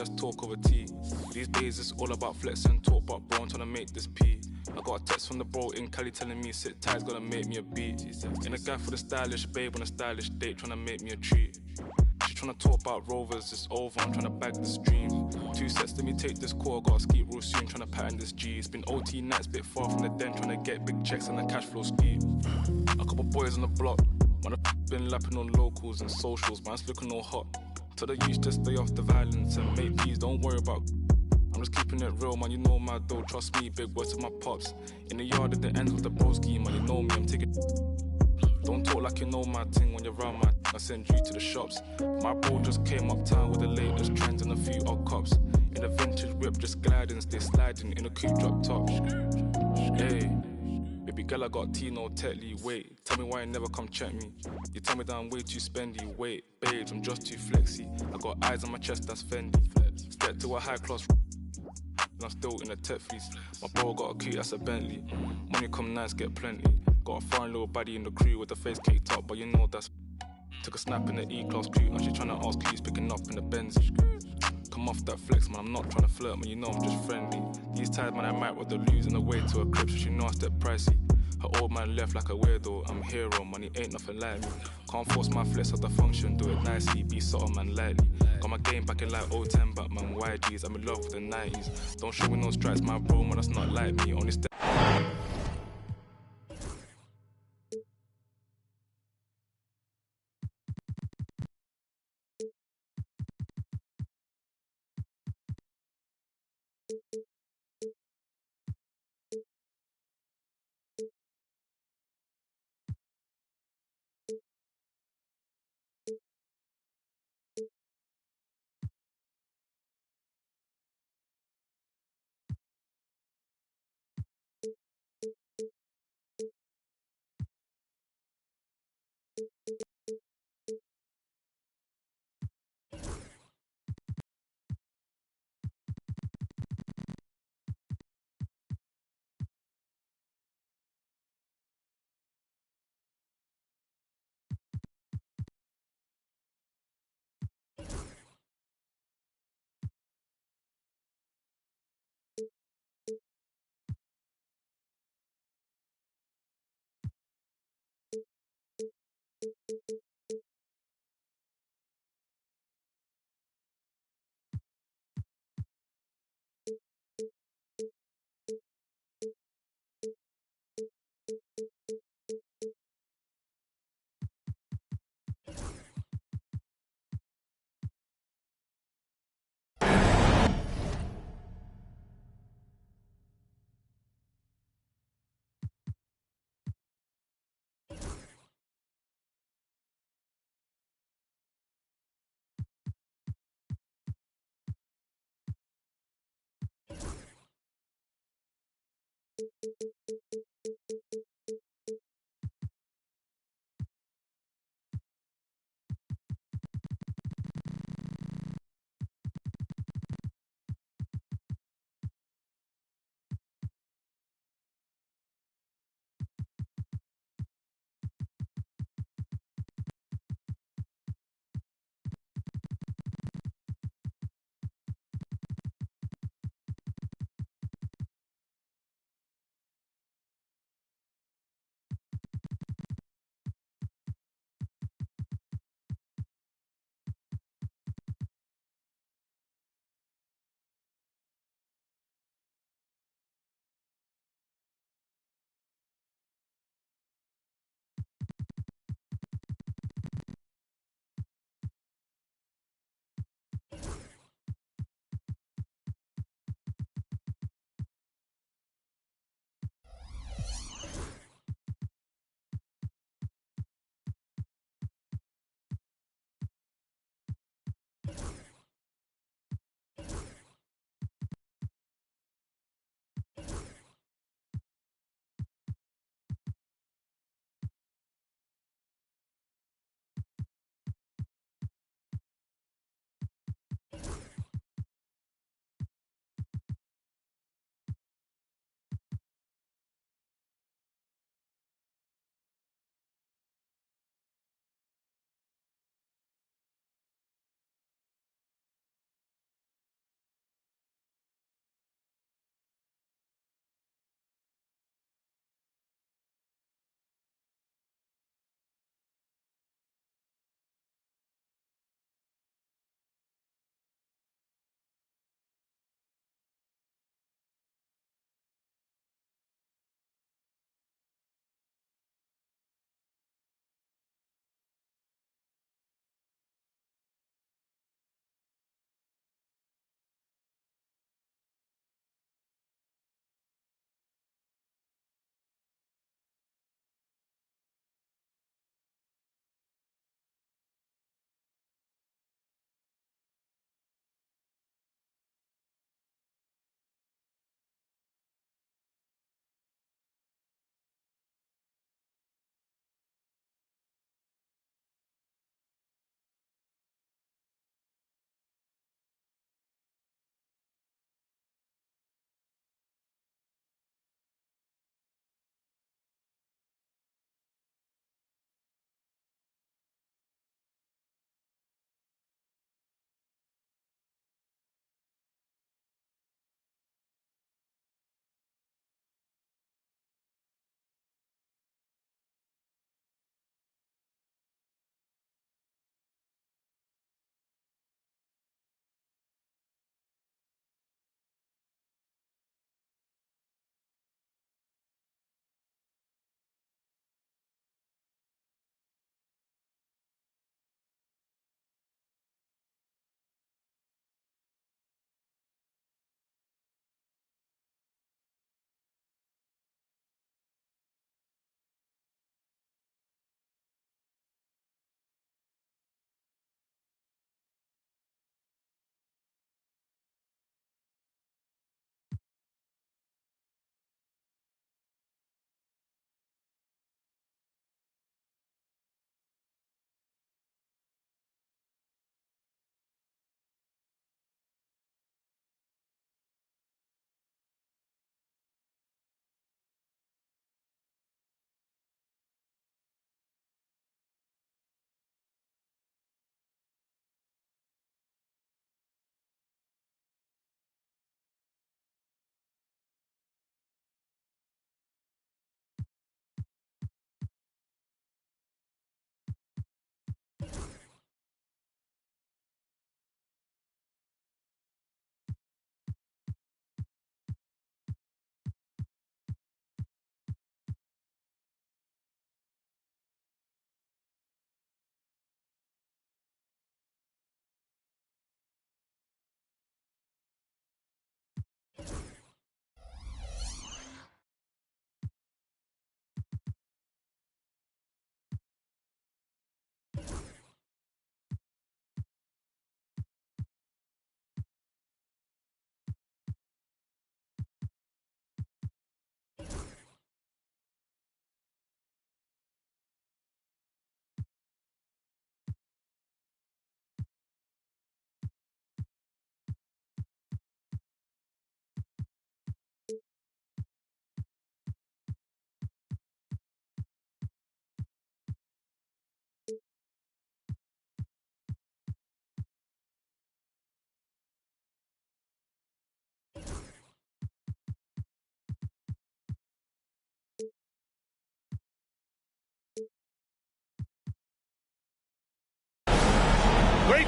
let's talk over tea. These days it's all about flex and talk, but bro, I'm trying to make this P. I got a text from the bro in Cali telling me sit tight, gonna make me a beat. In a guy for the stylish babe on a stylish date, trying to make me a treat. She tryna talk about rovers, it's over, I'm tryna bag this dream. 2 sets, let me take this call, gotta ski real soon, tryna pattern this G. It's been OT nights, bit far from the den, tryna get big checks and a cash flow ski. A couple boys on the block, man, I've been lapping on locals and socials, man's looking all hot. Tell the youth just stay off the violence and make peace, don't worry about. I'm just keeping it real, man, you know my dough, trust me, big words to my pops. In the yard at the end with the broski, man, you know me, I'm taking. Don't talk like you know my thing when you're around my I send you to the shops. My bro just came uptown with the latest trends and a few odd cops. In a vintage whip, just gliding, stay sliding in a coupe drop top. Hey, baby girl, I got Tino Tetley. Wait, tell me why you never come check me. You tell me that I'm way too spendy. Wait, babes, I'm just too flexy. I got eyes on my chest, that's Fendi. Step to a high class. I'm still in a tech fleece. My bro got a coupe, that's a Bentley. Money come nice, get plenty. Got a foreign little baddie in the crew with the face caked up, but you know that's. Took a snap in the E-class coupe, now she tryna ask who's picking up in the Benz. Come off that flex, man, I'm not tryna flirt, man, you know I'm just friendly. These times, man, I might rather lose in the way to a crib, so she know I step pricey. Her old man left like a weirdo, I'm a hero, money ain't nothing like me. Can't force my flex at the function, do it nicely, be subtle, man, lightly. Got my game back in like 010, but man, YGs, I'm in love with the 90s. Don't show me no stripes, my bro, man, that's not like me, only step.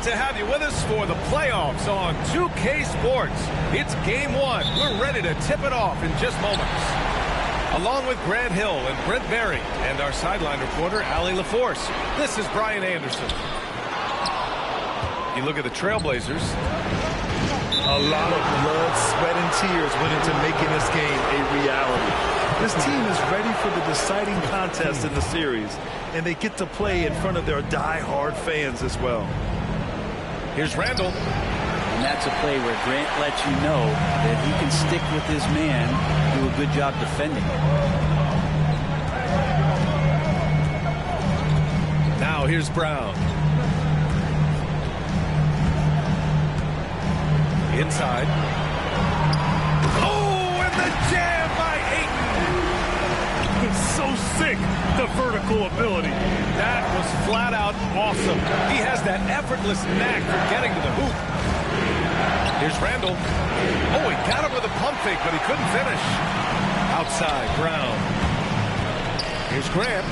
to have you with us for the playoffs on 2K Sports. It's game one. We're ready to tip it off in just moments. Along with Grant Hill and Brent Berry and our sideline reporter, Allie LaForce, this is Brian Anderson. You look at the Trailblazers. A lot of blood, sweat, and tears went into making this game a reality. This team is ready for the deciding contest in the series, and they get to play in front of their die-hard fans as well. Here's Randall. And that's a play where Grant lets you know that he can stick with his man, do a good job defending. Now here's Brown. Inside. Oh, and the jam by Ayton. It's so sick, the vertical ability. That was flat out awesome. He has that effortless knack for getting to the hoop. Here's Randall. Oh, he got him with a pump fake, but he couldn't finish. Outside, Brown. Here's Grant.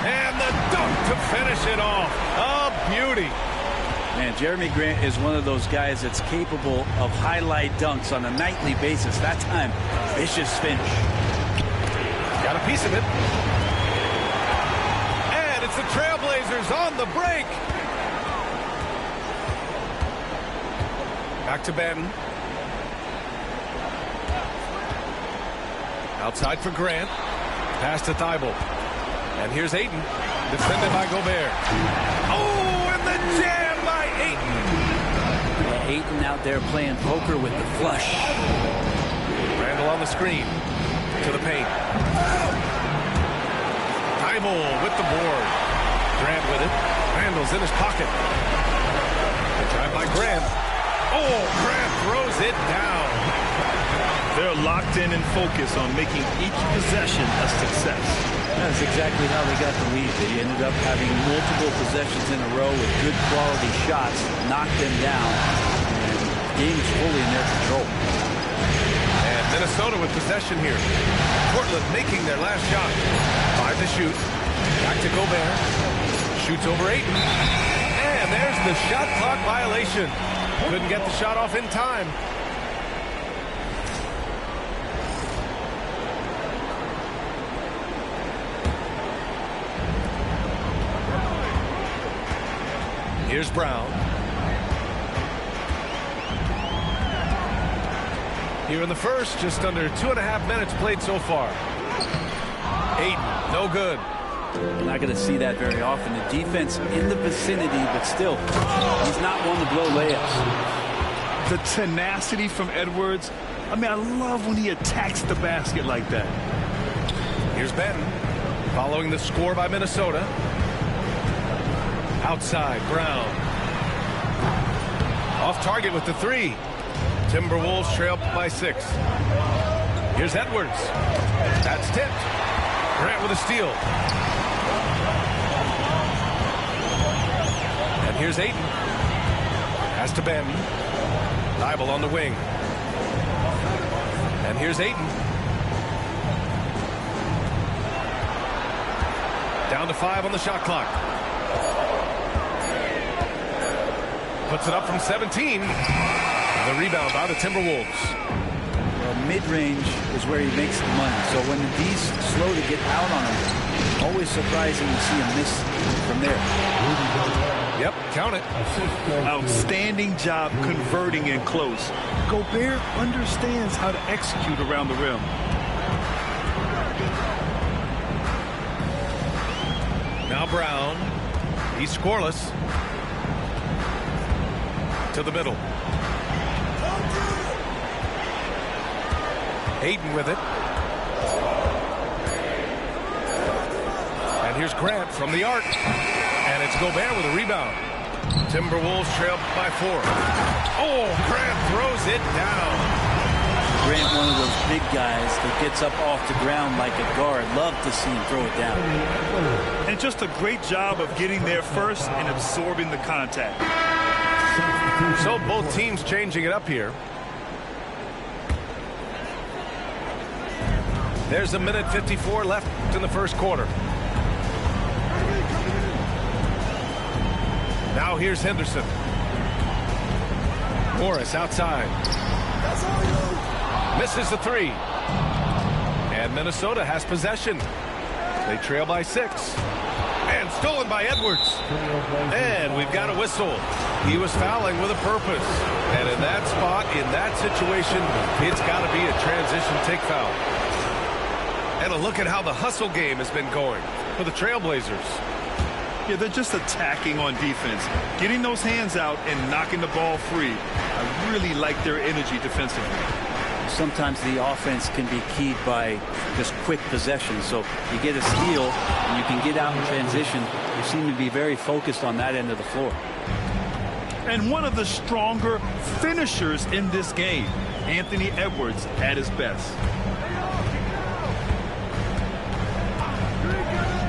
And the dunk to finish it off. A beauty. Man, Jeremy Grant is one of those guys that's capable of highlight dunks on a nightly basis. That time, vicious finish. Got a piece of it. And it's the Trailblazers on the break. Back to Banton. Outside for Grant. Pass to Thibault. And here's Ayton. Defended by Gobert. Oh, and the jam by Ayton. Yeah, Ayton out there playing poker with the flush. Randall on the screen. To the paint. Thibault with the board. Grant with it. Randall's in his pocket. The drive by Grant. Oh, Grant throws it down. They're locked in and focused on making each possession a success. That's exactly how they got the lead. They ended up having multiple possessions in a row with good quality shots, knocked them down, and the game is fully in their control. And Minnesota with possession here. Portland making their last shot. 5 to shoot. Back to Gobert. Shoots over Ayton. And there's the shot clock violation. Couldn't get the shot off in time. Here's Brown. Here in the first, just under 2.5 minutes played so far. Ayton, no good. You're not going to see that very often. The defense in the vicinity, but still, he's not one to blow layups. The tenacity from Edwards. I mean, I love when he attacks the basket like that. Here's Banton, following the score by Minnesota. Outside, Brown. Off target with the three. Timberwolves trail by 6. Here's Edwards. That's tipped. Grant with a steal. And here's Ayton. Pass to Banton. Thibault on the wing. And here's Ayton. Down to 5 on the shot clock. Puts it up from 17. The rebound by the Timberwolves. Well, mid-range is where he makes the money. So when the D's slow to get out on him, always surprising to see him miss from there. Yep, count it. Outstanding job converting in close. Gobert understands how to execute around the rim. Now Brown. He's scoreless. To the middle. Ayton with it. And here's Grant from the arc. And it's Gobert with a rebound. Timberwolves trail by 4. Oh, Grant throws it down. Grant, one of those big guys that gets up off the ground like a guard. Love to see him throw it down. And just a great job of getting there first and absorbing the contact. So both teams changing it up here. There's 1:54 left in the first quarter. Now here's Henderson. Morris outside. Misses the three. And Minnesota has possession. They trail by 6. And stolen by Edwards. And we've got a whistle. He was fouling with a purpose. And in that spot, in that situation, it's got to be a transition take foul. And a look at how the hustle game has been going for the Trailblazers. Yeah, they're just attacking on defense, getting those hands out and knocking the ball free. I really like their energy defensively. Sometimes the offense can be keyed by just quick possession. So you get a steal and you can get out in transition. You seem to be very focused on that end of the floor. And one of the stronger finishers in this game, Anthony Edwards at his best.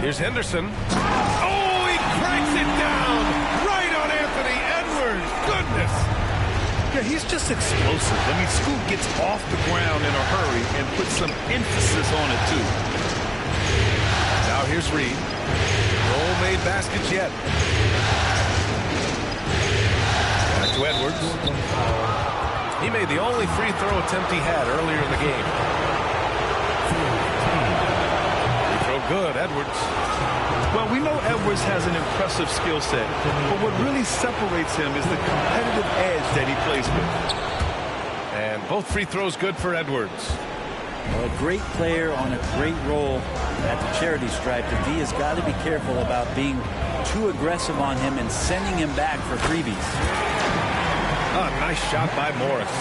Here's Henderson. Oh, he cracks it down right on Anthony Edwards. Goodness. Yeah, he's just explosive. I mean, Scoot gets off the ground in a hurry and puts some emphasis on it, too. Now here's Reed. No made baskets yet. Back to Edwards. He made the only free throw attempt he had earlier in the game. Free throw good, Edwards. Well, we know Edwards has an impressive skill set, but what really separates him is the competitive edge that he plays with. And both free throws good for Edwards. Well, a great player on a great role at the charity stripe. The D has got to be careful about being too aggressive on him and sending him back for freebies. Oh, nice shot by Morris.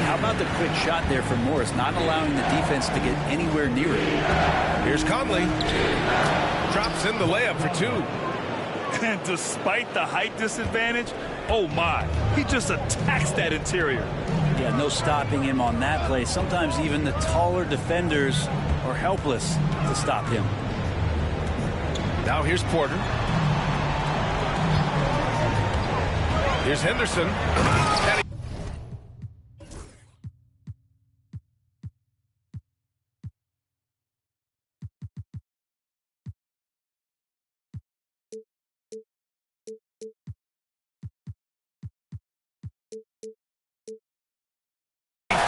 How about the quick shot there from Morris, not allowing the defense to get anywhere near it? Here's Conley. Drops in the layup for 2. And despite the height disadvantage, oh my, he just attacks that interior. Yeah, no stopping him on that play. Sometimes even the taller defenders are helpless to stop him. Now here's Porter. Here's Henderson. And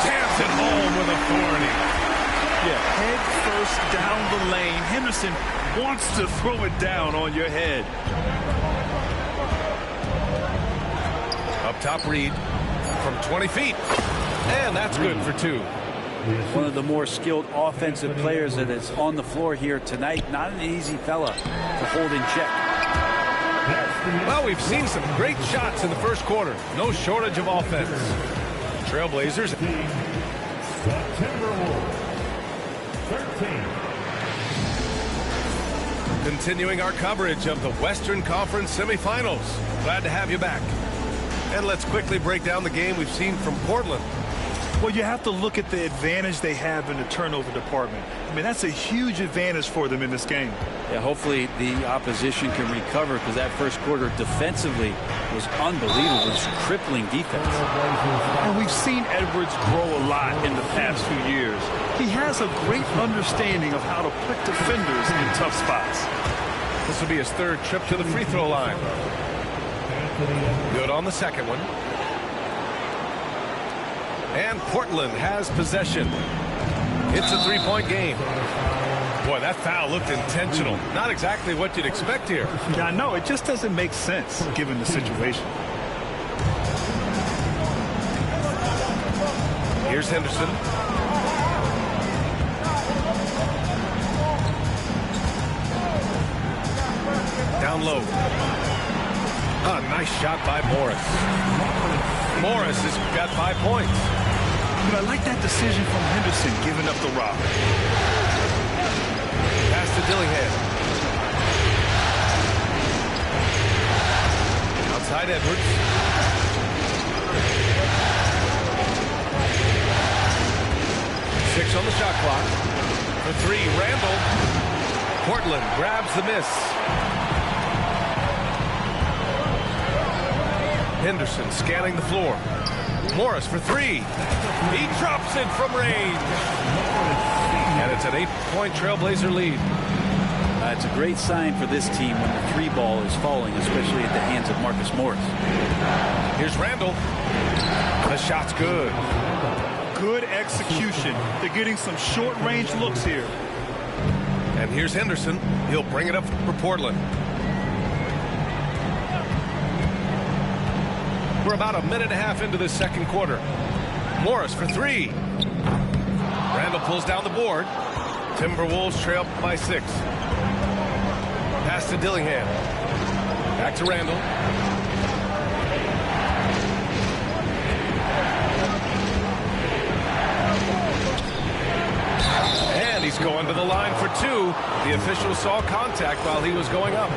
jams it home with authority. Yeah, head first down the lane. Henderson wants to throw it down on your head. Up top, Reed from 20 feet. And that's good for 2. One of the more skilled offensive players that is on the floor here tonight. Not an easy fella to hold in check. Well, we've seen some great shots in the first quarter. No shortage of offense. Trailblazers. September 13. Continuing our coverage of the Western Conference semifinals. Glad to have you back. And let's quickly break down the game we've seen from Portland. Well, you have to look at the advantage they have in the turnover department. I mean, that's a huge advantage for them in this game. Yeah, hopefully the opposition can recover, because that first quarter defensively was unbelievable. It was crippling defense. And we've seen Edwards grow a lot in the past few years. He has a great understanding of how to put defenders in tough spots. This will be his 3rd trip to the free throw line. Good on the second one. And Portland has possession. It's a 3-point game. Boy, that foul looked intentional. Not exactly what you'd expect here. Yeah, I know. It just doesn't make sense given the situation. Here's Henderson. Down low. A nice shot by Morris. Morris has got 5 points. But I like that decision from Henderson, giving up the rock. Pass to Dillingham. Outside Edwards. Six on the shot clock. For 3, Randall. Portland grabs the miss. Henderson scanning the floor. Morris for 3. He drops it from range. And it's an 8-point Trailblazer lead. It's a great sign for this team when the three ball is falling, especially at the hands of Marcus Morris. Here's Randall. The shot's good. Good execution. They're getting some short-range looks here. And here's Henderson. He'll bring it up for Portland. We're about a minute and a half into this second quarter. Morris for three. Randall pulls down the board. Timberwolves trail by 6. Pass to Dillingham. Back to Randall. And he's going to the line for 2. The official saw contact while he was going up.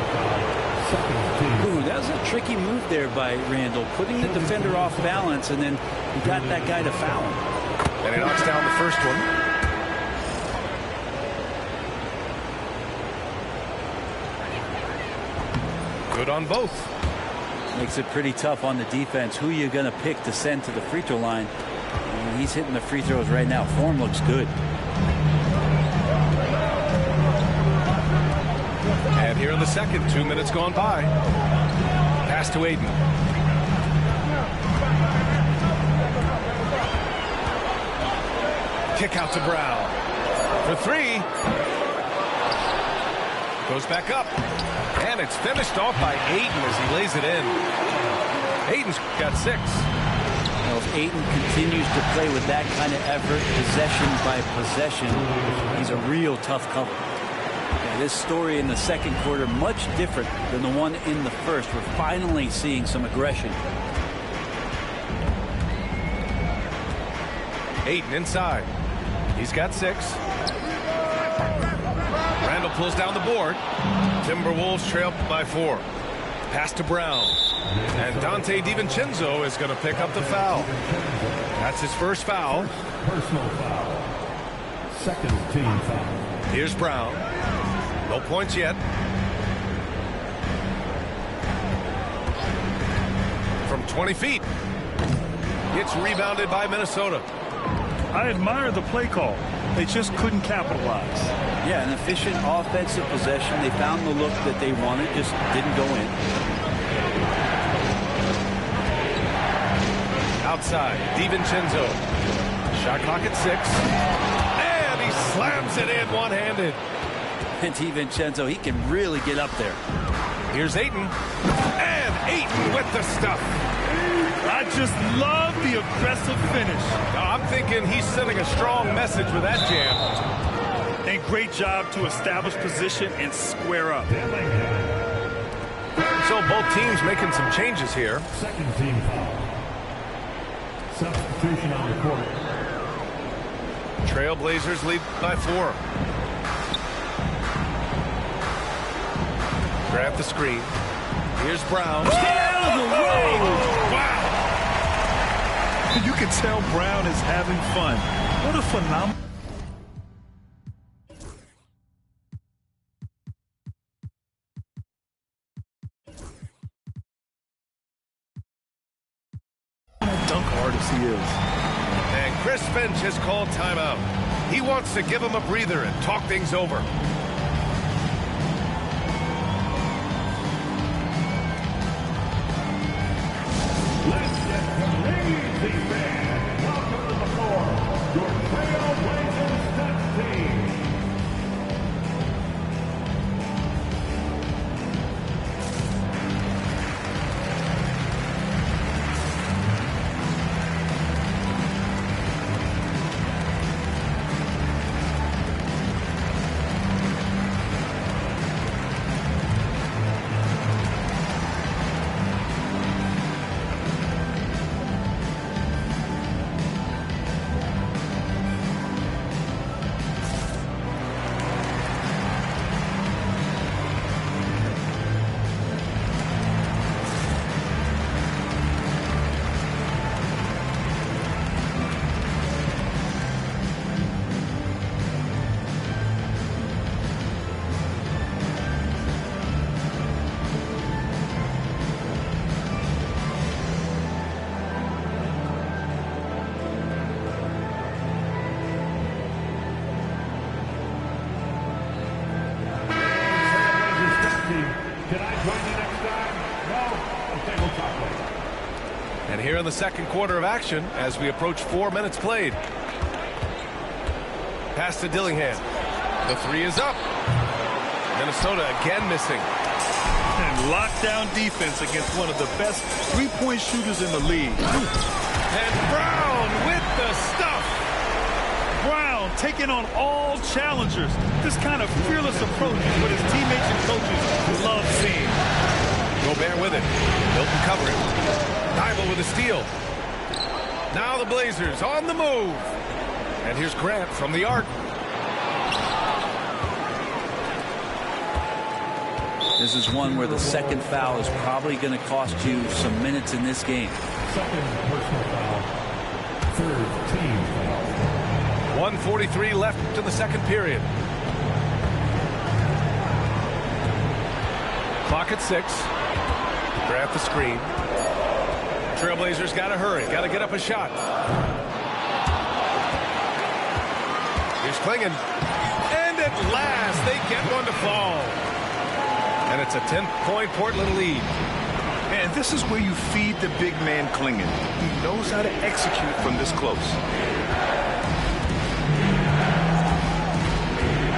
Ooh, that was a tricky move there by Randall, putting the defender off balance, and then he got that guy to foul him. And he knocks down the first one. Good on both. Makes it pretty tough on the defense. Who you going to pick to send to the free throw line? And he's hitting the free throws right now. Form looks good. And here in the second, 2 minutes gone by. Pass to Aiden. Kick out to Brown. For 3. Goes back up. And it's finished off by Aiden as he lays it in. Aiden's got 6. Well, if Aiden continues to play with that kind of effort, possession by possession, he's a real tough cover. This story in the second quarter much different than the one in the first. We're finally seeing some aggression. Aiden inside. He's got 6. Randall pulls down the board. Timberwolves trail by 4. Pass to Brown. And Dante DiVincenzo is going to pick up the foul. That's his first foul. Personal foul. Second team foul. Here's Brown. No points yet. From 20 feet. It's rebounded by Minnesota. I admire the play call. They just couldn't capitalize. Yeah, an efficient offensive possession. They found the look that they wanted, just didn't go in. Outside, DiVincenzo. Shot clock at 6. And he slams it in one-handed. And DiVincenzo, he can really get up there. Here's Ayton. And Ayton with the stuff. I just love the aggressive finish. I'm thinking he's sending a strong message with that jam. And great job to establish position and square up. So both teams making some changes here. Second team foul. Substitution on the court. Trailblazers lead by 4. Grab the screen. Here's Brown. Stay out of the way! Wow! You can tell Brown is having fun. What a phenomenal... dunk artist he is. And Chris Finch has called timeout. He wants to give him a breather and talk things over. Let's get crazy, man. Welcome to the floor, your Trailblazers Stats team. here in the second quarter of action as we approach 4 minutes played. Pass to Dillingham. The three is up. Minnesota again missing. And lockdown defense against one of the best three-point shooters in the league. And Brown with the stuff. Brown taking on all challengers. This kind of fearless approach is what his teammates and coaches love seeing. Gobert with it. Milton covering. Thybulle with a steal. Now the Blazers on the move. And here's Grant from the arc. This is one where the second foul is probably going to cost you some minutes in this game. Second personal foul. Third team foul. 1:43 left in the second period. Clock at 6. Grant the screen. Trailblazers got to hurry. Got to get up a shot. Here's Klingon. And at last, they get one to fall. And it's a 10-point Portland lead. And this is where you feed the big man Klingon. He knows how to execute from this close.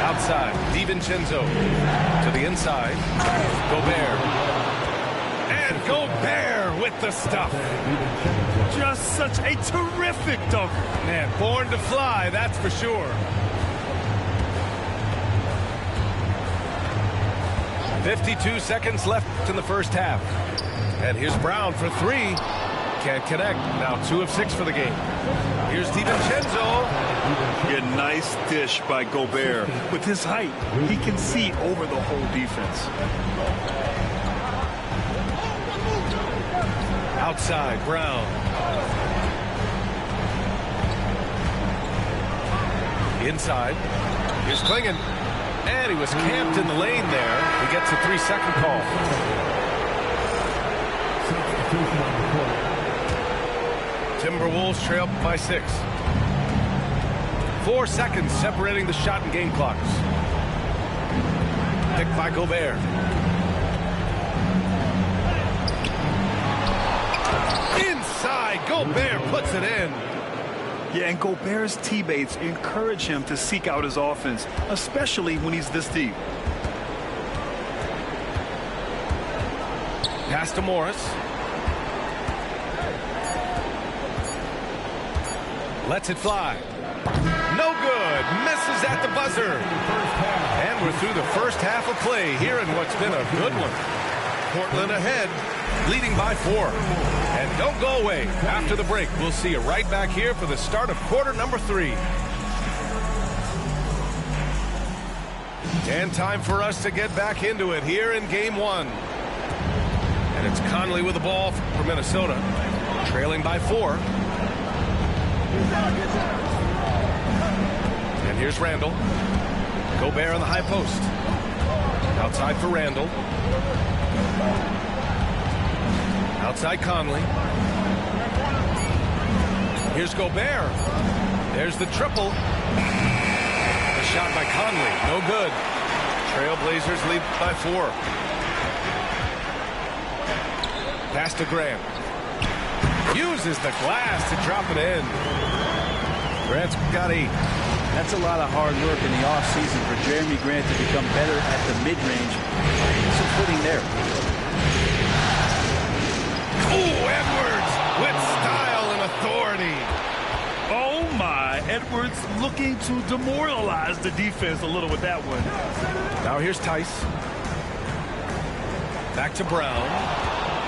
Outside, DiVincenzo to the inside. Gobert. And Gobert with the stuff. Just such a terrific dunk. Man, born to fly, that's for sure. 52 seconds left in the first half. And here's Brown for three. Can't connect. Now 2 of 6 for the game. Here's DiVincenzo. A nice dish by Gobert. With his height, he can see over the whole defense. Outside, Brown. Inside. Here's Klingon. And he was camped in the lane there. He gets a 3-second call. Timberwolves trail by 6. 4 seconds separating the shot and game clocks. Picked by Gobert. Inside, Gobert puts it in. Yeah, and Gobert's teammates encourage him to seek out his offense, especially when he's this deep. Pass to Morris. Lets it fly. No good. Misses at the buzzer. And we're through the first half of play here in what's been a good one. Portland ahead, leading by 4. And don't go away. After the break, we'll see you right back here for the start of quarter number 3. And time for us to get back into it here in game 1. And it's Conley with the ball for Minnesota, trailing by 4. And here's Randall. Gobert on the high post. Outside for Randall. Outside Conley. Here's Gobert. There's the triple. A shot by Conley. No good. Trailblazers lead by 4. Pass to Grant. Uses the glass to drop it in. Grant's got 8. That's a lot of hard work in the offseason for Jeremy Grant to become better at the mid-range. Some footing there. Ooh, Edwards with style and authority. Oh, my. Edwards looking to demoralize the defense a little with that one. Now here's Tice. Back to Brown.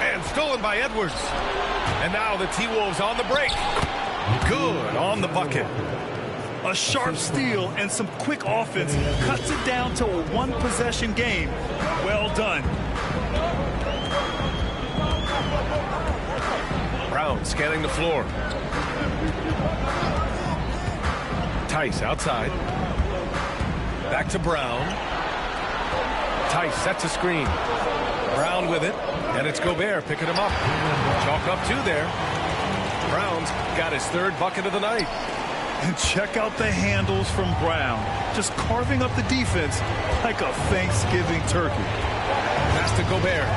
And stolen by Edwards. And now the T-Wolves on the break. Good on the bucket. A sharp steal and some quick offense cuts it down to a one-possession game. Well done. Brown scanning the floor. Tice outside. Back to Brown. Tice sets a screen. Brown with it. And it's Gobert picking him up. Chalk up 2 there. Brown's got his 3rd bucket of the night. And check out the handles from Brown. Just carving up the defense like a Thanksgiving turkey. Pass to Gobert.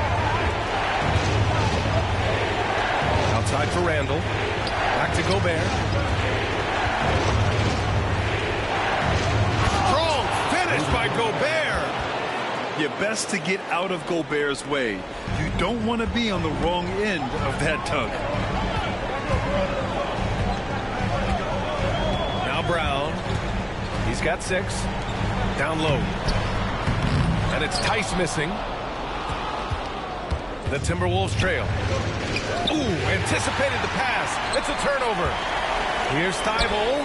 Outside for Randall. Back to Gobert. Strong finish by Gobert. You're best to get out of Gobert's way. You don't want to be on the wrong end of that tug. Now Brown. He's got 6. Down low. And it's Tice missing. The Timberwolves trail. Ooh, anticipated the pass. It's a turnover. Here's Thibault.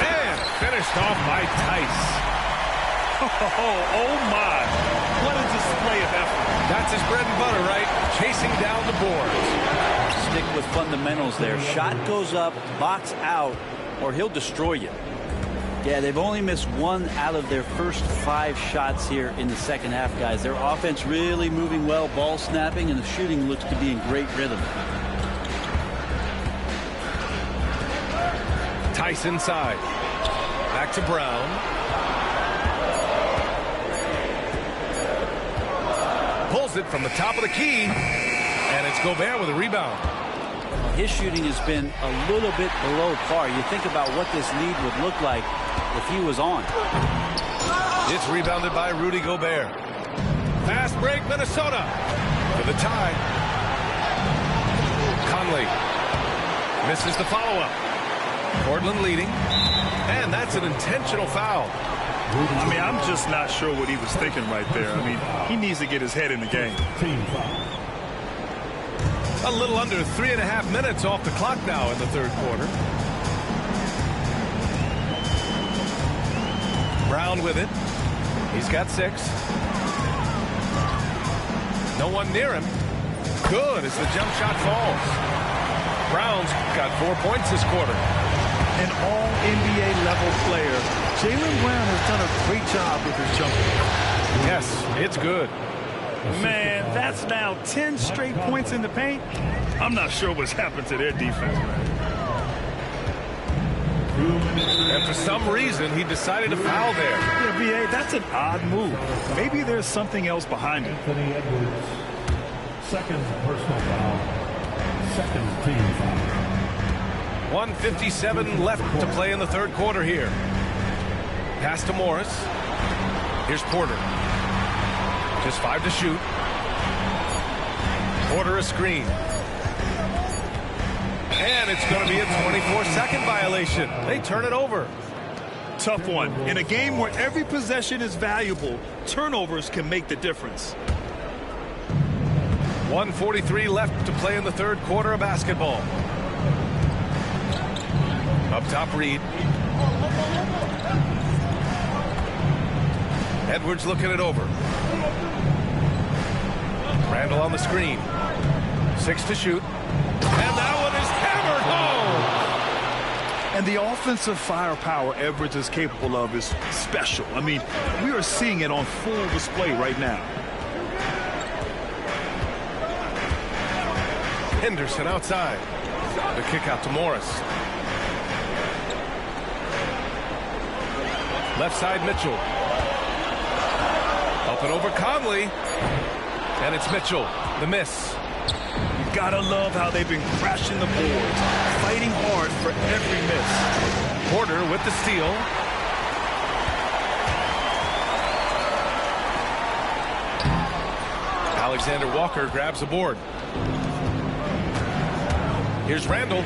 And finished off by Tice. Oh my. What a display of effort. That's his bread and butter, right? Chasing down the boards. Stick with fundamentals there. Shot goes up, box out, or he'll destroy you. Yeah, they've only missed 1 out of their first 5 shots here in the second half, guys. Their offense really moving well, ball snapping, and the shooting looks to be in great rhythm. Tice inside. Back to Brown. Pulls it from the top of the key. And it's Gobert with a rebound. His shooting has been a little bit below par. You think about what this lead would look like if he was on. It's rebounded by Rudy Gobert. Fast break, Minnesota for the tie. Conley misses the follow-up. Portland leading. And that's an intentional foul. I mean, I'm just not sure what he was thinking right there. I mean, he needs to get his head in the game. A little under 3.5 minutes off the clock now in the third quarter. Brown with it. He's got 6. No one near him. Good as the jump shot falls. Brown's got 4 points this quarter. An all-NBA level player. Jaylen Brown has done a great job with his jumper. Yes, it's good. Man, that's now 10 straight points in the paint. I'm not sure what's happened to their defense, man. And for some reason, he decided to foul there. Yeah, B.A., that's an odd move. Maybe there's something else behind it. Anthony Edwards, second personal foul, second team foul. 1:57 left to play in the third quarter here. Pass to Morris. Here's Porter. Just 5 to shoot. Porter a screen. And it's going to be a 24-second violation. They turn it over. Tough one. In a game where every possession is valuable, turnovers can make the difference. 1:43 left to play in the third quarter of basketball. Up top, Reed. Edwards looking it over. Randall on the screen. 6 to shoot. And that one is hammered home. And the offensive firepower Edwards is capable of is special. I mean, we are seeing it on full display right now. Henderson outside. The kick out to Morris. Left side, Mitchell. Up and over Conley. And it's Mitchell. The miss. You gotta love how they've been crashing the boards, fighting hard for every miss. Porter with the steal. Alexander Walker grabs the board. Here's Randall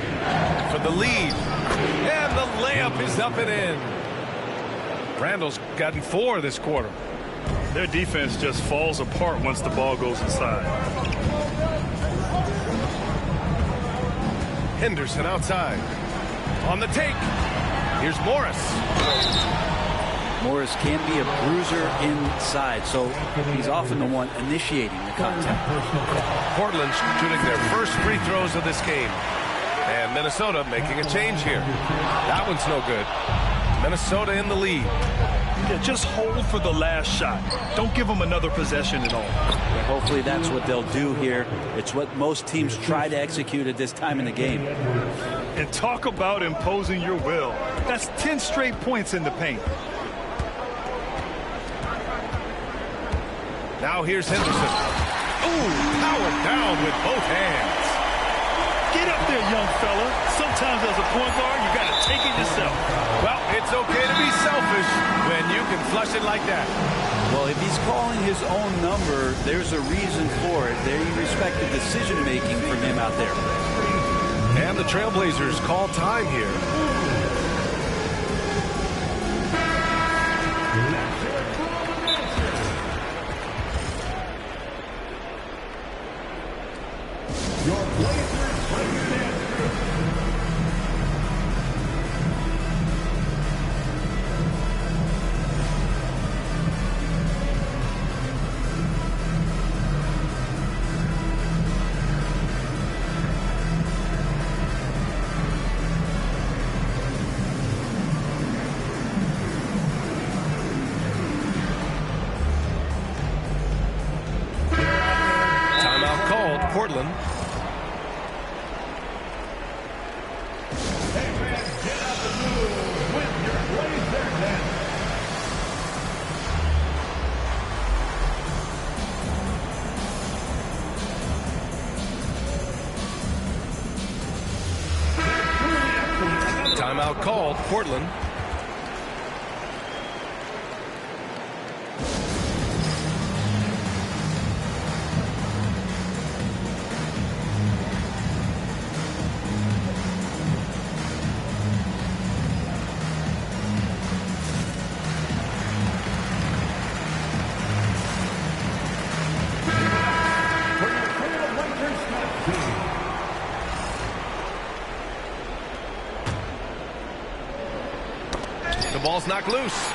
for the lead. And the layup is up and in. Randall's gotten 4 this quarter. Their defense just falls apart once the ball goes inside. Henderson outside. On the take. Here's Morris. Morris can be a bruiser inside, so he's often the one initiating the contact. Portland shooting their first free throws of this game. And Minnesota making a change here. That one's no good. Minnesota in the lead. Yeah, just hold for the last shot. Don't give them another possession at all. Yeah, hopefully that's what they'll do here. It's what most teams try to execute at this time in the game. And talk about imposing your will. That's 10 straight points in the paint. Now here's Henderson. Ooh, powered down with both hands. Get up there, young fella. Sometimes as a point guard, you got to take it yourself. Well, it's okay to be selfish when you can flush it like that. Well, if he's calling his own number, there's a reason for it. They respect the decision-making from him out there. And the Trailblazers call time here. Your Blazers bring it in. Timeout called, Portland. Hey, man, get out the move with your Blazers net. Timeout called, Portland. For your Trailblazers net team. The ball's knocked loose.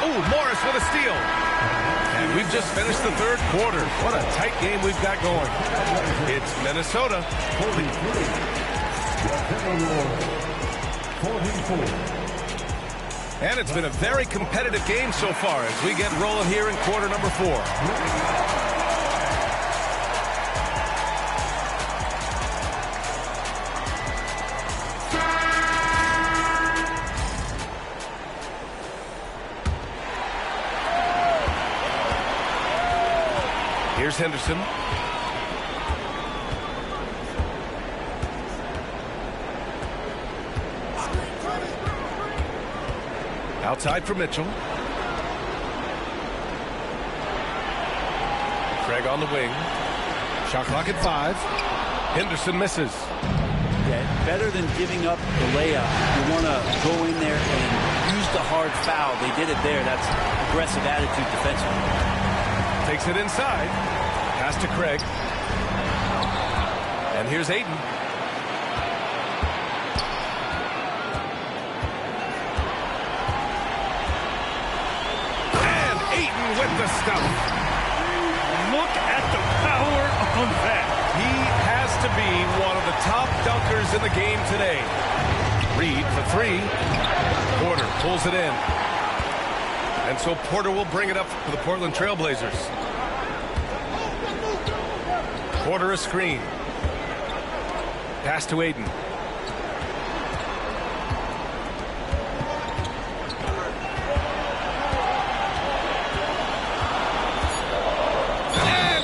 Ooh, Morris with a steal. And we've just finished the third quarter. What a tight game we've got going. It's Minnesota. 43. Your Timberwolves, 44. And it's been a very competitive game so far as we get rolling here in quarter number 4. Here's Henderson. Outside for Mitchell. Craig on the wing. Shot clock at 5. Henderson misses. Yeah, better than giving up the layup. You want to go in there and use the hard foul. They did it there. That's aggressive attitude defensively. Takes it inside. Pass to Craig. And here's Ayton. And Ayton with the stuff. Look at the power on that. He has to be one of the top dunkers in the game today. Reed for 3. Porter pulls it in. And so Porter will bring it up for the Portland Trailblazers. Porter a screen. Pass to Ayton. And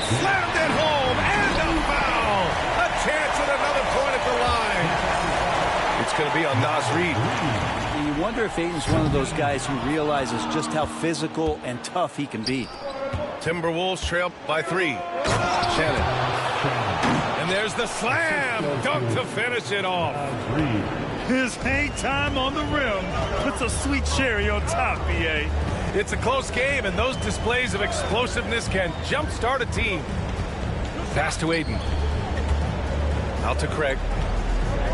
slammed it home. And a foul. A chance at another point at the line. It's going to be on Naz Reid. You wonder if Ayton's one of those guys who realizes just how physical and tough he can be. Timberwolves trail by 3. Shannon. And there's the slam. Dunk to finish it off. His hang time on the rim puts a sweet cherry on top, BA. It's a close game, and those displays of explosiveness can jumpstart a team. Pass to Ayton. Out to Craig.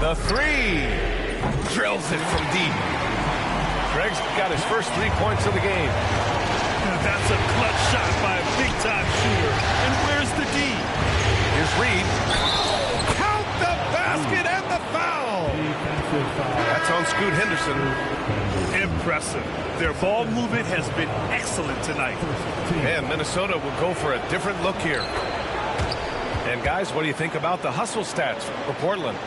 The 3. Drills it from deep. Craig's got his first 3 points of the game. That's a clutch shot by a big-time shooter. And where's the D? Here's Reed. Count the basket and the foul. That's on Scoot Henderson. Impressive. Their ball movement has been excellent tonight. And Minnesota will go for a different look here. And guys, what do you think about the hustle stats for Portland?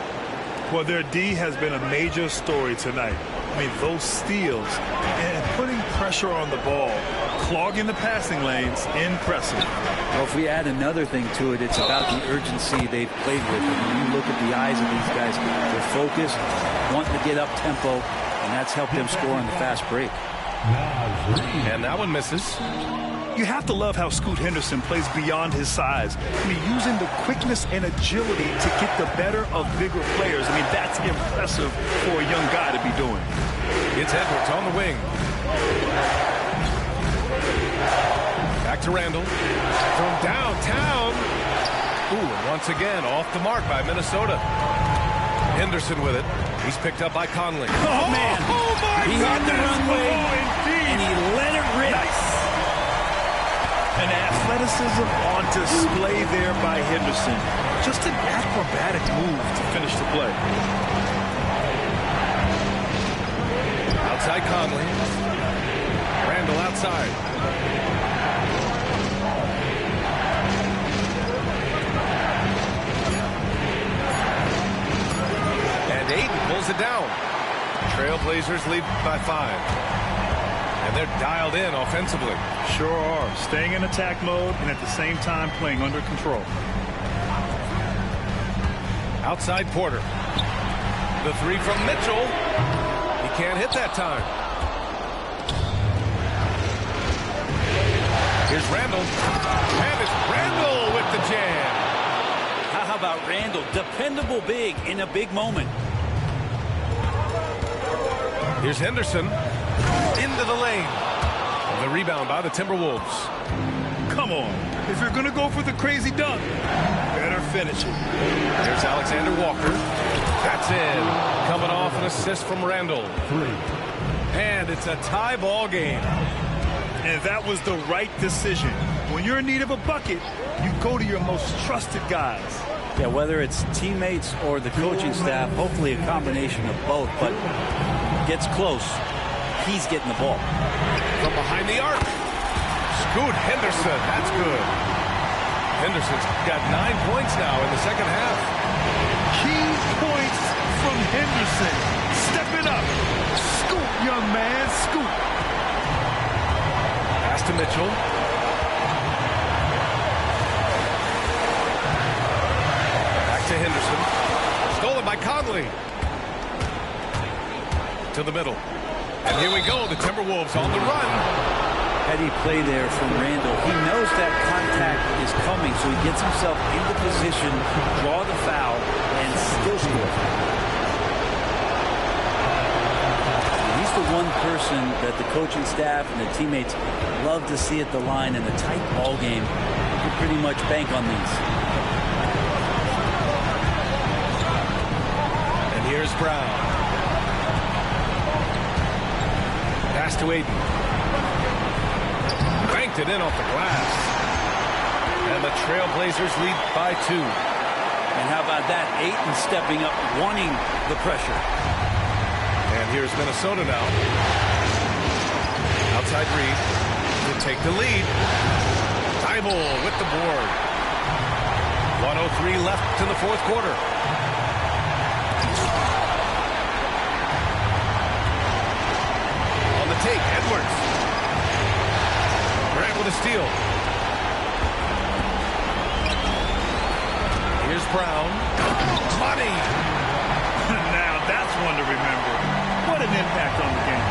Well, their D has been a major story tonight. I mean, those steals, and putting pressure on the ball, clogging the passing lanes. Impressive. Well, if we add another thing to it, it's about the urgency they've played with. When you look at the eyes of these guys, they're focused, wanting to get up tempo, and that's helped them score on the fast break. And that one misses. You have to love how Scoot Henderson plays beyond his size. I mean, using the quickness and agility to get the better of bigger players. I mean, that's impressive for a young guy to be doing. It's Edwards on the wing. Back to Randall. From downtown. Ooh, and once again, off the mark by Minnesota. Henderson with it. He's picked up by Conley. Oh, man. He had the runway, and he let it rip. Nice. And athleticism on display there by Henderson. Just an acrobatic move to finish the play. Outside Conley. Randall outside. And Ayton pulls it down. Trailblazers lead by 5. And they're dialed in offensively. Sure are. Staying in attack mode and at the same time playing under control. Outside Porter. The three from Mitchell. He can't hit that time. Here's Randall. And it's Randall with the jam. How about Randall? Dependable big in a big moment. Here's Henderson. Into the lane. The rebound by the Timberwolves. Come on. If you're going to go for the crazy dunk, better finish it. There's Alexander Walker. That's in. Coming off an assist from Randall. And it's a tie ball game. And that was the right decision. When you're in need of a bucket, you go to your most trusted guys. Yeah, whether it's teammates or the coaching staff, hopefully a combination of both, but gets close. He's getting the ball. From behind the arc. Scoot Henderson. That's good. Henderson's got 9 points now in the second half. Key points from Henderson. Step it up. Scoot, young man. Scoot. Pass to Mitchell. Back to Henderson. Stolen by Conley. To the middle. And here we go, the Timberwolves on the run. Heady play there from Randall. He knows that contact is coming, so he gets himself into position, draw the foul, and still score. He's the one person that the coaching staff and the teammates love to see at the line in a tight ball game. You can pretty much bank on these. And here's Brown. Pass to Ayton. Banked it in off the glass. And the Trailblazers lead by 2. And how about that? Ayton stepping up, wanting the pressure. And here's Minnesota now. Outside Reed to take the lead. Thybulle with the board. 1:03 left in the fourth quarter. Take Edwards. Grant with a steal. Here's Brown. Money. Now that's one to remember. What an impact on the game.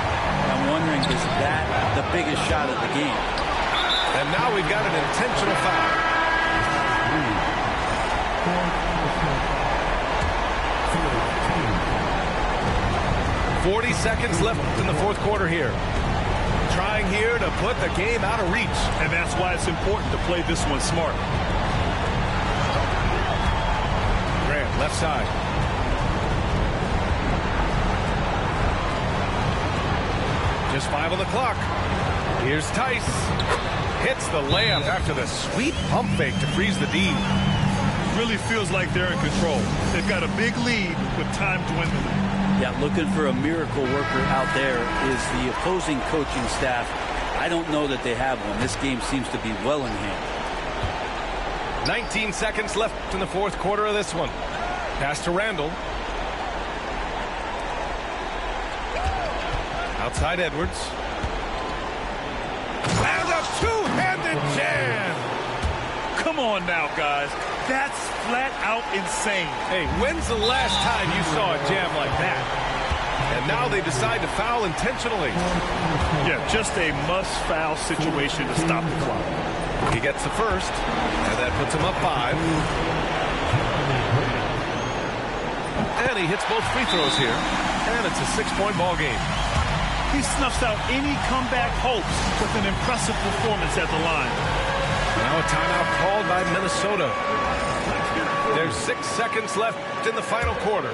I'm wondering, is that the biggest shot of the game? And now we've got an intentional foul. 40 seconds left in the fourth quarter here. Trying here to put the game out of reach. And that's why it's important to play this one smart. Grant, left side. Just 5 on the clock. Here's Tice. Hits the layup after the sweet pump fake to freeze the D. Really feels like they're in control. They've got a big lead with time dwindling. Yeah, looking for a miracle worker out there is the opposing coaching staff. I don't know that they have one. This game seems to be well in hand. 19 seconds left in the fourth quarter of this one. Pass to Randall. Outside Edwards. on now, guys. That's flat out insane. Hey, when's the last time you saw a jam like that? And now they decide to foul intentionally. Yeah, just a must-foul situation to stop the clock. He gets the first, and that puts him up 5. And he hits both free throws here, and it's a 6-point ball game. He snuffs out any comeback hopes with an impressive performance at the line. Now a timeout called by Minnesota. There's 6 seconds left in the final quarter.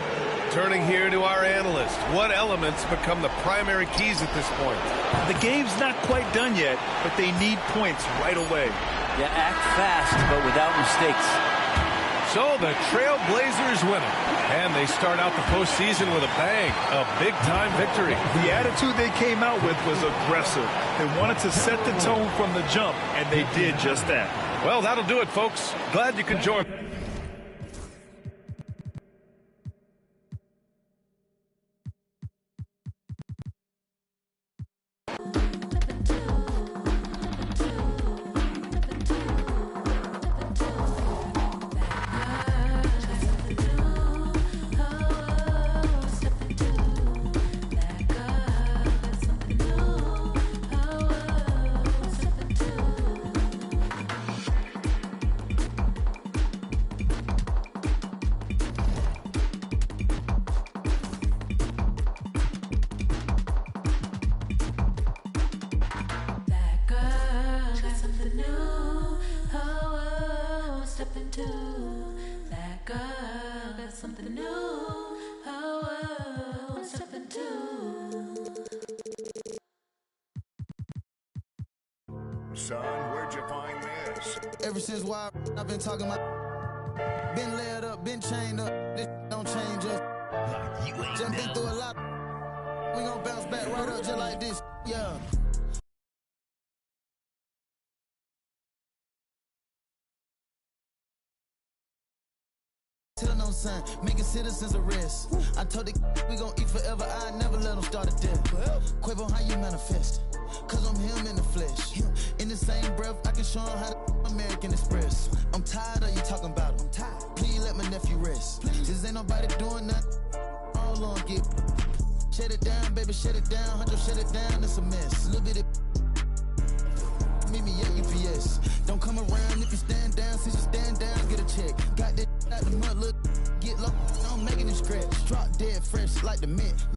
Turning here to our analyst. What elements become the primary keys at this point? The game's not quite done yet, but they need points right away. Yeah, act fast, but without mistakes. So the Trailblazers win it, and they start out the postseason with a bang, a big-time victory. The attitude they came out with was aggressive. They wanted to set the tone from the jump, and they did just that. Well, that'll do it, folks. Glad you could join. Son, where'd you find this? Ever since why I've been talking about, been laid up, been chained up, this don't change us. Just been through a lot. We gon' bounce back right up just like this, yeah. Tell no son, making citizens arrest. I told the we gon' eat forever, I never let them start a death. Quavo, how you manifest? Cause I'm him in the flesh. In the same breath, I can show him how to American Express. I'm tired of you talking about him. Please let my nephew rest. This ain't nobody doing nothing. All on get. Shut it down, baby, shut it down. Hunter, shut it down, it's a mess. Little bit of meet me at UPS. Don't come around if you stand down. Since you stand down, get a check. Got that out the mud, look, get low. I'm making it scratch. Drop dead fresh like the mint.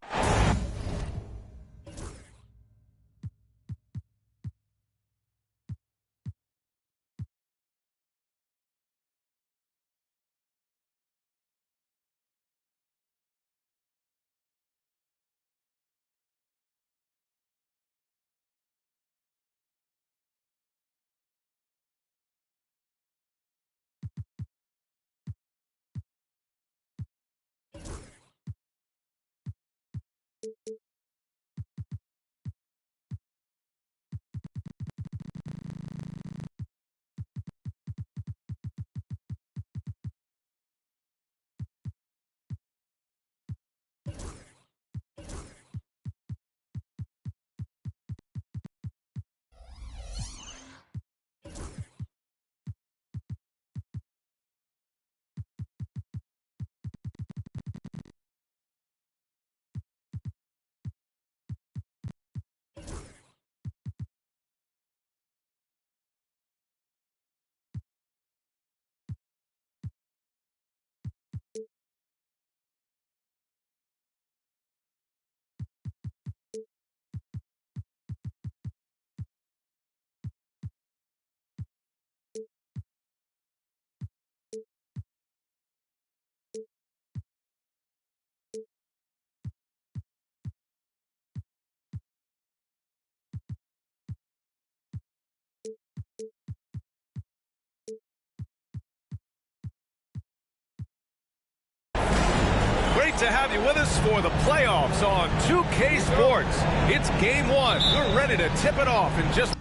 Great to have you with us for the playoffs on 2K Sports. It's game 1. We're ready to tip it off in just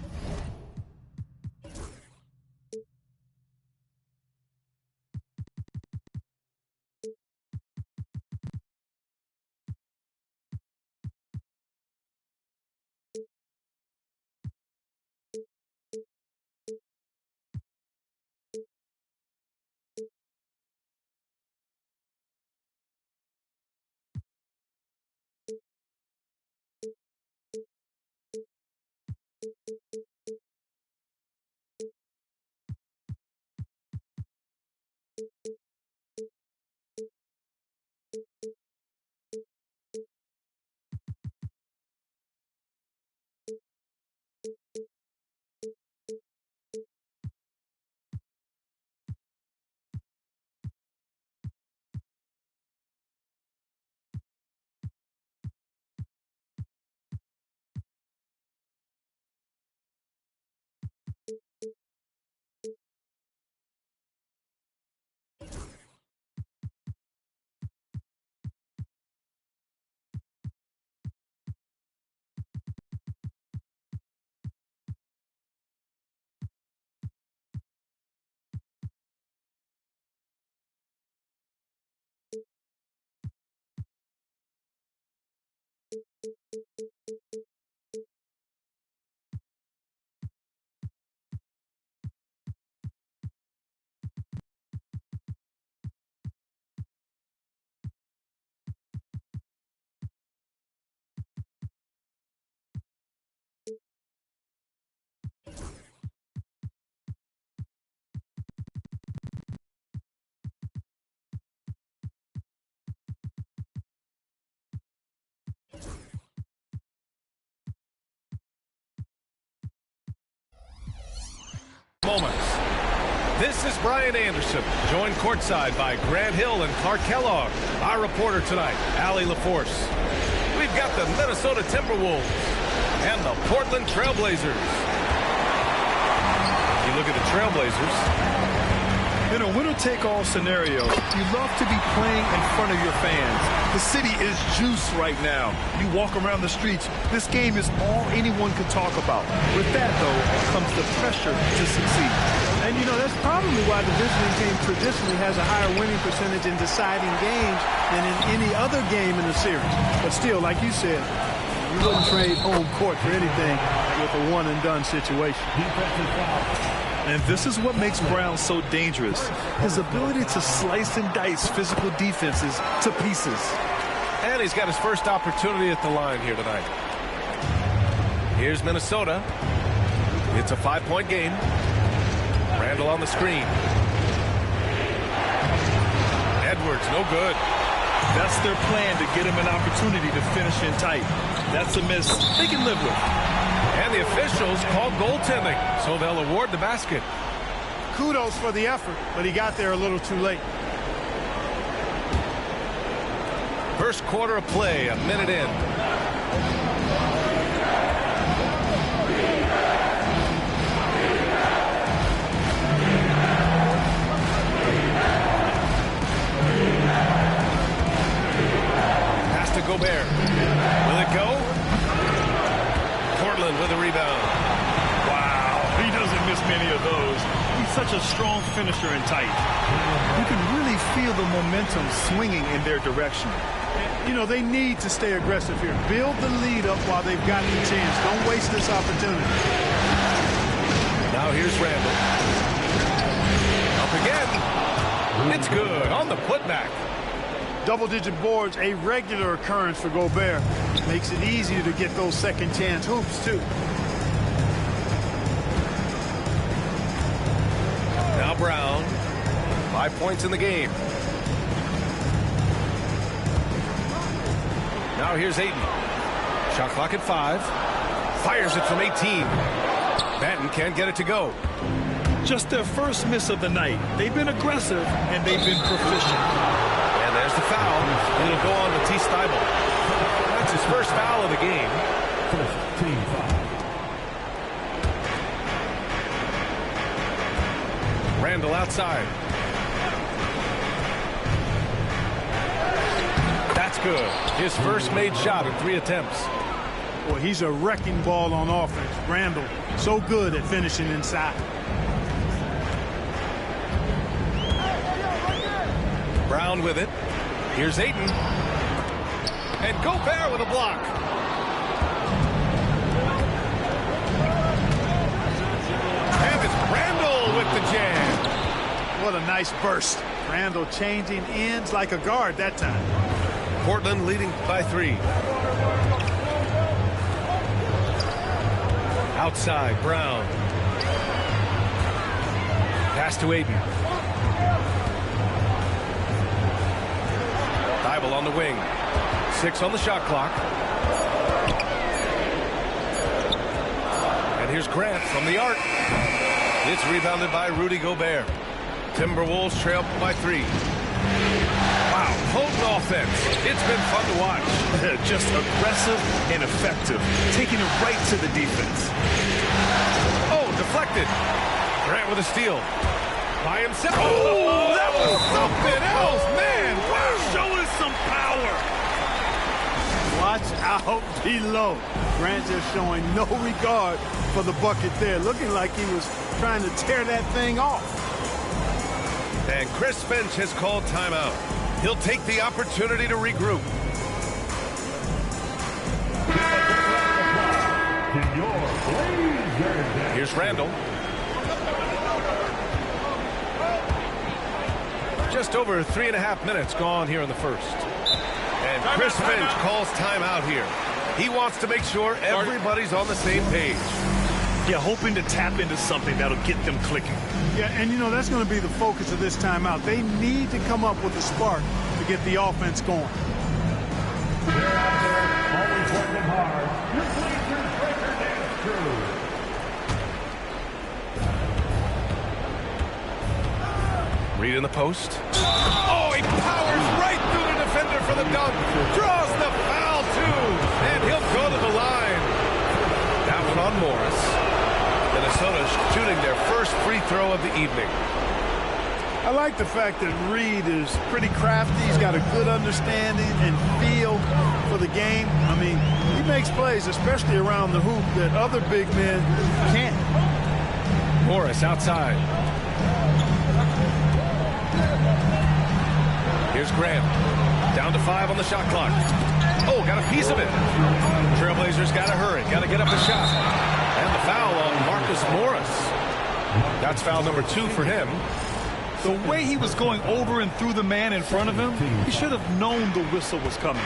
moments. This is Brian Anderson, joined courtside by Grant Hill and Clark Kellogg. Our reporter tonight, Allie LaForce. We've got the Minnesota Timberwolves and the Portland Trailblazers. You look at the Trailblazers. In a winner-take-all scenario, you love to be playing in front of your fans. The city is juiced right now. You walk around the streets, this game is all anyone could talk about. With that, though, comes the pressure to succeed. And, you know, that's probably why the visiting team traditionally has a higher winning percentage in deciding games than in any other game in the series. But still, like you said, you wouldn't trade home court for anything with a one-and-done situation. Defensive foul. And this is what makes Brown so dangerous. His ability to slice and dice physical defenses to pieces. And he's got his first opportunity at the line here tonight. Here's Minnesota. It's a 5-point game. Randall on the screen. Edwards, no good. That's their plan, to get him an opportunity to finish in tight. That's a miss they can live with. And the officials called goaltending, so they'll award the basket. Kudos for the effort, but he got there a little too late. First quarter of play, a minute in. Pass to Gobert. Will it go? Portland with a rebound. Wow, he doesn't miss many of those. He's such a strong finisher in tight. You can really feel the momentum swinging in their direction. You know, they need to stay aggressive here. Build the lead up while they've got the chance. Don't waste this opportunity. Now here's Randall. Up again. It's good on the putback. Double-digit boards, a regular occurrence for Gobert. Makes it easier to get those second-chance hoops, too. Now Brown. 5 points in the game. Now here's Ayton. Shot clock at 5. Fires it from 18. Banton can't get it to go. Just their first miss of the night. They've been aggressive, and they've been proficient. And there's the foul. It'll go on to T. Steibel. That's his first foul of the game. First team foul. Randall outside. That's good. His first made shot in 3 attempts. Boy, he's a wrecking ball on offense. Randall, so good at finishing inside. Brown with it. Here's Ayton. And Gobert with a block. And it's Randall with the jam. What a nice burst. Randall changing ends like a guard that time. Portland leading by 3. Outside, Brown. Pass to Ayton. Steibel on the wing. 6 on the shot clock. And here's Grant from the arc. It's rebounded by Rudy Gobert. Timberwolves trail by 3. Wow, potent offense. It's been fun to watch. Just aggressive and effective, taking it right to the defense. Oh, deflected. Grant with a steal. By himself. Oh, that was something else, man. Wow. Show us some power. Watch out below. Grant just showing no regard for the bucket there. Looking like he was trying to tear that thing off. And Chris Finch has called timeout. He'll take the opportunity to regroup. Here's Randall. Just over 3.5 minutes gone here in the first. And Chris Finch calls timeout here. He wants to make sure everybody's on the same page. Yeah, hoping to tap into something that'll get them clicking. Yeah, and you know, that's going to be the focus of this timeout. They need to come up with a spark to get the offense going. They're out there, always working hard. Your Blazers record dance crew. post. Oh, he powers right through the defender for the dunk. Draws the foul, too. And he'll go to the line. That one on Morris. Minnesota shooting their first free throw of the evening. I like the fact that Reed is pretty crafty. He's got a good understanding and feel for the game. I mean, he makes plays, especially around the hoop, that other big men can't. Morris outside. Here's Graham. Down to 5 on the shot clock. Oh, got a piece of it. Trailblazers got to hurry. Got to get up the shot. And the foul on Marcus Morris. That's foul number 2 for him. The way he was going over and through the man in front of him, he should have known the whistle was coming.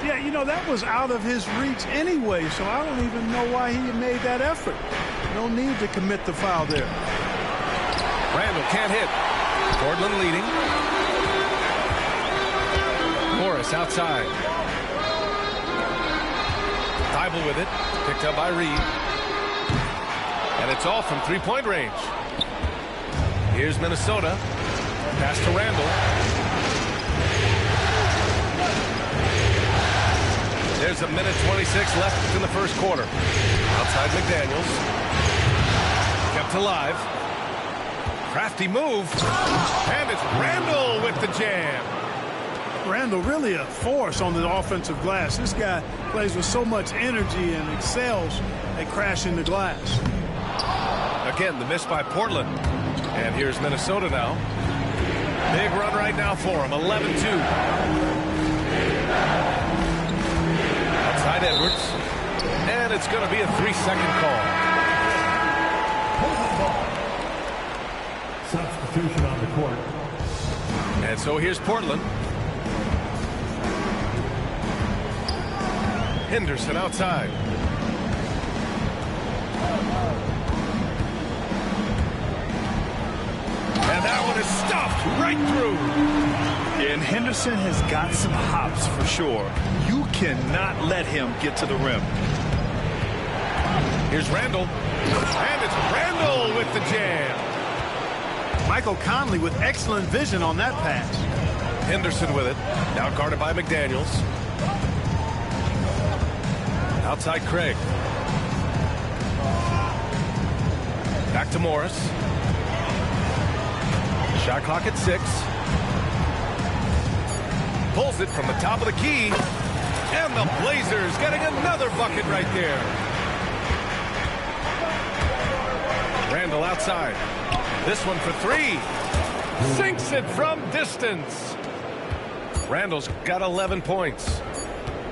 Yeah, you know, that was out of his reach anyway, so I don't even know why he made that effort. No need to commit the foul there. Randall can't hit. Portland leading. Morris outside. Thibault with it. Picked up by Reed. And it's all from three-point range. Here's Minnesota. Pass to Randall. There's a minute 26 left in the first quarter. Outside McDaniels. Kept alive. Crafty move. And it's Randall with the jam. Randall really a force on the offensive glass. This guy plays with so much energy and excels at crashing the glass. Again, the miss by Portland. And here's Minnesota now. Big run right now for him. 11-2. Outside Edwards. And it's going to be a 3-second call. Substitution on the court. And so here's Portland. Henderson outside. And that one is stuffed right through. And Henderson has got some hops for sure. You cannot let him get to the rim. Here's Randall. And it's Randall with the jam. Michael Conley with excellent vision on that pass. Henderson with it. Now guarded by McDaniels. Outside Craig. Back to Morris. Shot clock at 6. Pulls it from the top of the key. And the Blazers getting another bucket right there. Randall outside. This one for 3. Sinks it from distance. Randall's got 11 points.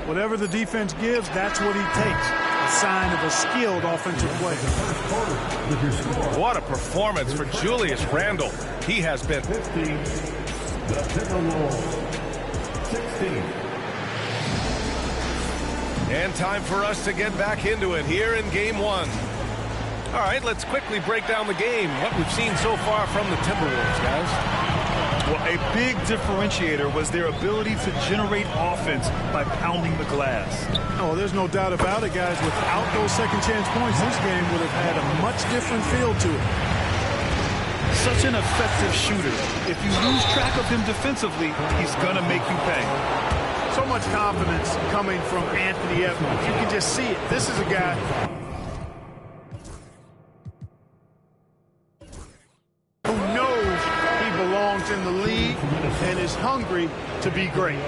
Whatever the defense gives, that's what he takes. A sign of a skilled offensive player. What a performance for Julius Randall. He has been. 15. The Timberwolves. 16. And time for us to get back into it here in Game 1. All right, let's quickly break down the game. What we've seen so far from the Timberwolves, guys. Well, a big differentiator was their ability to generate offense by pounding the glass. Oh, there's no doubt about it, guys. Without those second chance points, this game would have had a much different feel to it. Such an effective shooter. If you lose track of him defensively, he's going to make you pay. So much confidence coming from Anthony Edwards. You can just see it. This is a guy who knows he belongs in the league and is hungry to be great.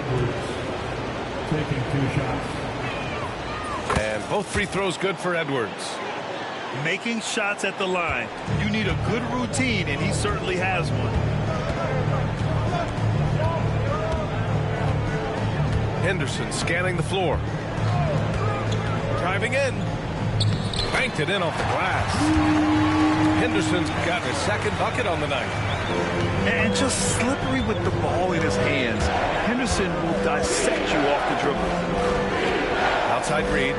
Taking 2 shots. And both free throws good for Edwards. Making shots at the line. You need a good routine, and he certainly has one. Henderson scanning the floor. Driving in. Banked it in off the glass. Henderson's got his second bucket on the night. And just slippery with the ball in his hands. Henderson will dissect you off the dribble. Outside Reed.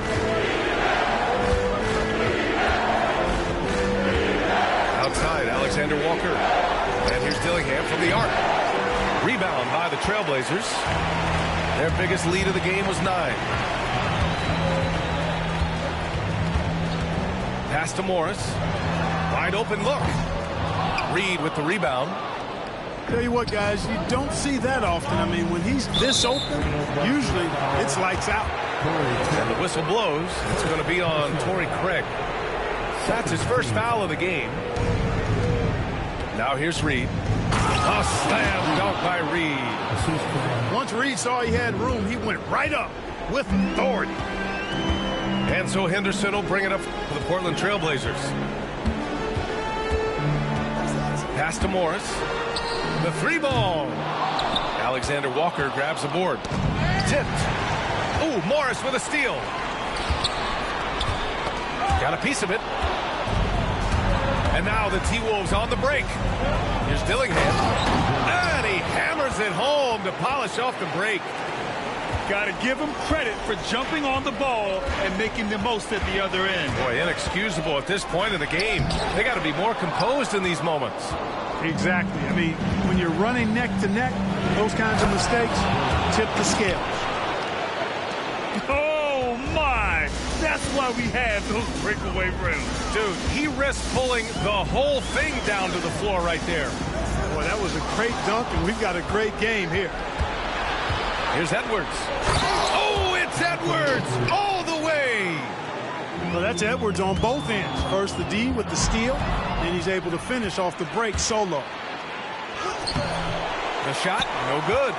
Outside Alexander Walker. And here's Dillingham from the arc. Rebound by the Trailblazers. Their biggest lead of the game was 9. Pass to Morris. Wide open look. Reed with the rebound. Tell you what, guys, you don't see that often. I mean, when he's this open, usually it's lights out. And the whistle blows. It's going to be on Torrey Craig. That's his first foul of the game. Now here's Reed. A slam dunk by Reed. Once Reed saw he had room, he went right up with authority. And so Henderson will bring it up for the Portland Trailblazers. Pass to Morris. The three ball. Alexander Walker grabs the board. Tipped. Ooh, Morris with a steal. Got a piece of it. And now the T-Wolves on the break. Here's Dillingham. And he hammers it home to polish off the break. Got to give him credit for jumping on the ball and making the most at the other end. Boy, inexcusable at this point in the game. They got to be more composed in these moments. Exactly. I mean, when you're running neck to neck, those kinds of mistakes tip the scales. Oh, my. That's why we have those breakaway rims. Dude, he risked pulling the whole thing down to the floor right there. Boy, that was a great dunk, and we've got a great game here. Here's Edwards. Oh, it's Edwards all the way. Well, that's Edwards on both ends. First the D with the steal, then he's able to finish off the break solo. The shot, no good.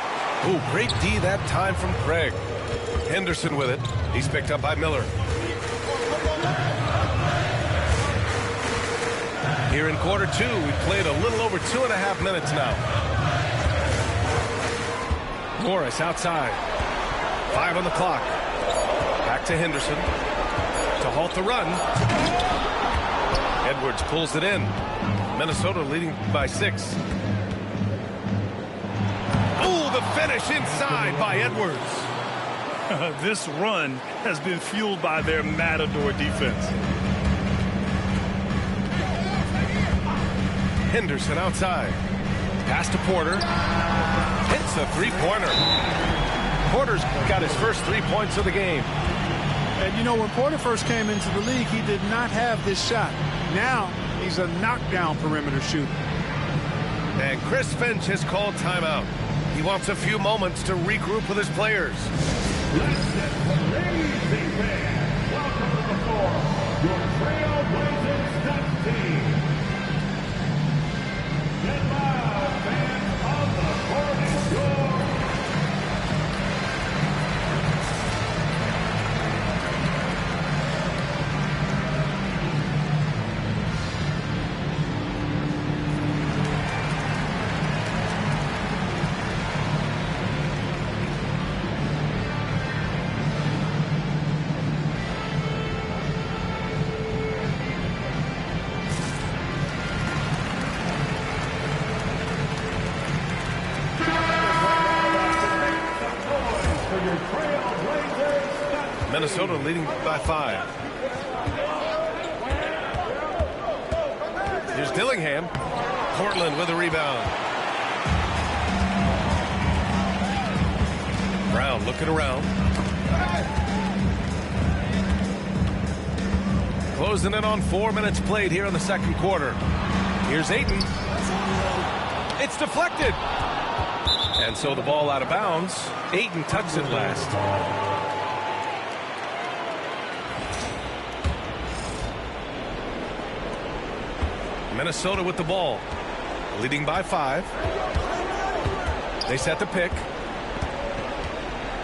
Ooh, great D that time from Craig. Henderson with it. He's picked up by Miller. Here in quarter two, we've played a little over 2.5 minutes now. Morris outside. 5 on the clock. Back to Henderson. To halt the run. Edwards pulls it in. Minnesota leading by 6. Oh, the finish inside by Edwards. This run has been fueled by their Matador defense. Henderson outside. Pass to Porter. Hits a three-pointer. Porter's got his first 3 points of the game. And you know, when Porter first came into the league, he did not have this shot. Now he's a knockdown perimeter shooter. And Chris Finch has called timeout. He wants a few moments to regroup with his players. Amazing fans, welcome to the floor, your Trailblazers Dunk Team. Get loud, fans of the Portland Shore. Minnesota leading by 5. Here's Dillingham. Portland with a rebound. Brown looking around. Closing in on 4 minutes played here in the second quarter. Here's Ayton. It's deflected. And so the ball out of bounds. Ayton touched it last. Minnesota with the ball, leading by 5. They set the pick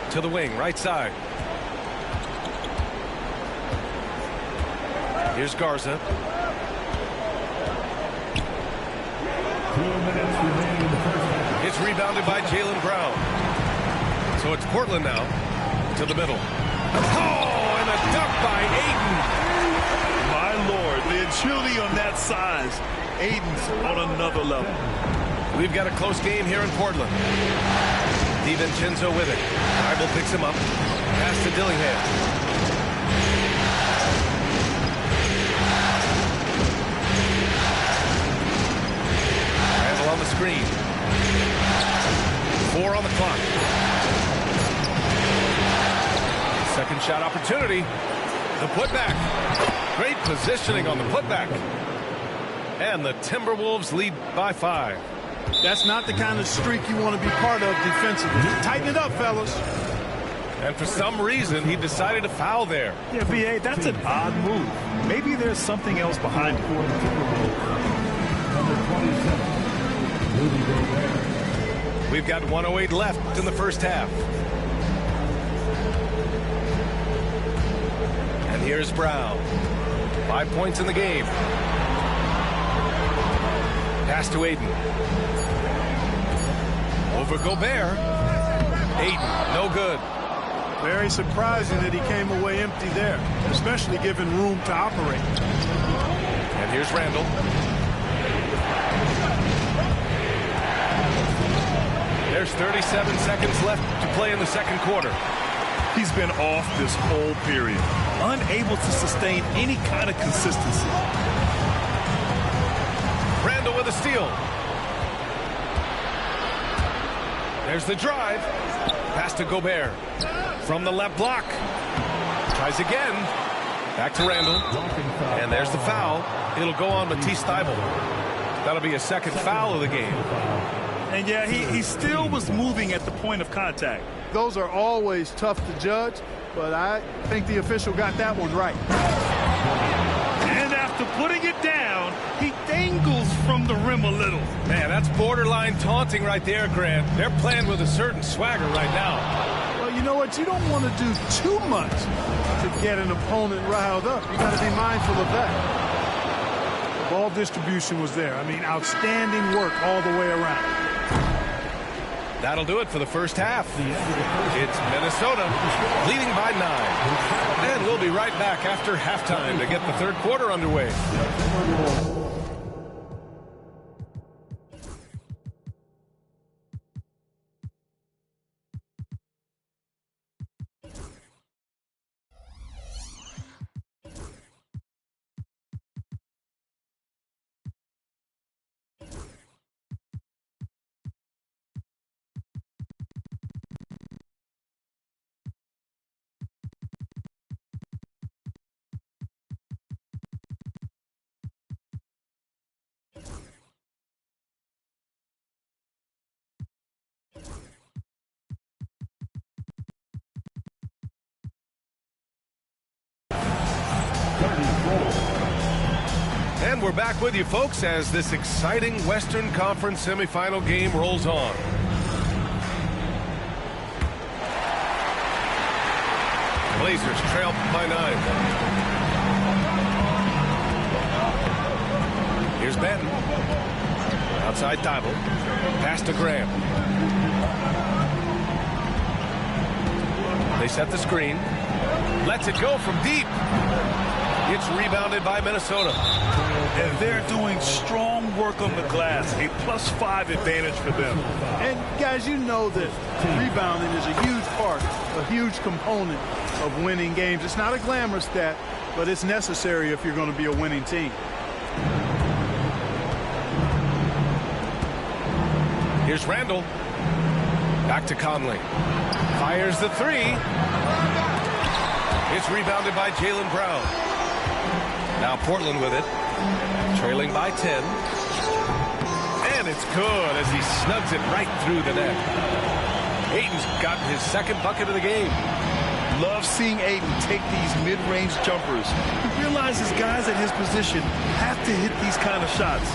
to the wing, right side. Here's Garza. 2 minutes remaining in the first half. It's rebounded by Jaylen Brown. So it's Portland now to the middle. Oh, and a dunk by Ayton. My Lord, the agility on that size. Ayton's on another level. We've got a close game here in Portland. DiVincenzo with it. Bible picks him up. Pass to Dillingham. Randall on the screen. 4 on the clock. Second shot opportunity. The putback. Great positioning on the putback. And the Timberwolves lead by 5. That's not the kind of streak you want to be part of defensively. Tighten it up, fellas. And for some reason, he decided to foul there. Yeah, B.A., that's an odd move. Maybe there's something else behind it. We've got 1:08 left in the first half. And here's Brown. 5 points in the game. Pass to Ayton. Over Gobert. Ayton, no good. Very surprising that he came away empty there, especially given room to operate. And here's Randall. There's 37 seconds left to play in the second quarter. He's been off this whole period, unable to sustain any kind of consistency. Randall with a steal. There's the drive. Pass to Gobert. From the left block. Tries again. Back to Randall. And there's the foul. It'll go on Matisse Thybulle. That'll be a second foul of the game. And yeah, he still was moving at the point of contact. Those are always tough to judge, but I think the official got that one right. And after putting it down, he dangles from the rim a little. Man, that's borderline taunting right there, Grant. They're playing with a certain swagger right now. Well, you know what? You don't want to do too much to get an opponent riled up. You got to be mindful of that. The ball distribution was there. I mean, outstanding work all the way around. That'll do it for the first half. It's Minnesota leading by 9. And we'll be right back after halftime to get the third quarter underway. And we're back with you, folks, as this exciting Western Conference semifinal game rolls on. Blazers trail by 9. Here's Benton. Outside Thybulle. Pass to Graham. They set the screen. Lets it go from deep. It's rebounded by Minnesota. And they're doing strong work on the glass. A +5 advantage for them. And, guys, you know that rebounding is a huge part, a huge component of winning games. It's not a glamorous stat, but it's necessary if you're going to be a winning team. Here's Randall. Back to Conley. Fires the three. It's rebounded by Jaylen Brown. Now Portland with it. Trailing by 10. And it's good as he snugs it right through the net. Ayton's got his second bucket of the game. Love seeing Ayton take these mid-range jumpers. He realizes guys at his position have to hit these kind of shots.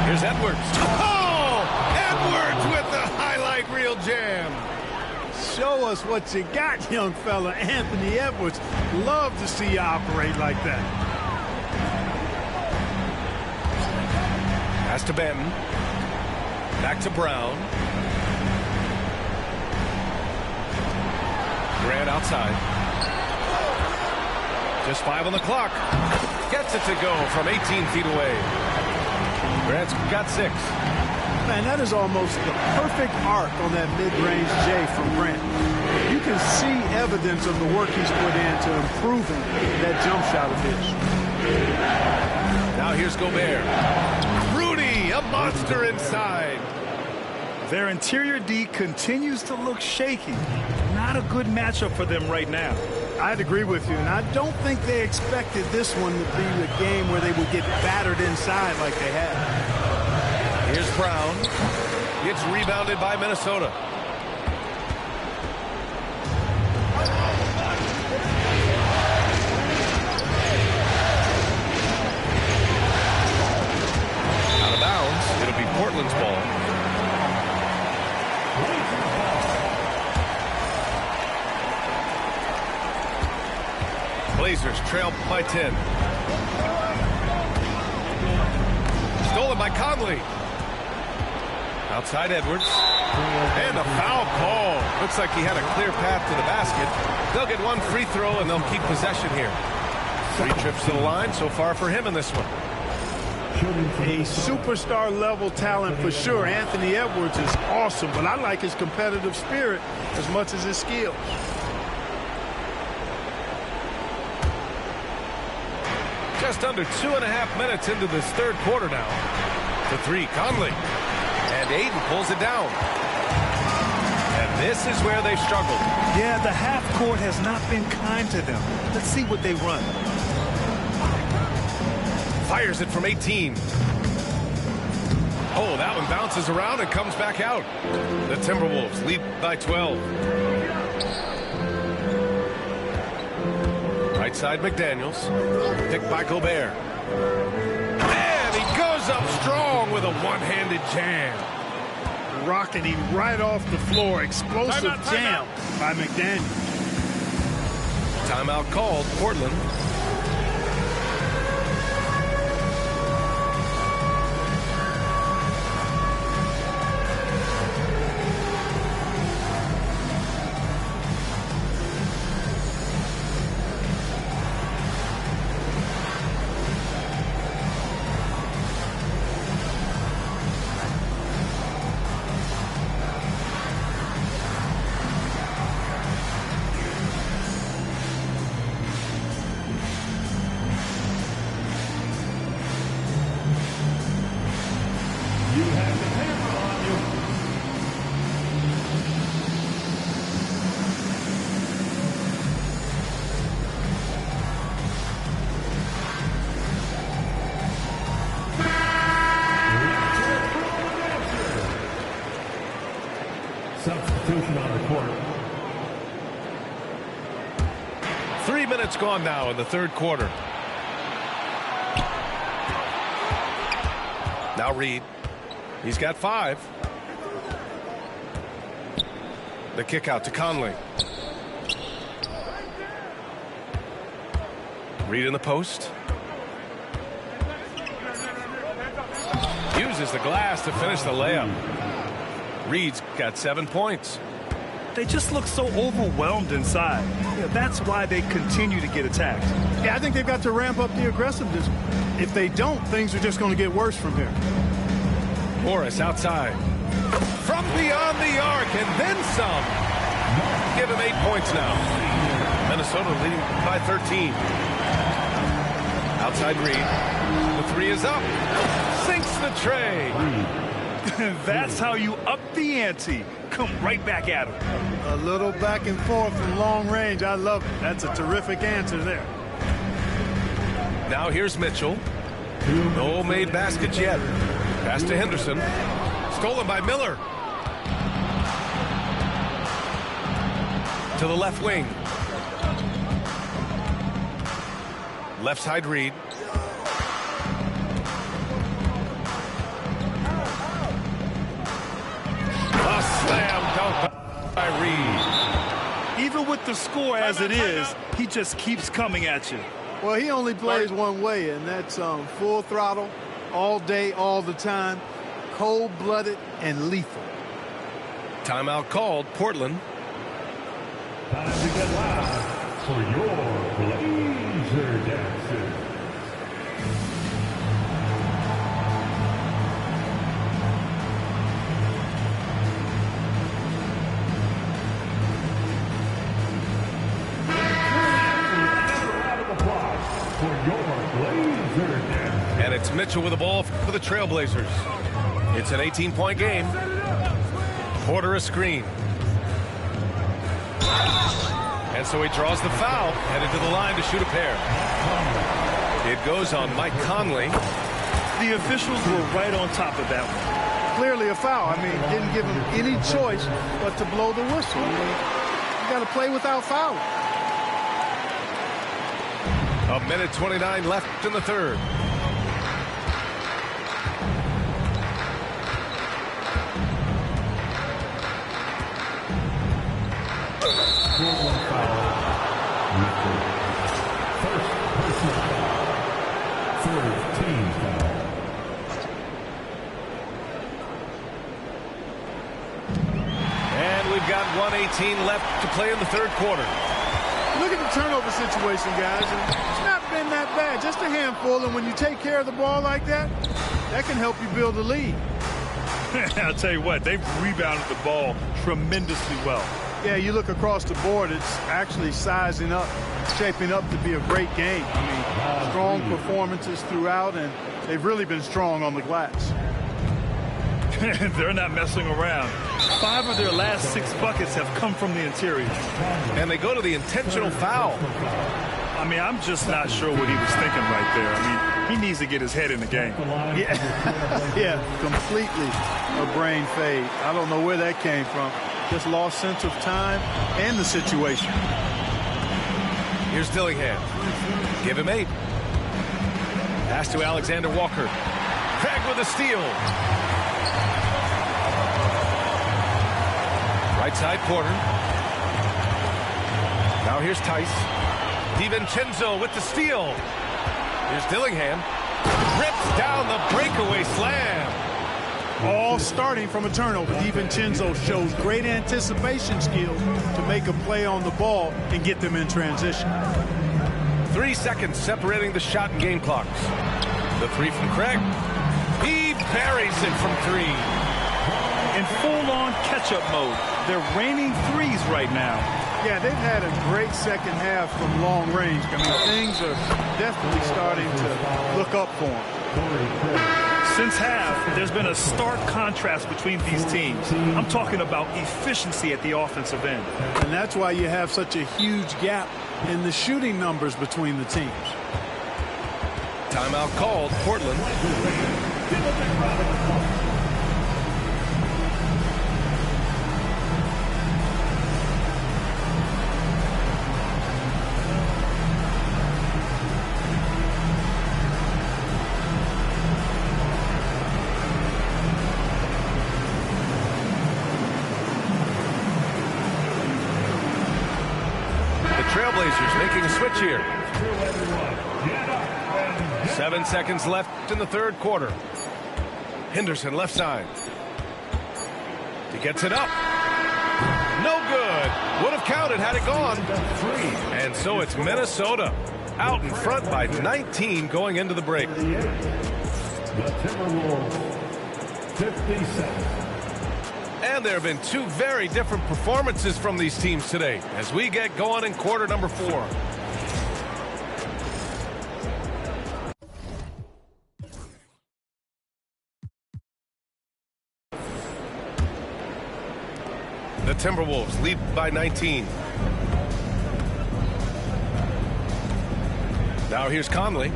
Here's Edwards. Oh! Edwards with the highlight reel jam. Show us what you got, young fella. Anthony Edwards. Love to see you operate like that. Pass to Benton. Back to Brown. Grant outside. Just 5 on the clock. Gets it to go from 18 feet away. Grant's got 6. Man, that is almost the perfect arc on that mid-range J from Grant. You can see evidence of the work he's put into improving that jump shot of his. Now here's Gobert. Rudy, a monster inside. Their interior D continues to look shaky. Not a good matchup for them right now. I'd agree with you, and I don't think they expected this one to be a game where they would get battered inside like they have. Here's Brown. It's rebounded by Minnesota. Out of bounds. It'll be Portland's ball. Blazers trail by 10. Stolen by Conley. Outside Edwards. And a foul call. Looks like he had a clear path to the basket. They'll get one free throw and they'll keep possession here. 3 trips to the line so far for him in this one. A superstar level talent for sure. Anthony Edwards is awesome, but I like his competitive spirit as much as his skills. Just under 2.5 minutes into this third quarter now. To 3, Conley. And Ayton pulls it down. And this is where they struggled. Yeah, the half court has not been kind to them. Let's see what they run. Fires it from 18. Oh, that one bounces around and comes back out. The Timberwolves lead by 12. Right side McDaniels. Picked by Gobert. And he goes up strong with a one-handed jam. Rocking him right off the floor. Explosive jam by McDaniels. Timeout called. Portland. You have the camera on you. Substitution on the court. 3 minutes gone now in the third quarter. Now Reed. He's got 5. The kick out to Conley. Reed in the post. Uses the glass to finish the layup. Reed's got 7 points. They just look so overwhelmed inside. Yeah, that's why they continue to get attacked. Yeah, I think they've got to ramp up the aggressiveness. If they don't, things are just going to get worse from here. Morris outside. From beyond the arc and then some. Give him 8 points now. Minnesota leading by 13. Outside Reed. The 3 is up. Sinks the tray. That's how you up the ante. Come right back at him. A little back and forth from long range. I love it. That's a terrific answer there. Now here's Mitchell. No made baskets yet. Pass to Henderson. Stolen by Miller. To the left wing. Left side Reed. A slam dunk by Reed. Even with the score as it is, he just keeps coming at you. Well, he only plays one way, and that's full throttle, all day, all the time, cold-blooded and lethal. Timeout called. Portland. Time to get loud for your Blazer dances. And it's Mitchell with the ball for the Trailblazers. It's an 18-point game. Porter a screen. And so he draws the foul, headed to the line to shoot a pair. It goes on Mike Conley. The officials were right on top of that one. Clearly a foul. I mean, didn't give him any choice but to blow the whistle. I mean, you got to play without fouling. 1:29 left in the third. And we've got 1:18 left to play in the third quarter. Look at the turnover situation, guys. And it's not been that bad, just a handful. And when you take care of the ball like that, that can help you build a lead. I'll tell you what, they've rebounded the ball tremendously well. Yeah, you look across the board, it's actually sizing up, shaping up to be a great game. I mean, strong performances throughout, and they've really been strong on the glass. They're not messing around. 5 of their last 6 buckets have come from the interior. And they go to the intentional foul. I mean, I'm just not sure what he was thinking right there. I mean, he needs to get his head in the game. Yeah, completely a brain fade. I don't know where that came from. Just lost sense of time and the situation. Here's Dillingham. Give him 8. Pass to Alexander Walker. Craig with a steal. Right side Porter. Now here's Tice. DiVincenzo with the steal. Here's Dillingham. Rips down the breakaway slam. All starting from a turnover. DiVincenzo shows great anticipation skills to make a play on the ball and get them in transition. 3 seconds separating the shot and game clocks. The 3 from Craig. He buries it from 3. In full-on catch-up mode. They're raining threes right now. Yeah, they've had a great second half from long range. I mean, things are definitely starting to look up for them. Since half, there's been a stark contrast between these teams. I'm talking about efficiency at the offensive end. And that's why you have such a huge gap in the shooting numbers between the teams. Timeout called. Portland. Trailblazers making a switch here. 7 seconds left in the third quarter. Henderson left side. He gets it up. No good. Would have counted had it gone. And so it's Minnesota out in front by 19 going into the break. The Timberwolves, 57. And there have been 2 very different performances from these teams today as we get going in quarter number 4. The Timberwolves lead by 19. Now here's Conley.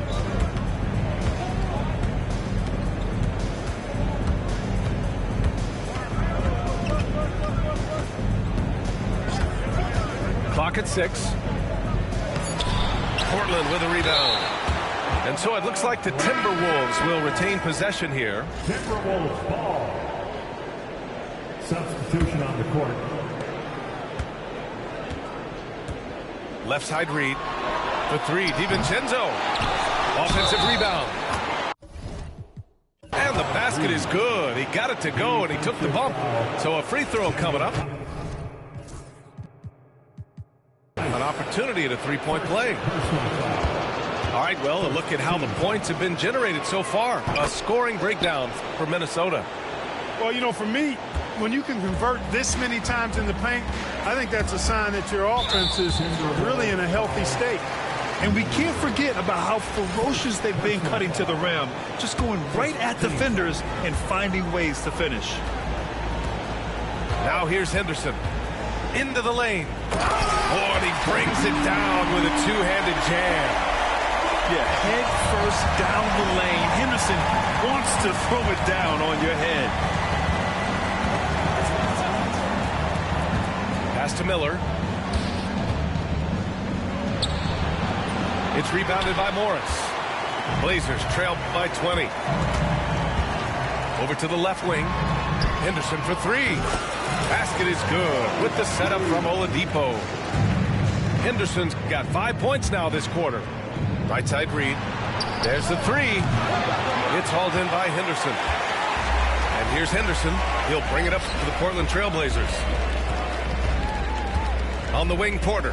Clock at 6. Portland with a rebound. And so it looks like the Timberwolves will retain possession here. Timberwolves ball. Substitution on the court. Left side Reed. The 3, DiVincenzo. Offensive rebound. And the basket is good. He got it to go, and he took the bump. So a free throw coming up. An opportunity at a three-point play. All right, well, a look at how the points have been generated so far. A scoring breakdown for Minnesota. Well, you know, for me, when you can convert this many times in the paint, I think that's a sign that your offense is really in a healthy state. And we can't forget about how ferocious they've been cutting to the rim, just going right at defenders and finding ways to finish. Now here's Henderson. Into the lane. Oh, and he brings it down with a two-handed jam. Yeah, head first down the lane. Henderson wants to throw it down on your head. Pass to Miller. It's rebounded by Morris. Blazers trail by 20. Over to the left wing. Henderson for three. Basket is good with the setup from Oladipo. Henderson's got 5 points now this quarter. Right side read. There's the three. It's hauled in by Henderson. And here's Henderson. He'll bring it up to the Portland Trailblazers. On the wing, Porter.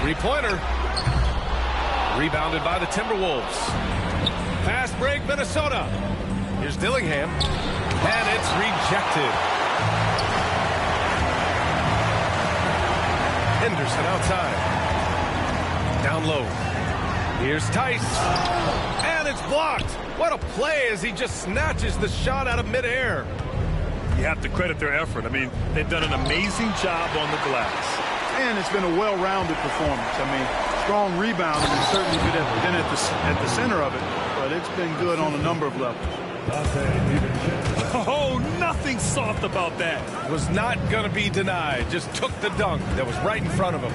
Three-pointer. Rebounded by the Timberwolves. Fast break, Minnesota. Here's Dillingham. And it's rejected. Henderson outside. Down low. Here's Tice. And it's blocked. What a play as he just snatches the shot out of midair. You have to credit their effort. I mean, they've done an amazing job on the glass. And it's been a well-rounded performance. I mean, strong rebounding and certainly been at the center of it, but it's been good on a number of levels. Oh, nothing soft about that. Was not going to be denied. Just took the dunk that was right in front of him.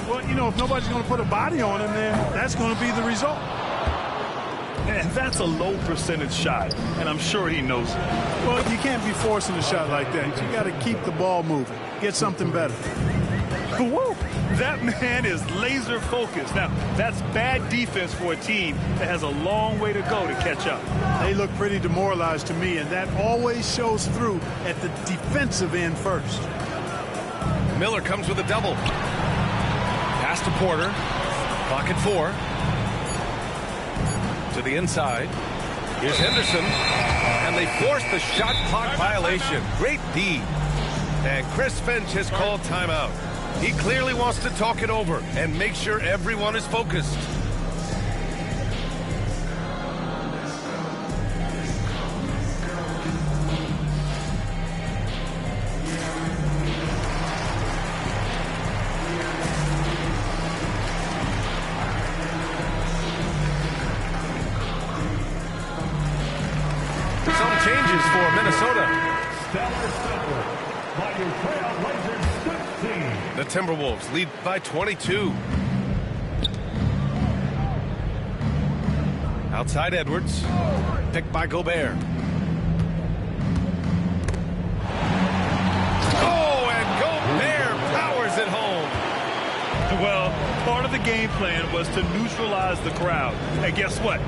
Well, you know, if nobody's going to put a body on him, then that's going to be the result. And that's a low percentage shot, and I'm sure he knows it. Well, you can't be forcing a shot like that. You got to keep the ball moving. Get something better. Woo! That man is laser focused. Now, that's bad defense for a team that has a long way to go to catch up. They look pretty demoralized to me, and that always shows through at the defensive end first. Miller comes with a double. Pass to Porter. Clock at 4. To the inside. Here's Henderson. And they force the shot clock violation. Great D. And Chris Finch has called timeout. He clearly wants to talk it over and make sure everyone is focused. Some changes for Minnesota. The Timberwolves lead by 22. Outside Edwards. Picked by Gobert. Oh, and Gobert powers it home. Well, part of the game plan was to neutralize the crowd. And guess what?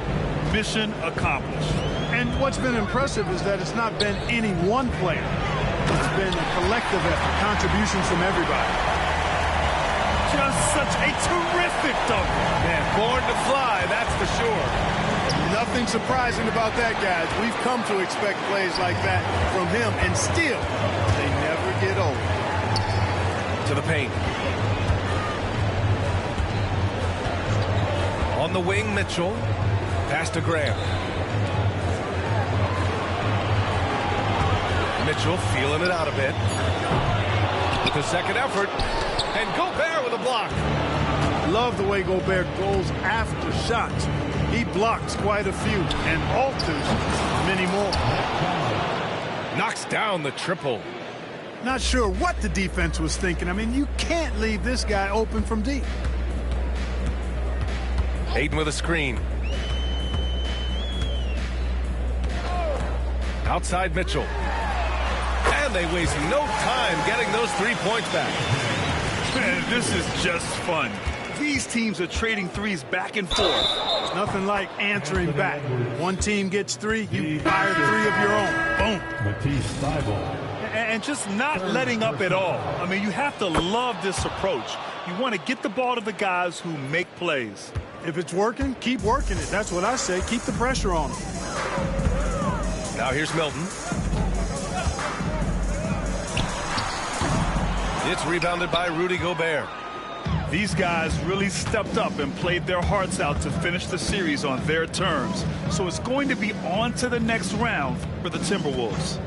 Mission accomplished. And what's been impressive is that it's not been any one player. It's been a collective effort, contributions from everybody. Just such a terrific dunk. Man, born to fly, that's for sure. Nothing surprising about that, guys. We've come to expect plays like that from him, and still, they never get old. To the paint. On the wing, Mitchell. Pass to Graham. Mitchell feeling it out a bit. With a second effort. And Gobert with a block. Love the way Gobert goes after shots. He blocks quite a few and alters many more. Knocks down the triple. Not sure what the defense was thinking. I mean, you can't leave this guy open from deep. Ayton with a screen. Outside Mitchell. And they waste no time getting those 3 points back. Man, this is just fun. These teams are trading threes back and forth. There's nothing like answering back. One team gets 3, you fire 3 of your own. Boom. And just not letting up at all. I mean, you have to love this approach. You want to get the ball to the guys who make plays. If it's working, keep working it. That's what I say. Keep the pressure on them. Now here's Milton. It's rebounded by Rudy Gobert. These guys really stepped up and played their hearts out to finish the series on their terms. So it's going to be on to the next round for the Timberwolves.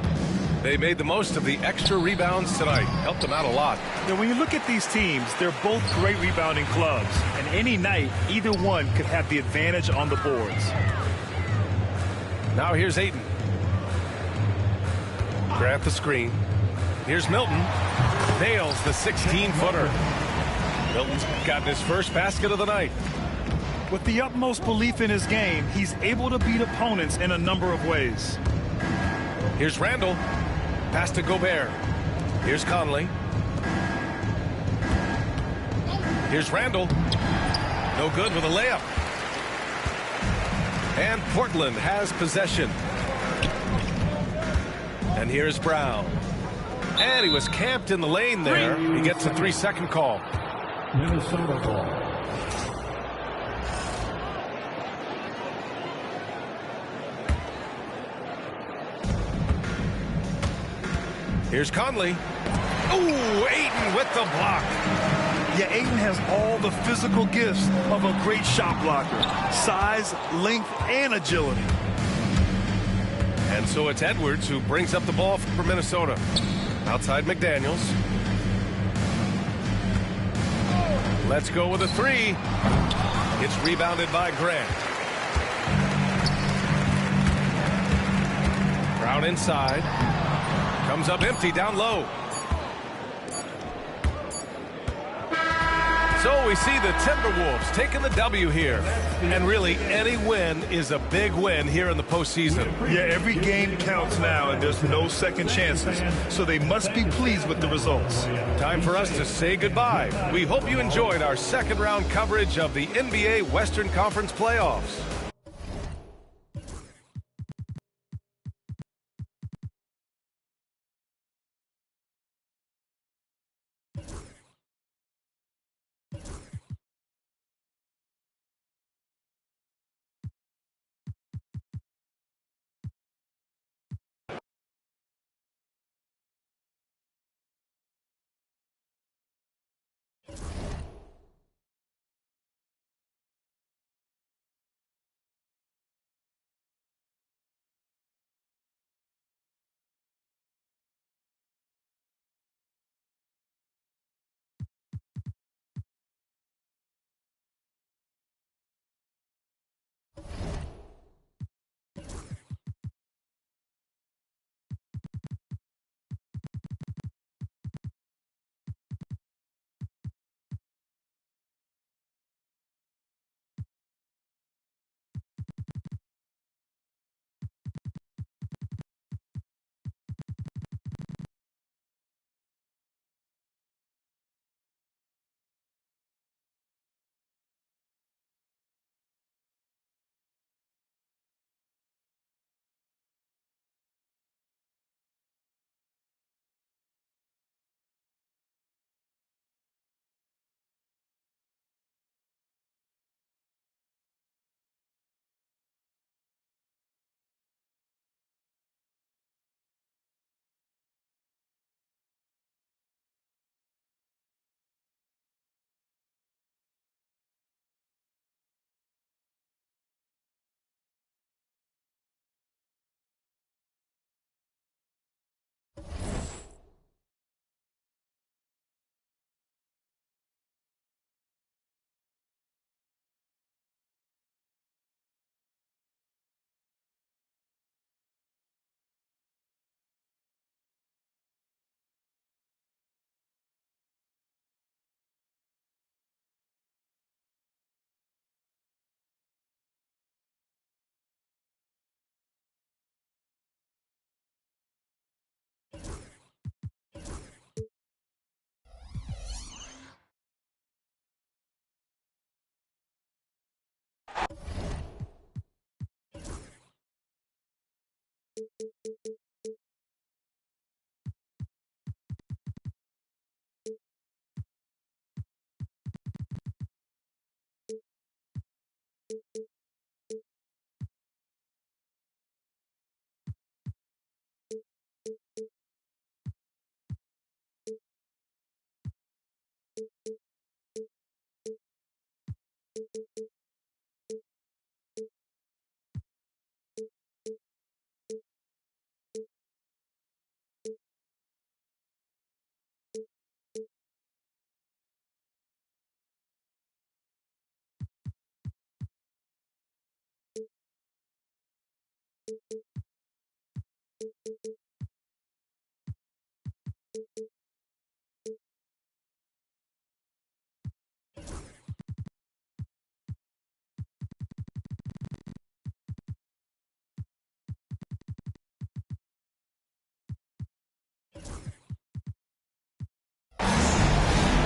They made the most of the extra rebounds tonight. Helped them out a lot. Now, when you look at these teams, they're both great rebounding clubs. And any night, either one could have the advantage on the boards. Now here's Ayton. Grant the screen. Here's Milton. Nails the 16-footer. Milton's gotten his first basket of the night. With the utmost belief in his game, he's able to beat opponents in a number of ways. Here's Randall. Pass to Gobert. Here's Conley. Here's Randall. No good with a layup. And Portland has possession. And here's Brown. And he was camped in the lane there. He gets a 3-second call. Minnesota ball. Here's Conley. Ooh, Ayton with the block. Yeah, Ayton has all the physical gifts of a great shot blocker. Size, length, and agility. And so it's Edwards who brings up the ball for Minnesota. Outside McDaniels. Let's go with a three. It's rebounded by Grant. Brown inside. Comes up empty down low. So we see the Timberwolves taking the W here. And really, any win is a big win here in the postseason. Yeah, every game counts now, and there's no second chances. So they must be pleased with the results. Time for us to say goodbye. We hope you enjoyed our second round coverage of the NBA Western Conference playoffs.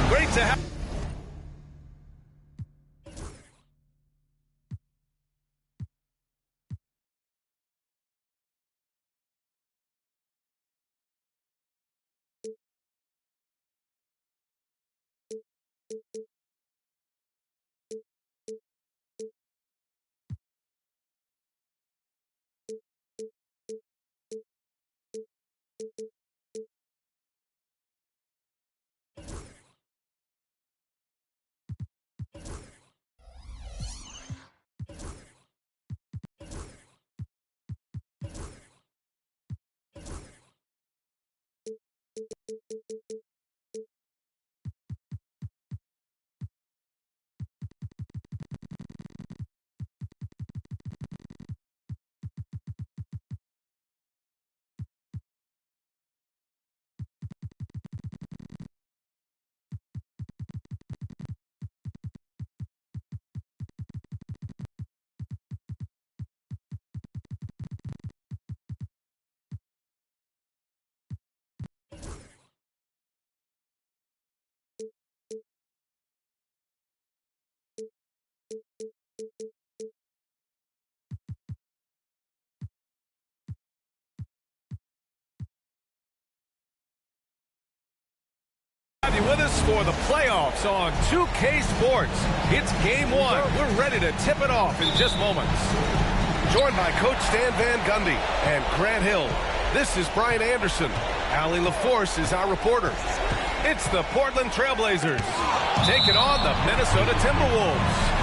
Great to have. You with us for the playoffs on 2K Sports. It's game one. We're ready to tip it off in just moments. Joined by Coach Stan Van Gundy and Grant Hill. This is Brian Anderson. Allie LaForce is our reporter. It's the Portland Trailblazers taking on the Minnesota Timberwolves.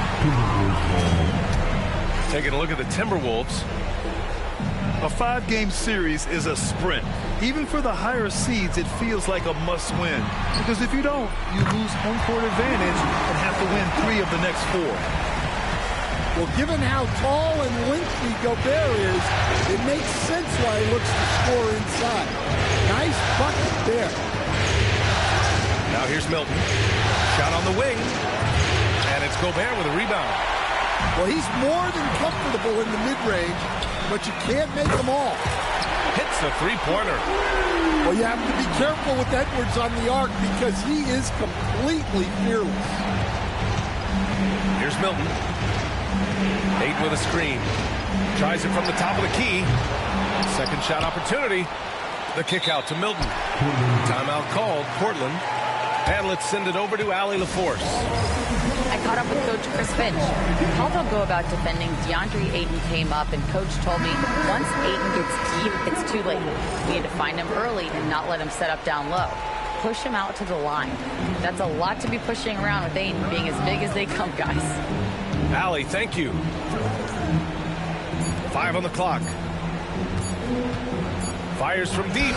Taking a look at the Timberwolves. A 5-game series is a sprint. Even for the higher seeds, it feels like a must-win. Because if you don't, you lose home court advantage and have to win 3 of the next 4. Well, given how tall and lengthy Gobert is, it makes sense why he looks to score inside. Nice bucket there. Now here's Milton. Shot on the wing. And it's Gobert with a rebound. Well, he's more than comfortable in the mid-range, but you can't make them all. Hits a three-pointer. Well, you have to be careful with Edwards on the arc because he is completely fearless. Here's Milton. Ayton with a screen. Tries it from the top of the key. Second shot opportunity. The kick out to Milton. Timeout called, Portland. And let's send it over to Allie LaForce. I caught up with Coach Chris Finch. How they'll go about defending DeAndre Ayton came up, and Coach told me once Ayton gets deep, it's too late. We need to find him early and not let him set up down low. Push him out to the line. That's a lot to be pushing around with Ayton being as big as they come, guys. Allie, thank you. 5 on the clock. Fires from deep.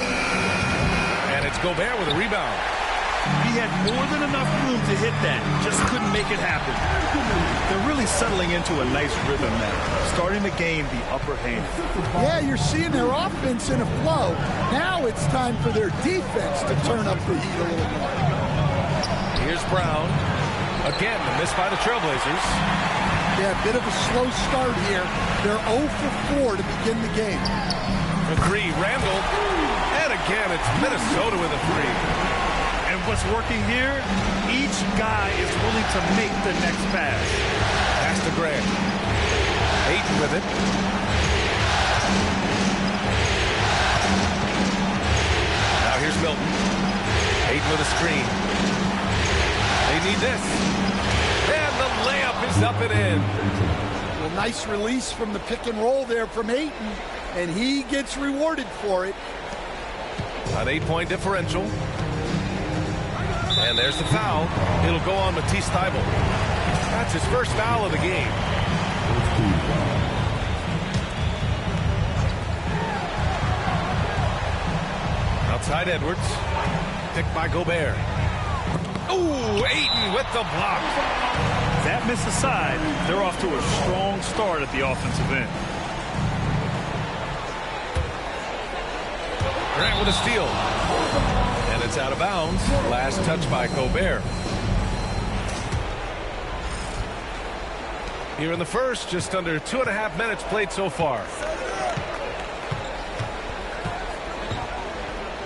And it's Gobert with a rebound. He had more than enough room to hit that, just couldn't make it happen. They're really settling into a nice rhythm now, starting to gain the upper hand. Yeah, you're seeing their offense in a flow. Now it's time for their defense to turn up the heat a little more. Here's Brown. Again, the miss by the Trailblazers. Yeah, a bit of a slow start here. They're 0 for 4 to begin the game. For 3, Randall. And again, it's Minnesota with a 3. And what's working here, each guy is willing to make the next pass. Pass to Grant. Ayton with it. Now here's Milton. Ayton with a screen. They need this. And the layup is up and in. Well, nice release from the pick and roll there from Ayton, and he gets rewarded for it. An 8-point differential. And there's the foul. It'll go on Matisse Thybulle. That's his first foul of the game. Outside Edwards. Picked by Gobert. Ooh, Ayton with the block. That miss aside, they're off to a strong start at the offensive end. Grant with a steal. And it's out of bounds. Last touch by Gobert. Here in the first, just under 2.5 minutes played so far.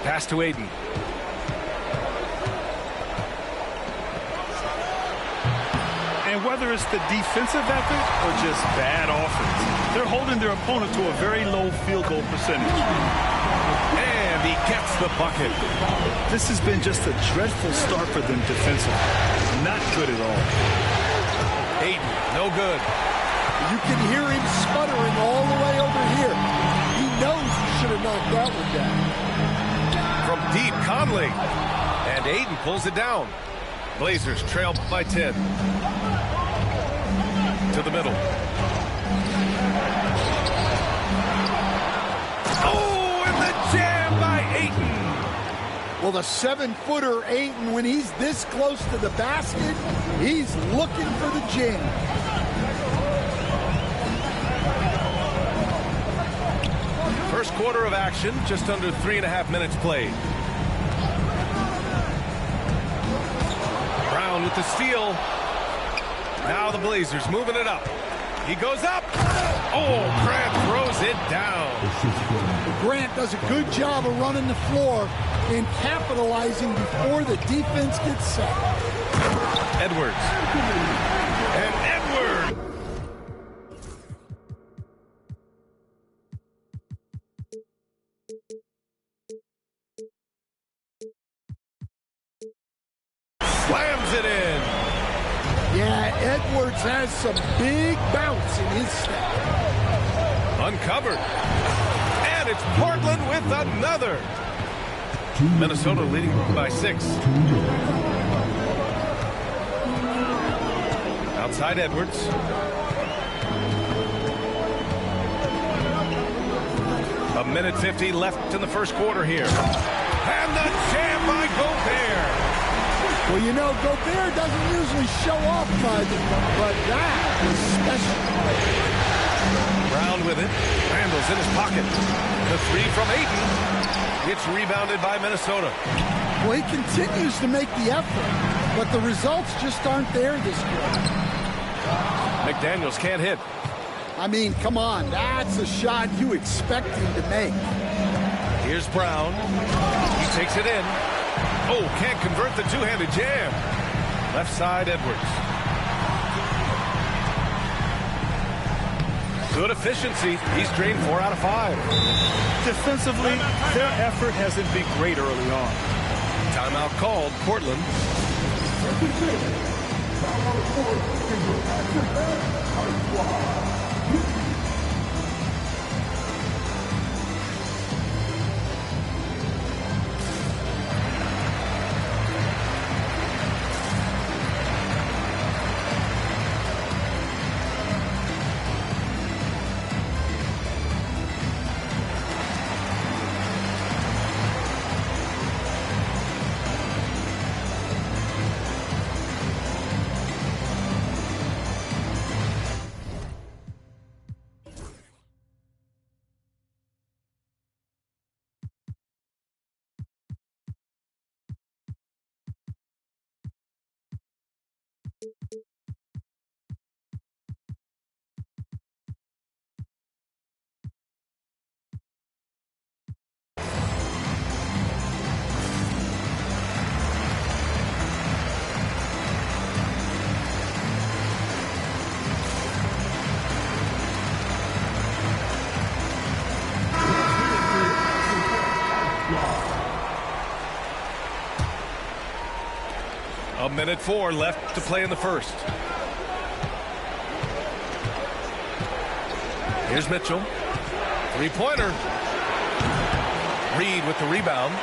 Pass to Ayton. And whether it's the defensive effort or just bad offense, they're holding their opponent to a very low field goal percentage. And he gets the bucket. This has been just a dreadful start for them defensively. Not good at all. Ayton, no good. You can hear him sputtering all the way over here. He knows he should have knocked that one down. From deep, Conley. And Ayton pulls it down. Blazers trail by 10. To the middle. Oh, and the jam by Ayton. Well, the 7-footer Ayton, when he's this close to the basket, he's looking for the jam. First quarter of action, just under 3.5 minutes played. Brown with the steal. Now the Blazers moving it up. He goes up. Oh, Grant throws it down. Grant does a good job of running the floor and capitalizing before the defense gets set. Edwards. And Edwards. Slams it in. Yeah, Edwards has some big bounce in his step. Uncovered. And it's Portland with another. Minnesota leading by 6. Outside Edwards. A minute 50 left in the first quarter here. And the jam by Gobert. Well, you know, Gobert doesn't usually show off much, but that was special. Brown with it. Randall's in his pocket. The three from Ayton. It's rebounded by Minnesota. Well, he continues to make the effort, but the results just aren't there this quarter. McDaniels can't hit. I mean, come on. That's a shot you expect him to make. Here's Brown. He takes it in. Oh, can't convert the two-handed jam. Left side, Edwards. Good efficiency. He's drained 4 out of 5. Defensively, their effort hasn't been great early on. Timeout called. Portland. A minute 4 left to play in the first. Here's Mitchell. Three-pointer. Reed with the rebound.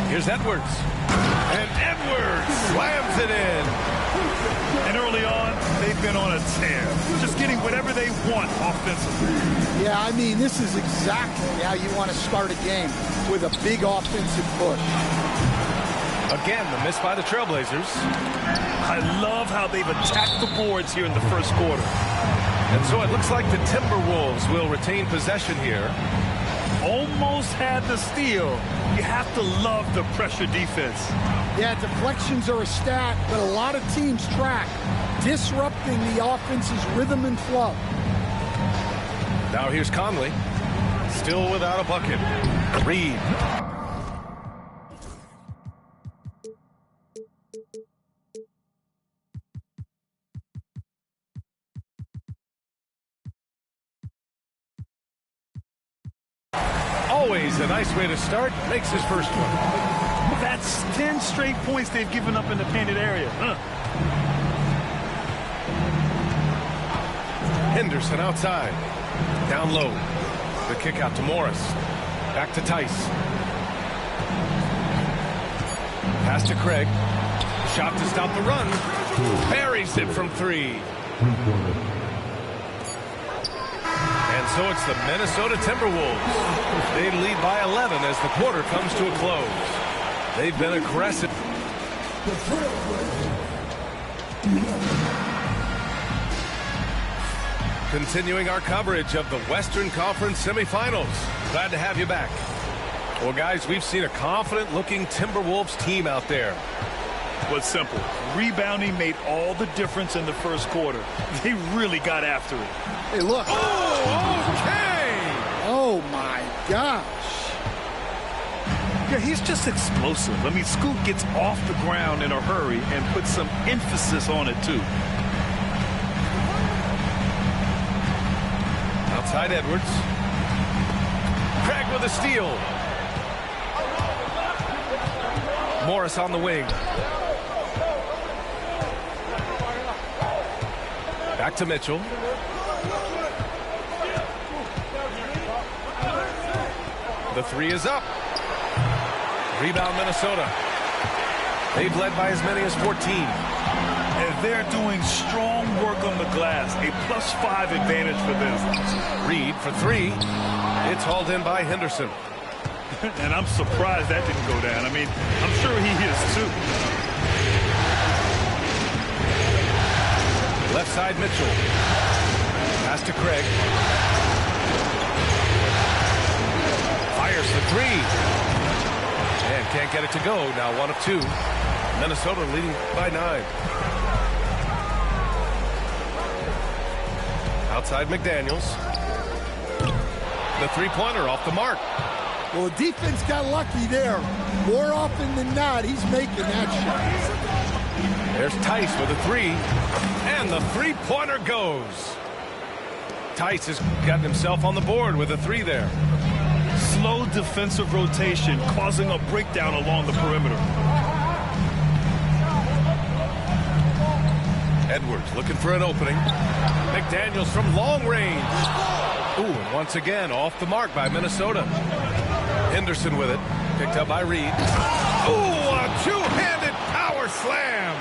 Here's Edwards. And Edwards slams it in. And early on, they've been on a tear. Just getting whatever they want offensively. Yeah, I mean, this is exactly how you want to start a game, with a big offensive push. Again, the miss by the Trailblazers. I love how they've attacked the boards here in the first quarter. And so it looks like the Timberwolves will retain possession here. Almost had the steal. You have to love the pressure defense. Yeah, deflections are a stat, but a lot of teams track, disrupting the offense's rhythm and flow. Now here's Conley. Still without a bucket. Reed. Always a nice way to start. Makes his first one. That's 10 straight points they've given up in the painted area. Henderson outside. Down low. The kick out to Morris. Back to Tice. Pass to Craig. Shot to stop the run. Buries it from 3. And so it's the Minnesota Timberwolves. They lead by 11 as the quarter comes to a close. They've been aggressive. Continuing our coverage of the Western Conference semifinals. Glad to have you back. Well, guys, we've seen a confident-looking Timberwolves team out there. Was simple. Rebounding made all the difference in the first quarter. They really got after it. Hey, look. Oh, okay! Oh, my gosh. Yeah, he's just explosive. I mean, Scoot gets off the ground in a hurry and puts some emphasis on it, too. Outside Edwards. Craig with a steal. Morris on the wing. Back to Mitchell. The 3 is up. Rebound Minnesota. They've led by as many as 14. And they're doing strong work on the glass. A +5 advantage for them. Reed for 3. It's hauled in by Henderson. And I'm surprised that didn't go down. I mean, I'm sure he is too. Left side Mitchell. Pass to Craig. Fires the 3. And can't get it to go. Now 1 of 2. Minnesota leading by 9. Outside McDaniels. The 3-pointer off the mark. Well, the defense got lucky there. More often than not, he's making that shot. There's Tice with a 3. And the 3-pointer goes. Tice has gotten himself on the board with a 3 there. Slow defensive rotation causing a breakdown along the perimeter. Edwards looking for an opening. McDaniels from long range. Ooh, and once again off the mark by Minnesota. Henderson with it. Picked up by Reed. Ooh, a two-handed power slam.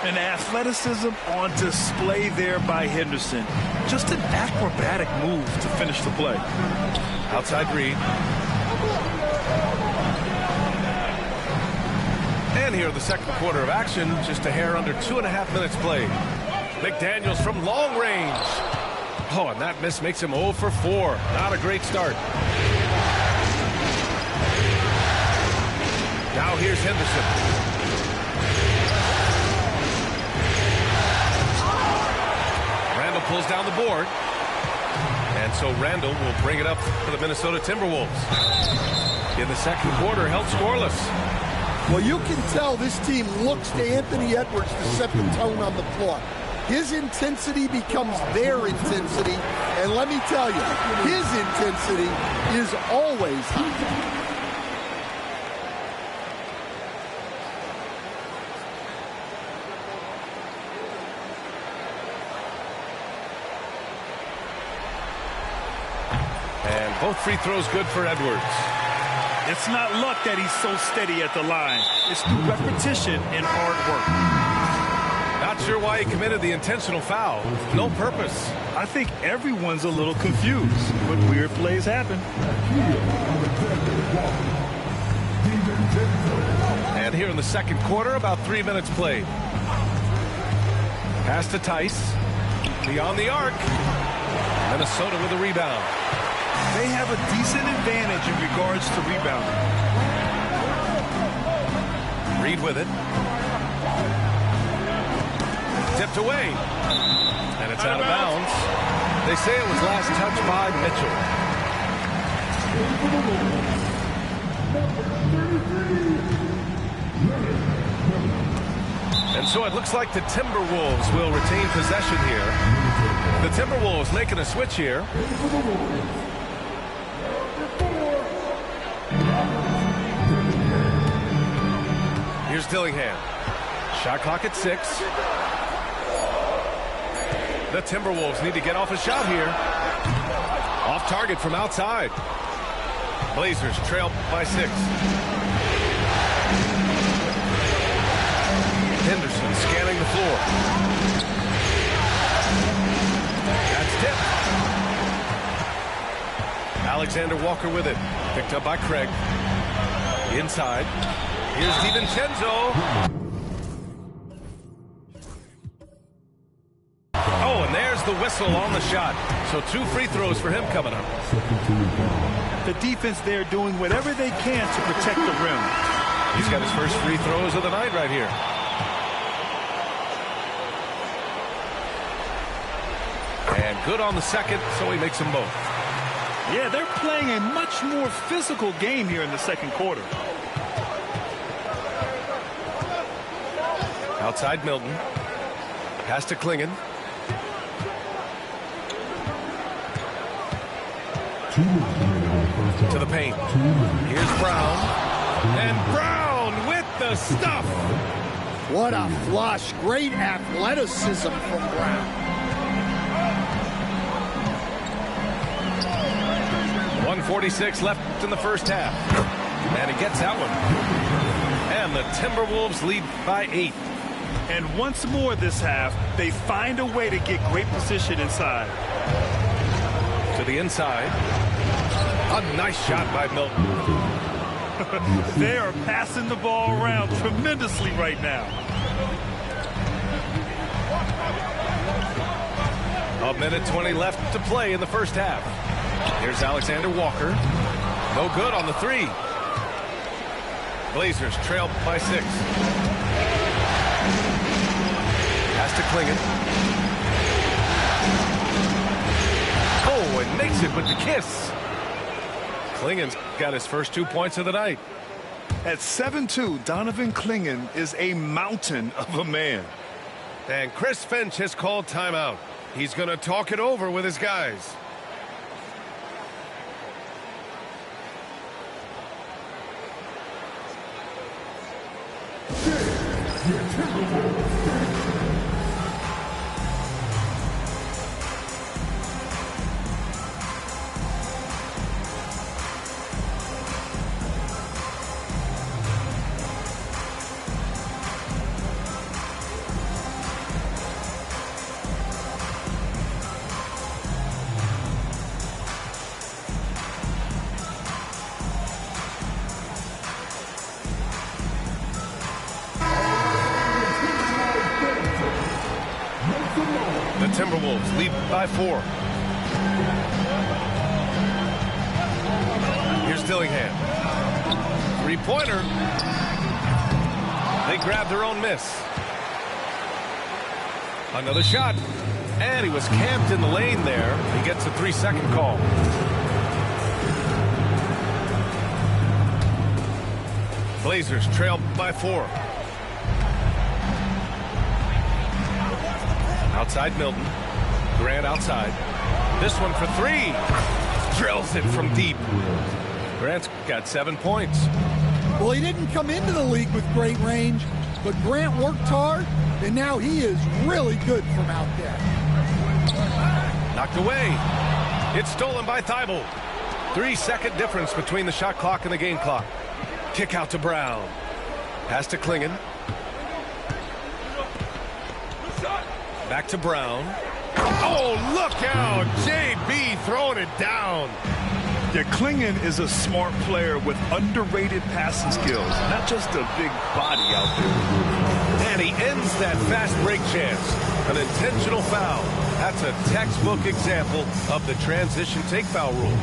And athleticism on display there by Henderson. Just an acrobatic move to finish the play. Outside Reed. And here the second quarter of action. Just a hair under 2.5 minutes played. McDaniels from long range. Oh, and that miss makes him 0 for 4. Not a great start. Now here's Henderson. Randall pulls down the board. And so Randall will bring it up for the Minnesota Timberwolves. In the second quarter, held scoreless. Well, you can tell this team looks to Anthony Edwards to set the tone on the floor. His intensity becomes their intensity. And let me tell you, his intensity is always high. And both free throws good for Edwards. It's not luck that he's so steady at the line. It's through repetition and hard work. Not sure why he committed the intentional foul. No purpose. I think everyone's a little confused, but weird plays happen. And here in the second quarter, about 3 minutes played. Pass to Tice. beyond the arc. Minnesota with a rebound. They have a decent advantage in regards to rebounding. Reed with it. Tipped away. And it's out of bounds. They say it was last touched by Mitchell. And so it looks like the Timberwolves will retain possession here. The Timberwolves making a switch here. Here's Dillingham. Shot clock at 6. The Timberwolves need to get off a shot here. Off target from outside. Blazers trail by 6. Henderson scanning the floor. That's tipped. Alexander Walker with it. Picked up by Craig. Inside. Here's DiVincenzo. Oh, and there's the whistle on the shot. So 2 free throws for him coming up. The defense there doing whatever they can to protect the rim. He's got his first free throws of the night right here. And good on the second, so he makes them both. Yeah, they're playing a much more physical game here in the second quarter. Outside Milton. Pass to Klingon. To the paint. Here's Brown. And Brown with the stuff. What a flush. Great athleticism from Brown. 1:46 left in the first half. And he gets that one. And the Timberwolves lead by 8. And once more this half, they find a way to get great position inside. To the inside. A nice shot by Milton. They are passing the ball around tremendously right now. A minute 20 left to play in the first half. Here's Alexander Walker. No good on the 3. Blazers trail by 6. Pass to Klingon. Oh, and makes it with the kiss. Klingon's got his first 2 points of the night. At 7'2", Donovan Klingon is a mountain of a man. And Chris Finch has called timeout. He's going to talk it over with his guys. The Timberwolves lead by 4. Here's Dillingham. 3-pointer. They grab their own miss. Another shot. And he was camped in the lane there. He gets a 3-second call. Blazers trail by 4. Outside Milton. Grant outside. This one for 3. Drills it from deep. Grant's got 7 points. Well, he didn't come into the league with great range, but Grant worked hard, and now he is really good from out there. Knocked away. It's stolen by Thibault. 3-second difference between the shot clock and the game clock. Kick out to Brown. Pass to Klingon. Back to Brown. Oh, look out. JB throwing it down. Yeah, Klingon is a smart player with underrated passing skills, not just a big body out there. And he ends that fast break chance. An intentional foul. That's a textbook example of the transition take foul rule.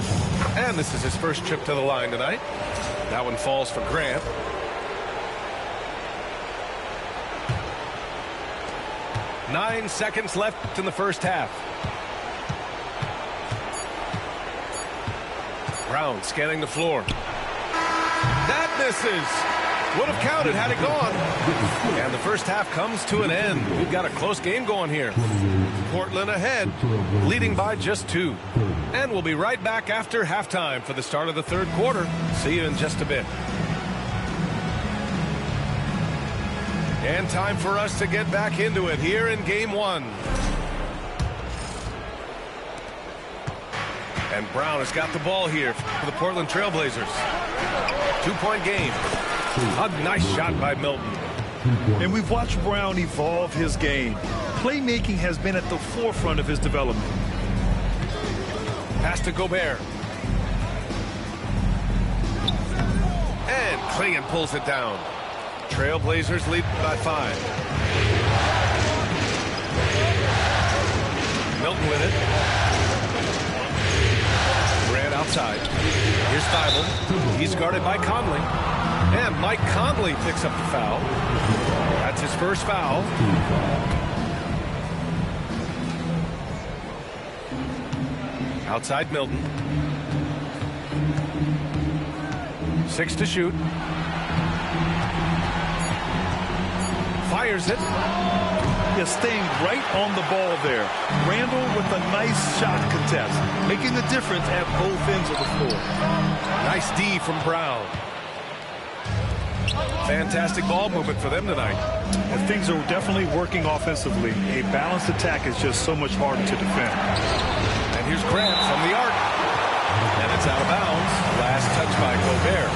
And this is his first trip to the line tonight. That one falls for Grant. Nine seconds left in the first half. Brown scanning the floor. That misses. Would have counted had it gone. And the first half comes to an end. We've got a close game going here. Portland ahead, leading by just 2. And we'll be right back after halftime for the start of the third quarter. See you in just a bit. And time for us to get back into it here in game 1. And Brown has got the ball here for the Portland Trailblazers. 2-point game. A nice shot by Milton. And we've watched Brown evolve his game. Playmaking has been at the forefront of his development. Pass to Gobert. And Clingan pulls it down. Trailblazers lead by 5. Milton with it. Grant outside. Here's Thibault. He's guarded by Conley. And Mike Conley picks up the foul. That's his first foul. Outside Milton. 6 to shoot. Fires it. Yeah, staying right on the ball there. Randall with a nice shot contest, making the difference at both ends of the floor. Nice D from Brown. Fantastic ball movement for them tonight. And things are definitely working offensively. A balanced attack is just so much harder to defend. And here's Grant from the arc. And it's out of bounds. Last touch by Gobert.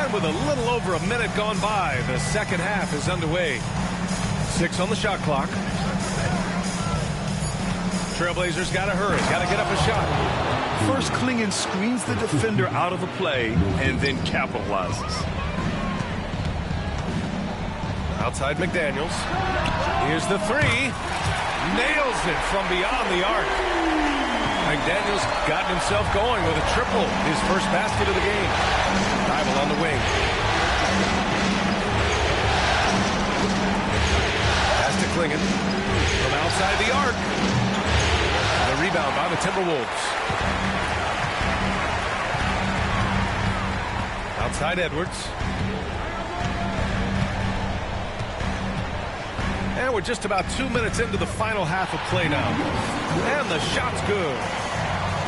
And with a little over a minute gone by, the second half is underway. 6 on the shot clock. Trailblazers got to hurry. Got to get up a shot. First, Clingan screens the defender out of the play and then capitalizes. Outside McDaniels. Here's the 3. Nails it from beyond the arc. McDaniels got himself going with a triple. His first basket of the game. Thibault on the wing. Pass to Clingan. From outside the arc. The rebound by the Timberwolves. Outside Edwards. And we're just about 2 minutes into the final half of play now. And the shot's good.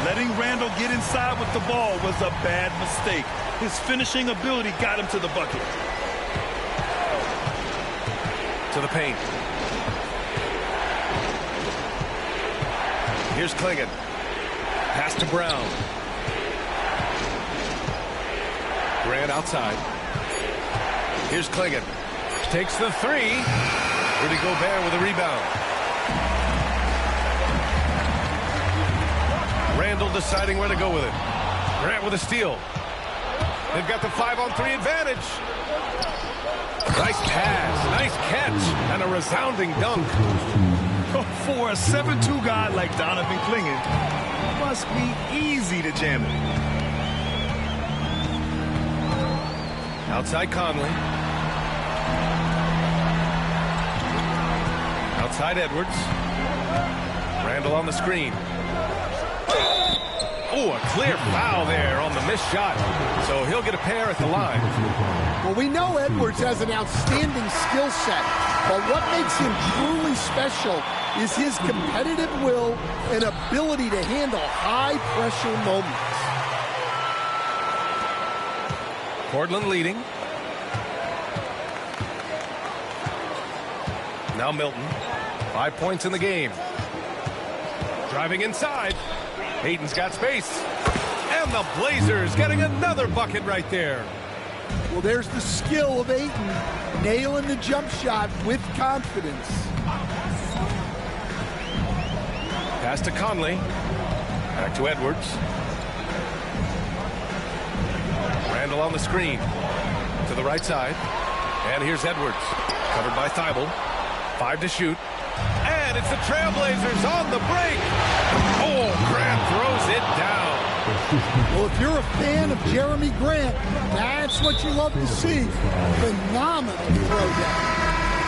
Letting Randall get inside with the ball was a bad mistake. His finishing ability got him to the bucket. To the paint. Here's Clingan. Pass to Brown. Grant outside. Here's Clingan. Takes the 3. Rudy Gobert with a rebound. Randall deciding where to go with it. Grant with a steal. They've got the 5-on-3 advantage. Nice pass, nice catch, and a resounding dunk. For a 7'2" guy like Donovan Clingan, it must be easy to jam it. Outside Conley. Outside Edwards. Randall on the screen. Oh, a clear foul there on the missed shot. So he'll get a pair at the line. Well, we know Edwards has an outstanding skill set, but what makes him truly special is his competitive will and ability to handle high-pressure moments. Portland leading. Now Milton. 5 points in the game. Driving inside. Hayden's got space. And the Blazers getting another bucket right there. Well, there's the skill of Ayton, nailing the jump shot with confidence. Pass to Conley. Back to Edwards. Randall on the screen. To the right side. And here's Edwards. Covered by Thibault. 5 to shoot. And it's the Trailblazers on the break. Oh, Grant throws it down. Well, if you're a fan of Jeremy Grant, that's what you love to see. Phenomenal throwdown.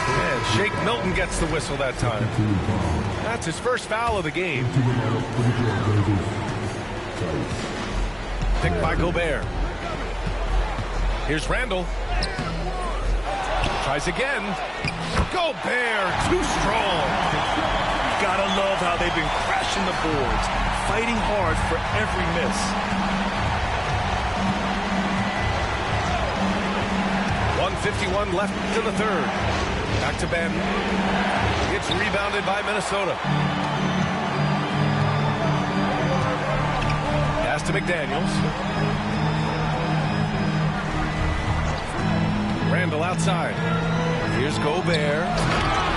And Shake Milton gets the whistle that time. That's his first foul of the game. Picked by Gobert. Here's Randall. Tries again. Gobert, too strong. Gotta love how they've been crashing the boards, fighting hard for every miss. .151 left to the third. Back to Ben. It's rebounded by Minnesota. Pass to McDaniels. Randall outside. Here's Gobert.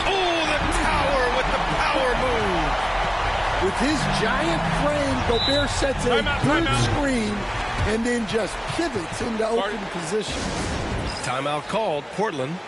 Oh, the tower with the power move. With his giant frame, Gobert sets a good screen and then just pivots into open position. Timeout called, Portland.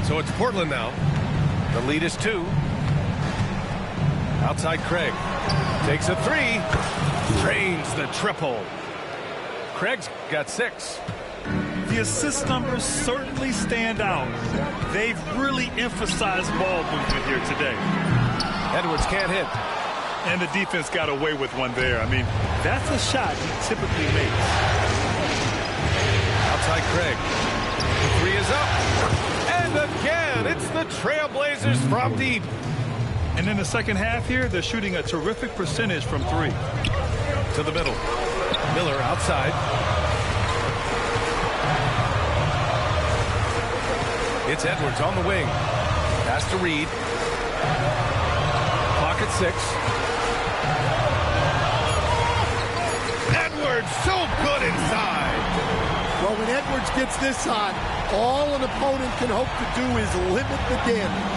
So it's Portland now. The lead is 2. Outside Craig. Takes a 3. Drains the triple. Craig's got 6. The assist numbers certainly stand out. They've really emphasized ball movement here today. Edwards can't hit. And the defense got away with one there. I mean, that's a shot he typically makes. Outside Craig. The 3 is up. And again, it's the Trailblazers from deep. And in the second half here, they're shooting a terrific percentage from 3. To the middle. Miller outside. It's Edwards on the wing. Pass to Reed. Clock at 6. Edwards so good inside. Well, when Edwards gets this hot, all an opponent can hope to do is limit the damage.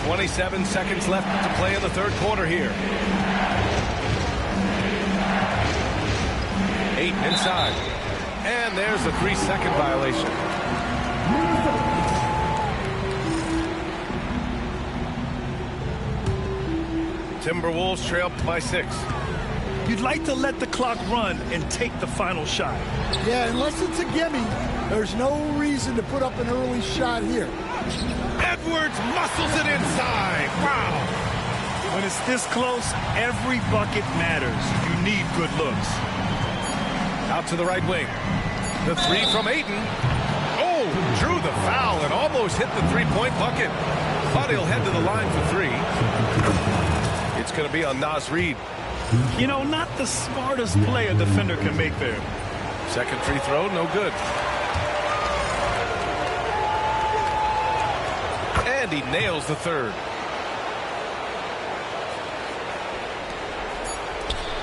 27 seconds left to play in the third quarter here. 8 inside. And there's a 3-second violation. Timberwolves trail by 6. You'd like to let the clock run and take the final shot. Yeah, unless it's a gimme, there's no reason to put up an early shot here. Edwards muscles it inside. Wow. When it's this close, every bucket matters. You need good looks. Out to the right wing. The 3 from Ayton. Oh, drew the foul and almost hit the three-point bucket. But he'll head to the line for 3. It's going to be on Naz Reid. You know, not the smartest play a defender can make there. Second free throw, no good. And he nails the third.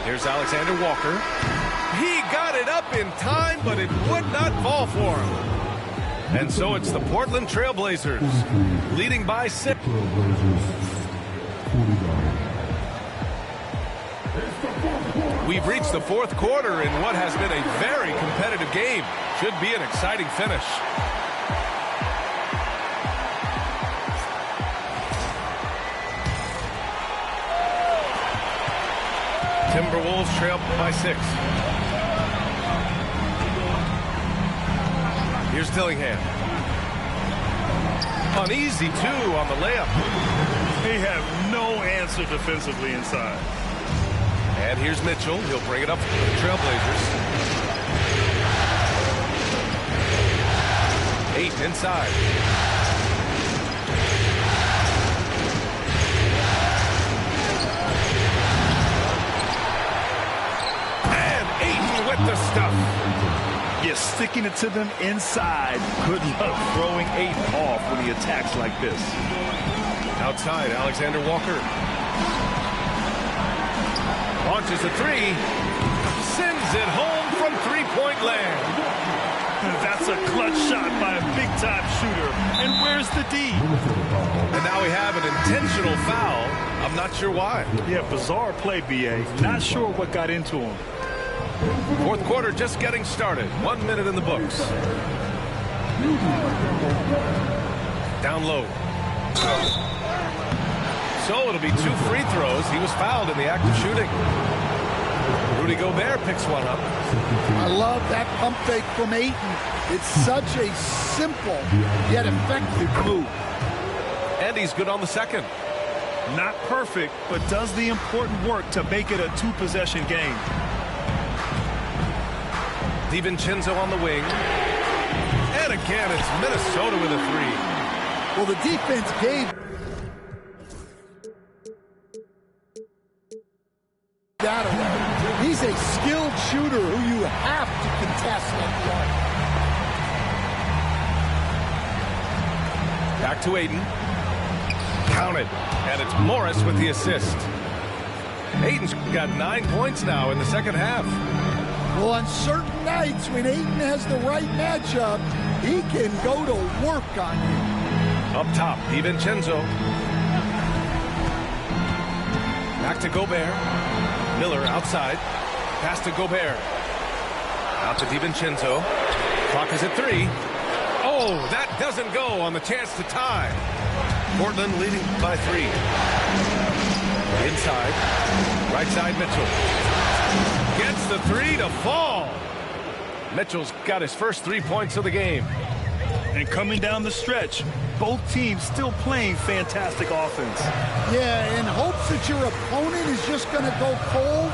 Here's Alexander Walker. He got it up in time, but it would not fall for him. And so it's the Portland Trailblazers, leading by 6. We've reached the fourth quarter in what has been a very competitive game. Should be an exciting finish. Timberwolves trail by 6. Here's Dillingham. An easy 2 on the layup. They have no answer defensively inside. And here's Mitchell. He'll bring it up for the Trailblazers. 8 inside. And 8 with the stuff. Yeah, just sticking it to them inside. Good luck throwing Ayton off when he attacks like this. Outside, Alexander Walker. Launches a three. Sends it home from three-point land. That's a clutch shot by a big-time shooter. And where's the D? And now we have an intentional foul. I'm not sure why. Yeah, bizarre play, B.A. Not sure what got into him. Fourth quarter just getting started. 1 minute in the books. Down low. So it'll be 2 free throws. He was fouled in the act of shooting. Rudy Gobert picks one up. I love that pump fake from Ayton. It's such a simple yet effective move. And he's good on the second. Not perfect, but does the important work to make it a 2-possession game. DiVincenzo on the wing. And again, it's Minnesota with a three. Well, the defense gave that away. He's a skilled shooter who you have to contest at the arc. Back to Ayton. Counted. And it's Morris with the assist. Ayton's got 9 points now in the second half. Well, on certain nights when Ayton has the right matchup, he can go to work on you. Up top, DiVincenzo. Back to Gobert. Miller outside. Pass to Gobert. Out to DiVincenzo. Clock is at 3. Oh, that doesn't go on the chance to tie. Portland leading by 3. Inside. Right side, Mitchell. Gets the 3 to fall. Mitchell's got his first 3 points of the game. And coming down the stretch, both teams still playing fantastic offense. Yeah, in hopes that your opponent is just going to go cold.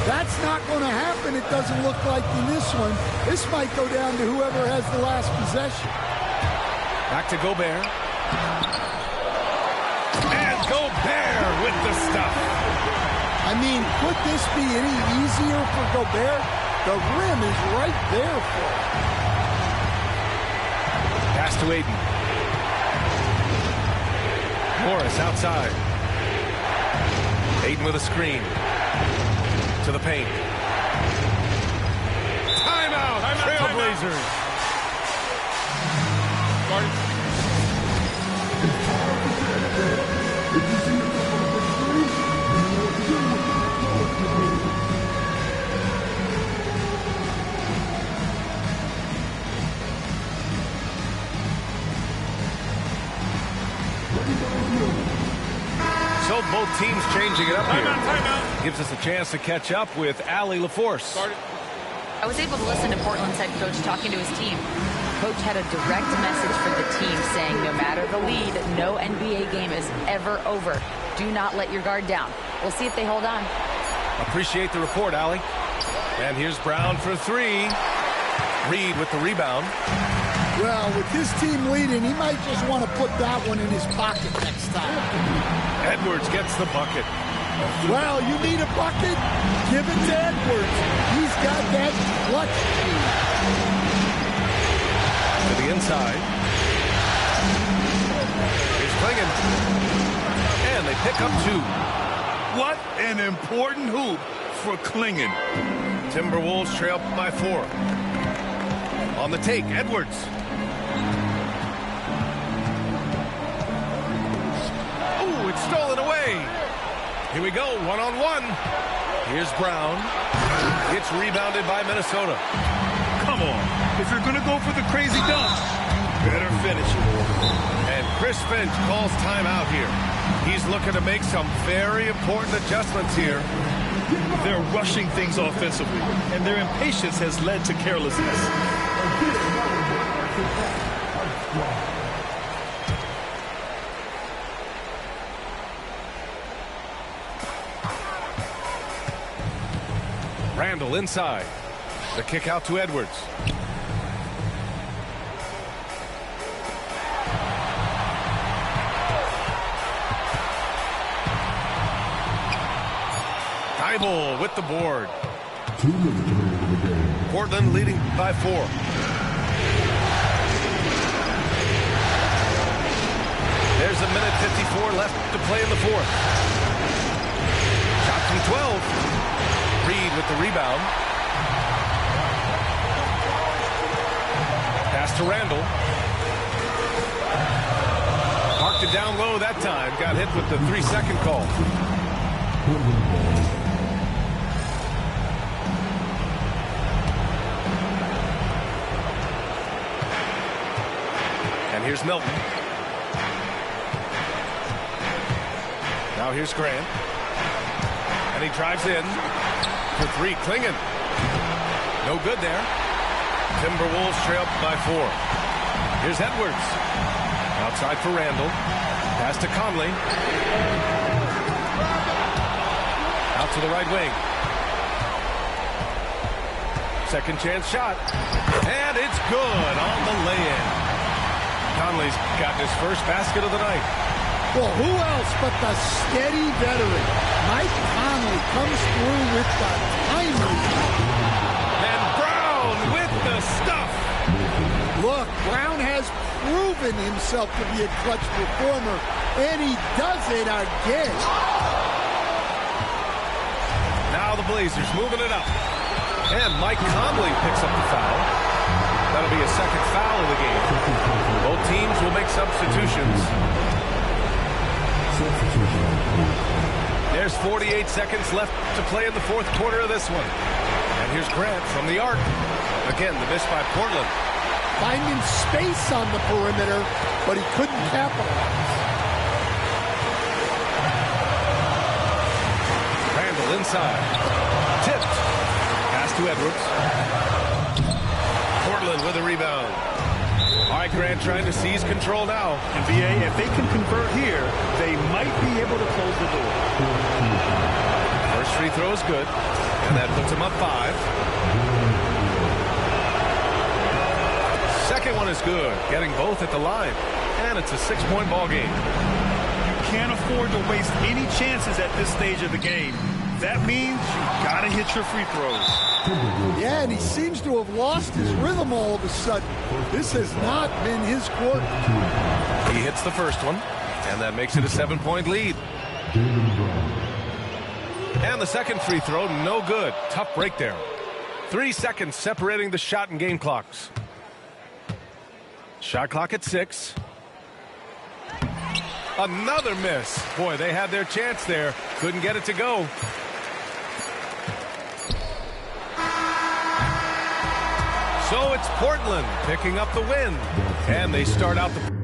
That's not going to happen, it doesn't look like in this one. This might go down to whoever has the last possession. Back to Gobert. And Gobert with the stuff. I mean, could this be any easier for Gobert? The rim is right there for him. Pass to Ayton. Morris outside. Ayton with a screen. To the paint. Timeout, Trailblazers. So both teams changing it up here. Timeout. Gives us a chance to catch up with Allie LaForce. I was able to listen to Portland's head coach talking to his team. Coach had a direct message for the team saying no matter the lead, no NBA game is ever over. Do not let your guard down. We'll see if they hold on. Appreciate the report, Allie. And here's Brown for 3. Reed with the rebound. Well, with his team leading, he might just want to put that one in his pocket next time. Edwards gets the bucket. Well, you need a bucket? Give it to Edwards. He's got that clutch speed. To the inside. Here's Klingon. And they pick up 2. What an important hoop for Klingon. Timberwolves trail by 4. On the take, Edwards. Oh, it's stolen away. Here we go, one-on-one. Here's Brown. It's rebounded by Minnesota. Come on. If you're going to go for the crazy dunk, you better finish it. And Chris Finch calls timeout here. He's looking to make some very important adjustments here. They're rushing things offensively, and their impatience has led to carelessness. Randall inside. The kick out to Edwards. Thibault with the board. 2 minutes remaining in the game. Portland leading by 4. There's a minute 54 left to play in the fourth. Shot from 12. Reed with the rebound. Pass to Randall. Marked it down low that time. Got hit with the 3-second call. And here's Milton. Now here's Grant. And he drives in for 3. Klingon. No good there. Timberwolves trail by 4. Here's Edwards. Outside for Randall. Pass to Conley. Out to the right wing. Second chance shot. And it's good on the lay-in. Conley's got his first basket of the night. Well, who else but the steady veteran? Mike Conley comes through with the timely. And Brown with the stuff. Look, Brown has proven himself to be a clutch performer, and he does it again. Now the Blazers moving it up. And Mike Conley picks up the foul. That'll be a second foul of the game. Both teams will make substitutions. There's 48 seconds left to play in the fourth quarter of this one. And here's Grant from the arc. Again, the miss by Portland. Finding space on the perimeter, but he couldn't capitalize. Randall inside. Tipped. Pass to Edwards. Portland with a rebound. All right, Grant trying to seize control now. And VA, if they can convert here, they might be able to close the door. First free throw is good, and that puts him up 5. Second one is good, getting both at the line, and it's a 6-point ball game. You can't afford to waste any chances at this stage of the game. That means you gotta hit your free throws. Yeah, and he seems to have lost his rhythm all of a sudden. This has not been his quarter. He hits the first one, and that makes it a 7-point lead. And the second free throw, no good. Tough break there. 3 seconds separating the shot and game clocks. Shot clock at 6. Another miss. Boy, they had their chance there. Couldn't get it to go. So it's Portland picking up the win. And they start out the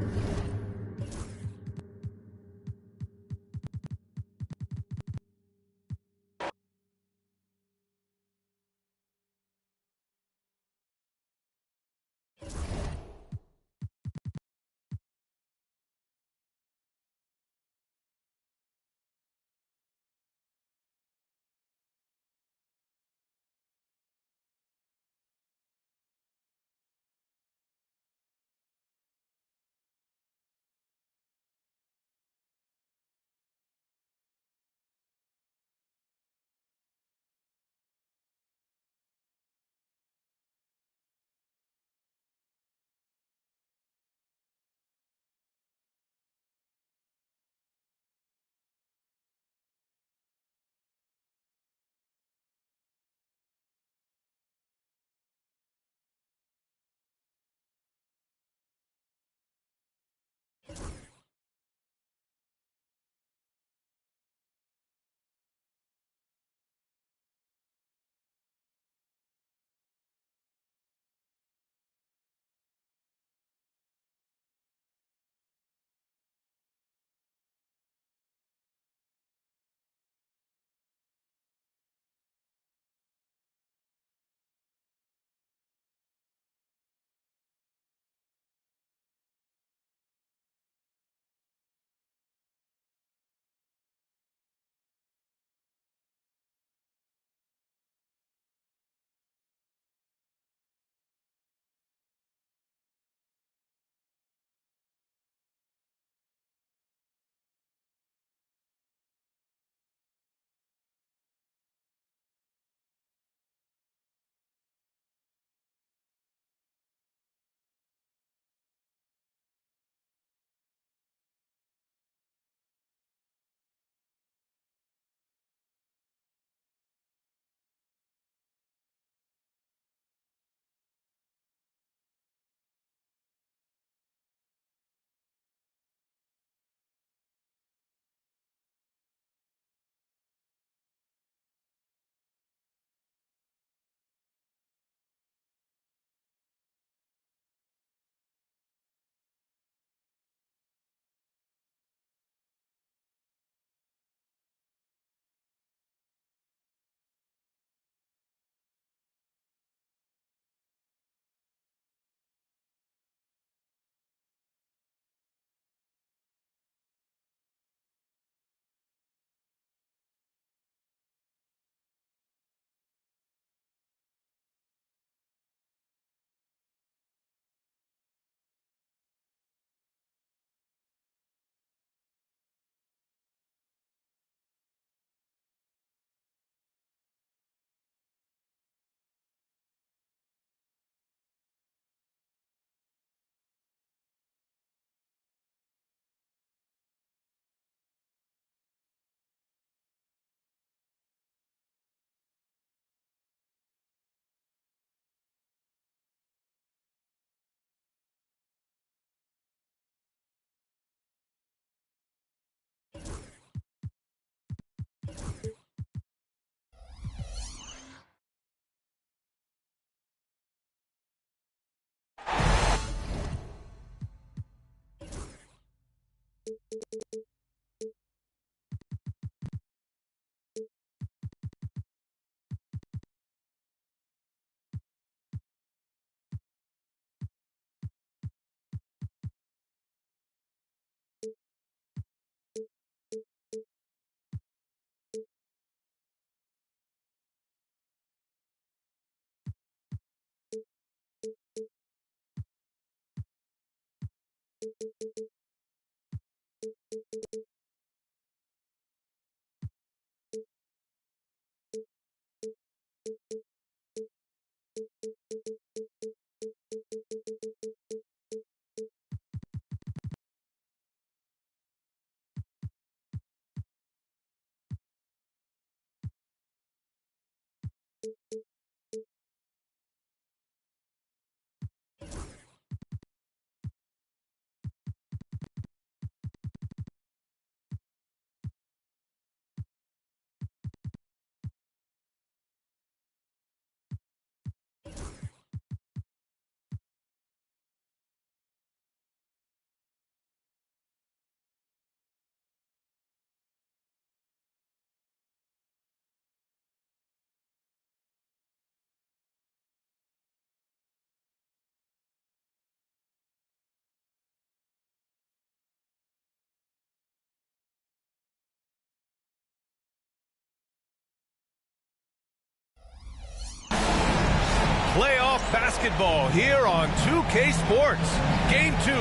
basketball here on 2K Sports. Game 2,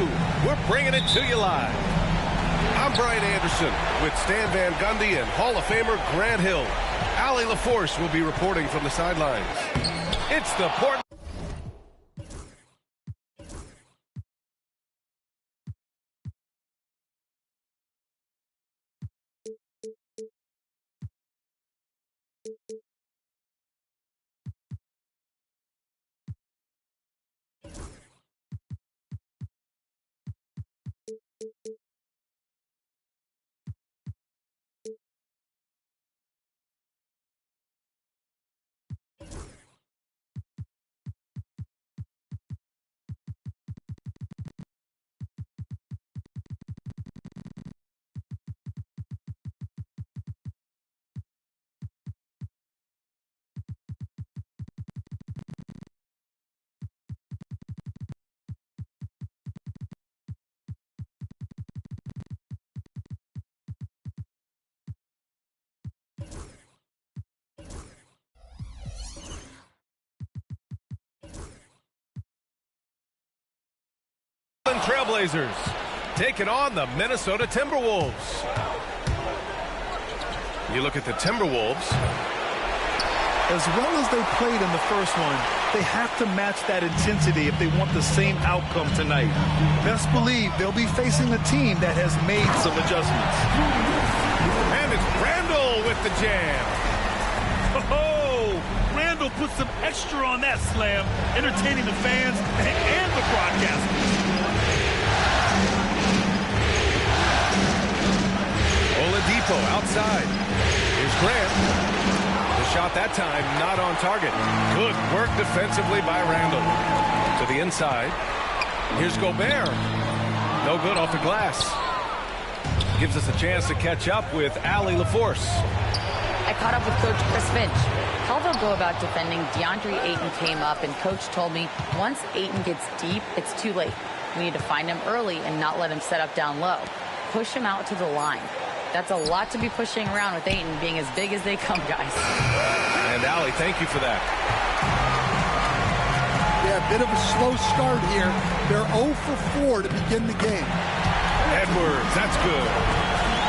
we're bringing it to you live. I'm Brian Anderson with Stan Van Gundy and Hall of Famer Grant Hill. Allie LaForce will be reporting from the sidelines. It's the Portland. Trailblazers taking on the Minnesota Timberwolves. You look at the Timberwolves. As well as they played in the first one, they have to match that intensity if they want the same outcome tonight. Best believe they'll be facing a team that has made some adjustments. And it's Randall with the jam. Oh, Randall put some extra on that slam, entertaining the fans and the broadcasters. Oladipo outside. Here's Grant. The shot that time not on target. Good work defensively by Randall. To the inside. Here's Gobert. No good off the glass. Gives us a chance to catch up with Allie LaForce. I caught up with Coach Chris Finch. How they'll go about defending DeAndre Ayton came up, and Coach told me once Ayton gets deep, it's too late. We need to find him early and not let him set up down low. Push him out to the line. That's a lot to be pushing around with Ayton being as big as they come, guys. And Allie, thank you for that. Yeah, a bit of a slow start here. They're 0 for 4 to begin the game. Edwards, that's good.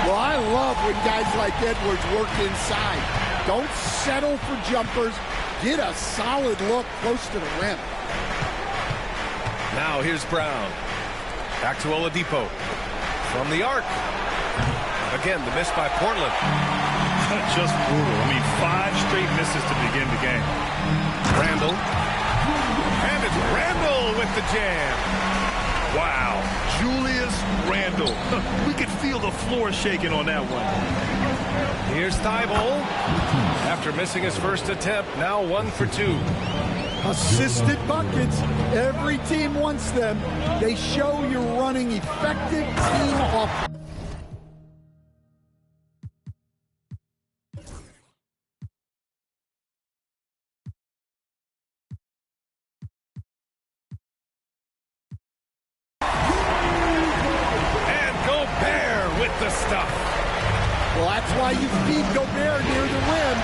Well, I love when guys like Edwards work inside. Don't settle for jumpers. Get a solid look close to the rim. Now here's Brown. Back to Oladipo. From the arc. Again, the miss by Portland. Just brutal. I mean, 5 straight misses to begin the game. Randall. And it's Randall with the jam. Wow. Julius Randall. We could feel the floor shaking on that one. Here's Thibault. After missing his first attempt, now 1 for 2. Assisted buckets. Every team wants them. They show you're running effective team offense. The stuff. Well, that's why you feed Gobert near the rim.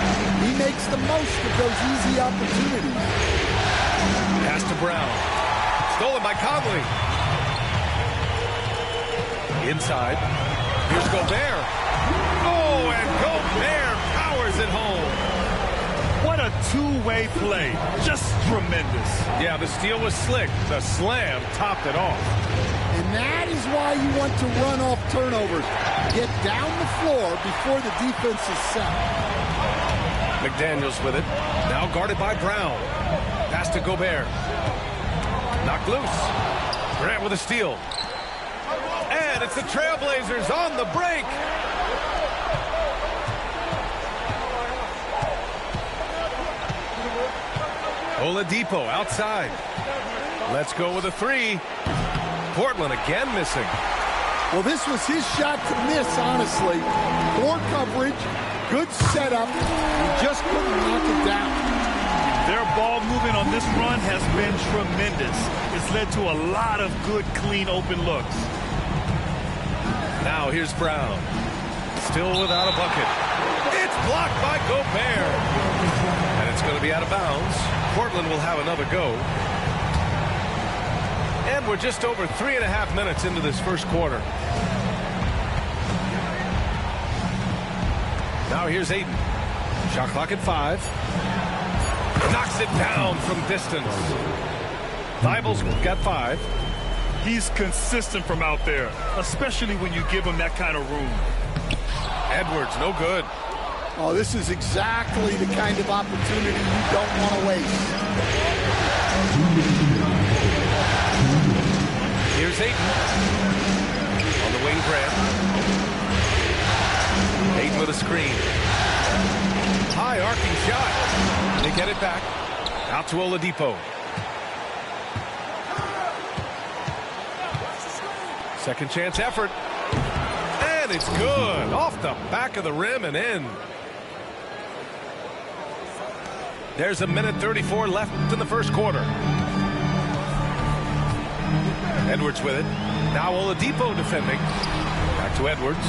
He makes the most of those easy opportunities. Pass to Brown. Stolen by Conley. Inside. Here's Gobert. Oh, and Gobert powers it home. What a two-way play. Just tremendous. Yeah, the steal was slick. The slam topped it off. And that is why you want to run off turnovers. Get down the floor before the defense is set. McDaniels with it. Now guarded by Brown. Pass to Gobert. Knocked loose. Grant with a steal. And it's the Trailblazers on the break. Oladipo outside. Let's go with a 3. Portland again missing. Well, this was his shot to miss, honestly. Poor coverage, good setup. He just couldn't knock it down. Their ball movement on this run has been tremendous. It's led to a lot of good, clean, open looks. Now here's Brown. Still without a bucket. It's blocked by Gobert. And it's going to be out of bounds. Portland will have another go. And we're just over 3.5 minutes into this first quarter. Now here's Ayton. Shot clock at 5. Knocks it down from distance. Thibault's got 5. He's consistent from out there, especially when you give him that kind of room. Edwards, no good. Oh, this is exactly the kind of opportunity you don't want to waste. Here's Ayton. On the wing, Grant. Ayton with a screen. High arcing shot. They get it back. Out to Oladipo. Second chance effort. And it's good. Off the back of the rim and in. There's 1:34 left in the first quarter. Edwards with it. Now Oladipo defending. Back to Edwards.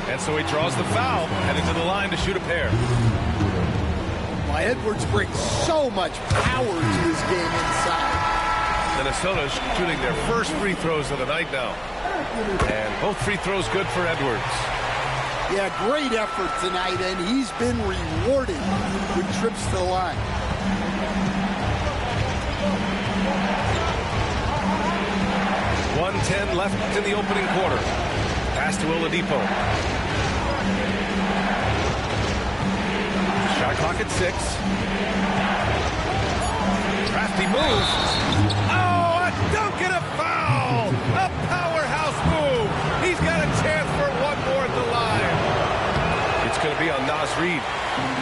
And so he draws the foul, headed to the line to shoot a pair. Well, Edwards brings so much power to his game inside. Minnesota's shooting their first free throws of the night now. And both free throws good for Edwards. Yeah, great effort tonight, and he's been rewarded with trips to the line. .110 left in the opening quarter. Pass to Oladipo. Shot clock at 6. Crafty move. Oh, a dunk and a foul! A powerhouse move. He's got a chance for one more at the line. It's going to be on Naz Reid.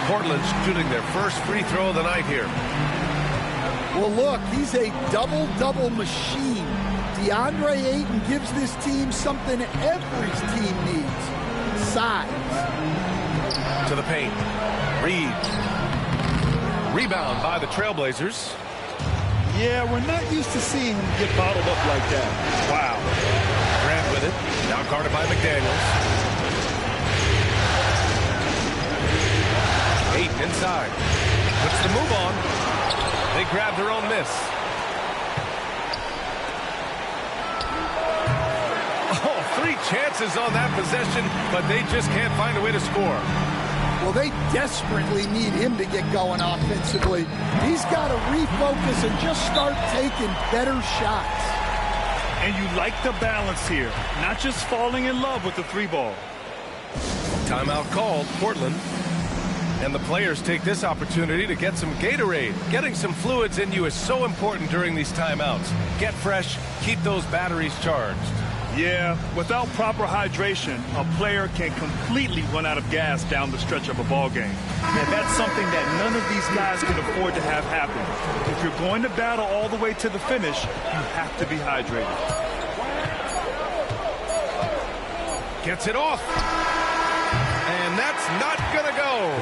Portland's shooting their first free throw of the night here. Well, look, he's a double-double machine. DeAndre Ayton gives this team something every team needs. Size. To the paint. Reid. Rebound by the Trailblazers. Yeah, we're not used to seeing him get bottled up like that. Wow. Grant with it. Now guarded by McDaniels. Ayton inside. Puts the move on. They grab their own miss. Oh, 3 chances on that possession, but they just can't find a way to score. Well, they desperately need him to get going offensively. He's got to refocus and just start taking better shots. And you like the balance here, not just falling in love with the 3-ball. Timeout called, Portland. And the players take this opportunity to get some Gatorade. Getting some fluids in you is so important during these timeouts. Get fresh, keep those batteries charged. Yeah, without proper hydration, a player can completely run out of gas down the stretch of a ball game. And that's something that none of these guys can afford to have happen. If you're going to battle all the way to the finish, you have to be hydrated. Gets it off. And that's not going to go.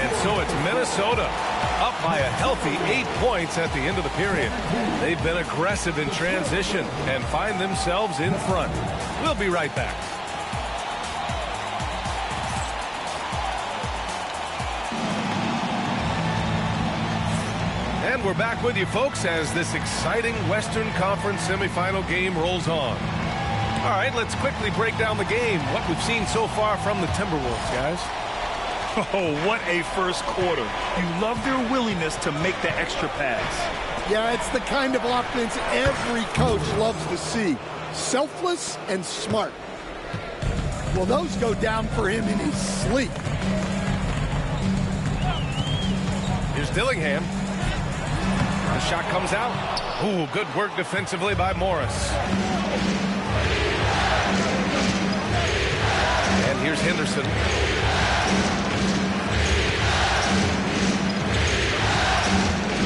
And so it's Minnesota up by a healthy 8 points at the end of the period. They've been aggressive in transition and find themselves in front. We'll be right back. And we're back with you, folks, as this exciting Western Conference semifinal game rolls on. All right, let's quickly break down the game. What we've seen so far from the Timberwolves, guys. Oh, what a first quarter. You love their willingness to make the extra pass. Yeah, it's the kind of offense every coach loves to see. Selfless and smart. Well, those go down for him in his sleep. Here's Dillingham. The shot comes out. Ooh, good work defensively by Morris. And here's Henderson.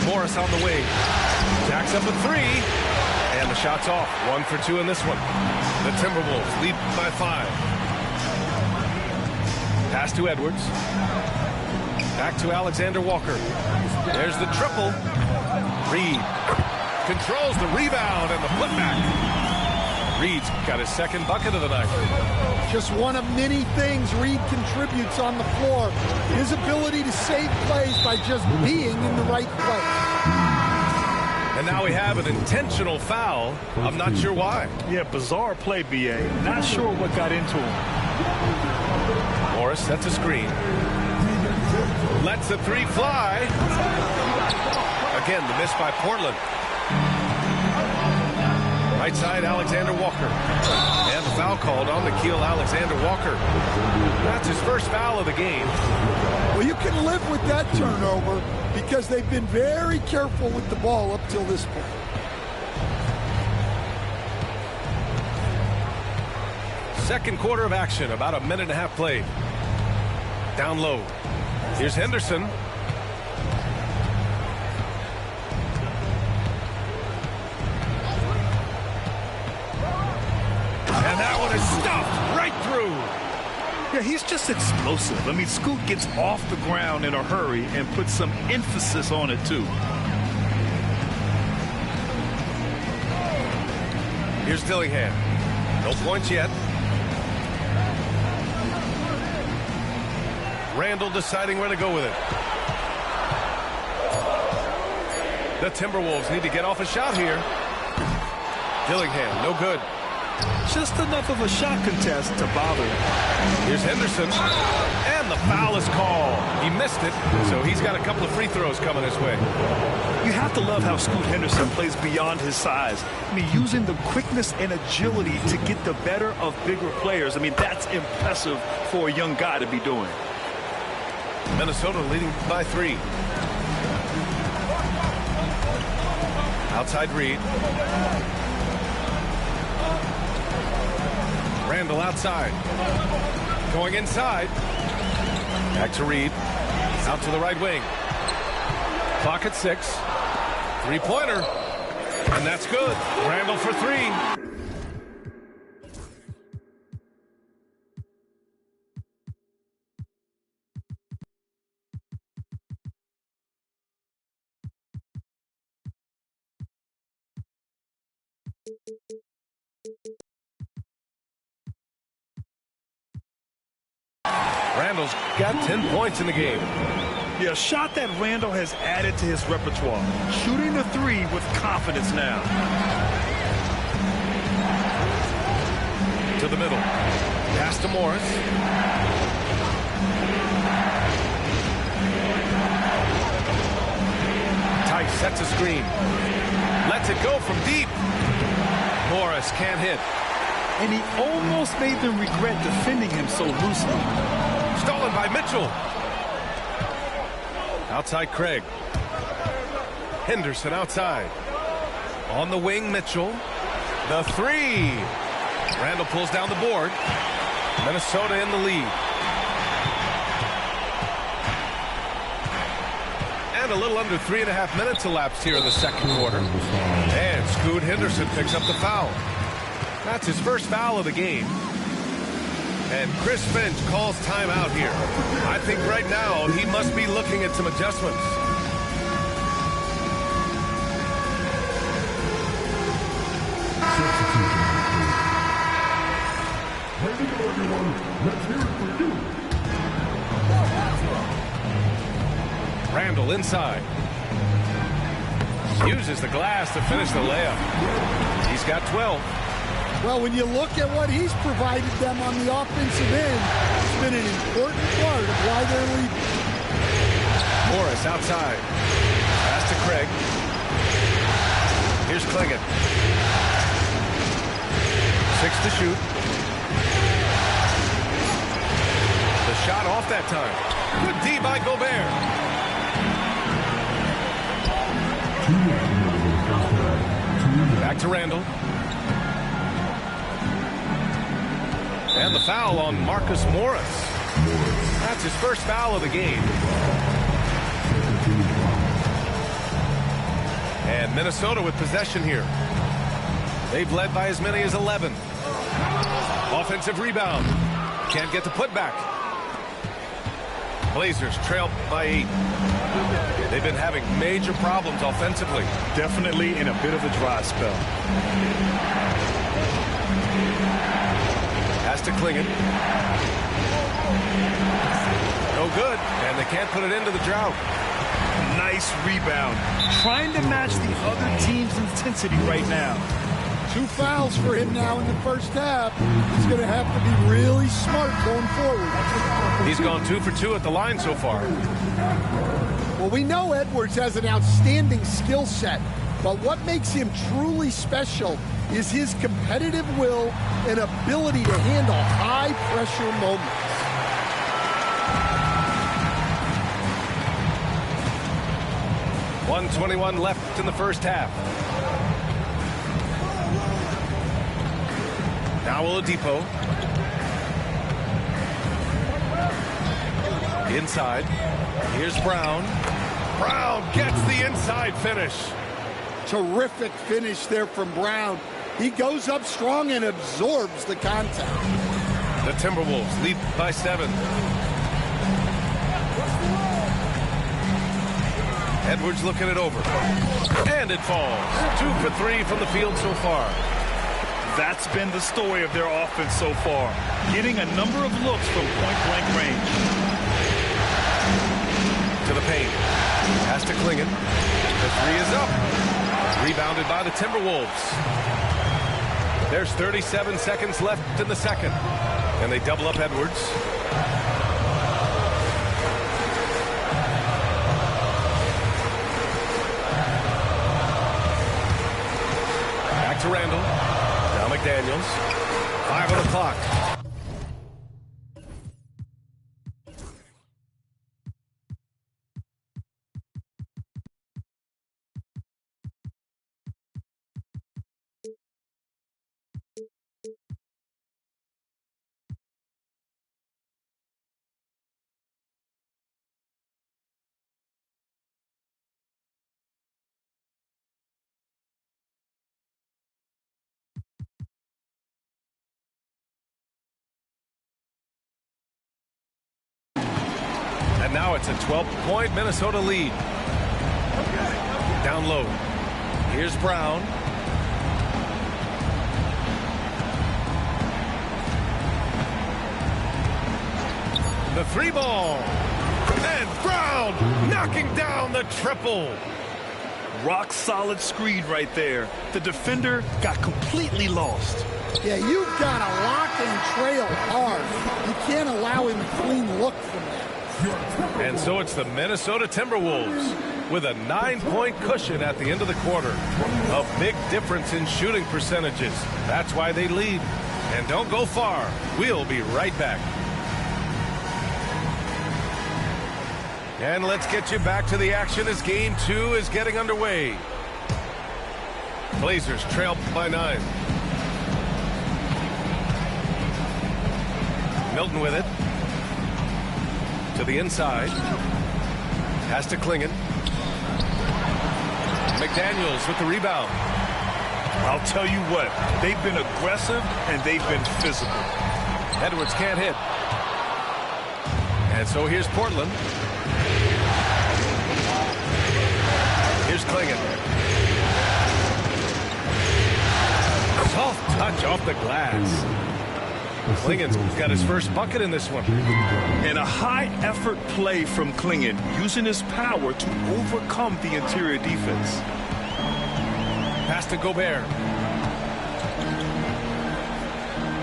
Morris on the wing. Jacks up a 3. And the shot's off. 1 for 2 in this one. The Timberwolves lead by 5. Pass to Edwards. Back to Alexander Walker. There's the triple. Reid controls the rebound and the putback. Reed's got his second bucket of the night. Just one of many things Reed contributes on the floor. His ability to save plays by just being in the right place. And now we have an intentional foul. I'm not sure why. Yeah, bizarre play, B.A. Not sure what got into him. Morris sets a screen. Lets the three fly. Again, the miss by Portland. Right side, Alexander Walker. And the foul called on Nickeil Alexander-Walker. That's his first foul of the game. Well, you can live with that turnover because they've been very careful with the ball up till this point. Second quarter of action, about a minute and a half played. Down low. Here's Henderson. And that one is stuffed right through. Yeah, he's just explosive. I mean, Scoot gets off the ground in a hurry and puts some emphasis on it, too. Here's Dillingham. No points yet. Randall deciding where to go with it. The Timberwolves need to get off a shot here. Dillingham, no good. Just enough of a shot contest to bother him. Here's Henderson. And the foul is called. He missed it, so he's got a couple of free throws coming his way. You have to love how Scoot Henderson plays beyond his size. I mean, using the quickness and agility to get the better of bigger players. I mean, that's impressive for a young guy to be doing. Minnesota leading by 3. Outside Reed. Randall outside. Going inside. Back to Reed. Out to the right wing. Clock at 6. Three-pointer. And that's good. Randall for 3. Randall's got 10 points in the game. Yeah, a shot that Randall has added to his repertoire. Shooting the 3 with confidence now. To the middle. Pass to Morris. Tice sets a screen. Lets it go from deep. Morris can't hit. And he almost made them regret defending him so loosely. Stolen by Mitchell. Outside Craig. Henderson outside. On the wing, Mitchell. The 3. Randall pulls down the board. Minnesota in the lead. And a little under 3.5 minutes elapsed here in the second quarter. And Scoot Henderson picks up the foul. That's his first foul of the game. And Chris Finch calls timeout here. I think right now he must be looking at some adjustments. Randall inside. Uses the glass to finish the layup. He's got 12. Well, when you look at what he's provided them on the offensive end, it's been an important part of why they're leading. Morris outside. Pass to Craig. Here's Clingan. 6 to shoot. The shot off that time. Good D by Gobert. Back to Randall. And the foul on Marcus Morris. That's his first foul of the game. And Minnesota with possession here. They've led by as many as 11. Offensive rebound. Can't get the putback. Blazers trail by 8. They've been having major problems offensively. Definitely in a bit of a dry spell. Has to Clingan. No good, and they can't put it into the drought. Nice rebound. Trying to match the other team's intensity right now. 2 fouls for him now in the first half. He's going to have to be really smart going forward. He's gone 2 for 2 at the line so far. Well, we know Edwards has an outstanding skill set, but what makes him truly special is his competitive will and ability to handle high-pressure moments. .121 left in the first half. Now Oladipo. Inside. Here's Brown. Brown gets the inside finish. Terrific finish there from Brown. He goes up strong and absorbs the contact. The Timberwolves lead by 7. Edwards looking it over. And it falls. 2 for 3 from the field so far. That's been the story of their offense so far. Getting a number of looks from point-blank range. To the paint. Has to Clingan. The 3 is up. Rebounded by the Timberwolves. There's 37 seconds left in the second. And they double up Edwards. Back to Randall. Now McDaniels. 5 on the clock. And now it's a 12-point Minnesota lead. Down low. Here's Brown. The 3 ball. And Brown knocking down the triple. Rock solid screen right there. The defender got completely lost. Yeah, you've got to lock and trail hard. You can't allow him a clean look from that. And so it's the Minnesota Timberwolves with a 9-point cushion at the end of the quarter. A big difference in shooting percentages. That's why they lead. And don't go far. We'll be right back. And let's get you back to the action as game 2 is getting underway. Blazers trail by 9. Milton with it. To the inside. Has to Clingan. McDaniels with the rebound. I'll tell you what, they've been aggressive and they've been physical. Edwards can't hit. And so here's Portland. Here's Clingan. Soft touch off the glass. Clingan's got his first bucket in this one. And a high-effort play from Clingan, using his power to overcome the interior defense. Pass to Gobert.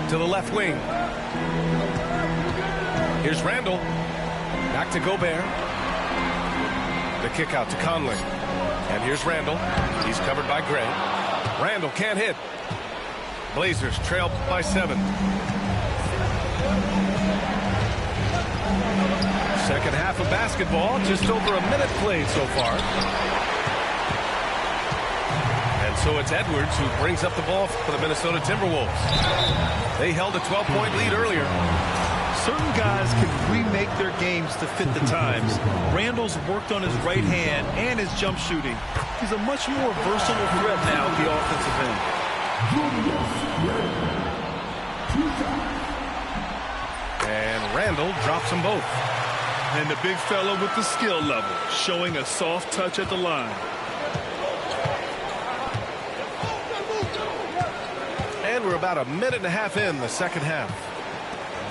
To the left wing. Here's Randall. Back to Gobert. The kick out to Conley. And here's Randall. He's covered by Gray. Randall can't hit. Blazers trail by 7. Second half of basketball, just over a minute played so far. And so it's Edwards who brings up the ball for the Minnesota Timberwolves. They held a 12-point lead earlier. Certain guys can remake their games to fit the times. Randall's worked on his right hand and his jump shooting. He's a much more versatile threat now at the offensive end. And Randall drops them both. And the big fella with the skill level, showing a soft touch at the line. And we're about a minute and a half in the second half.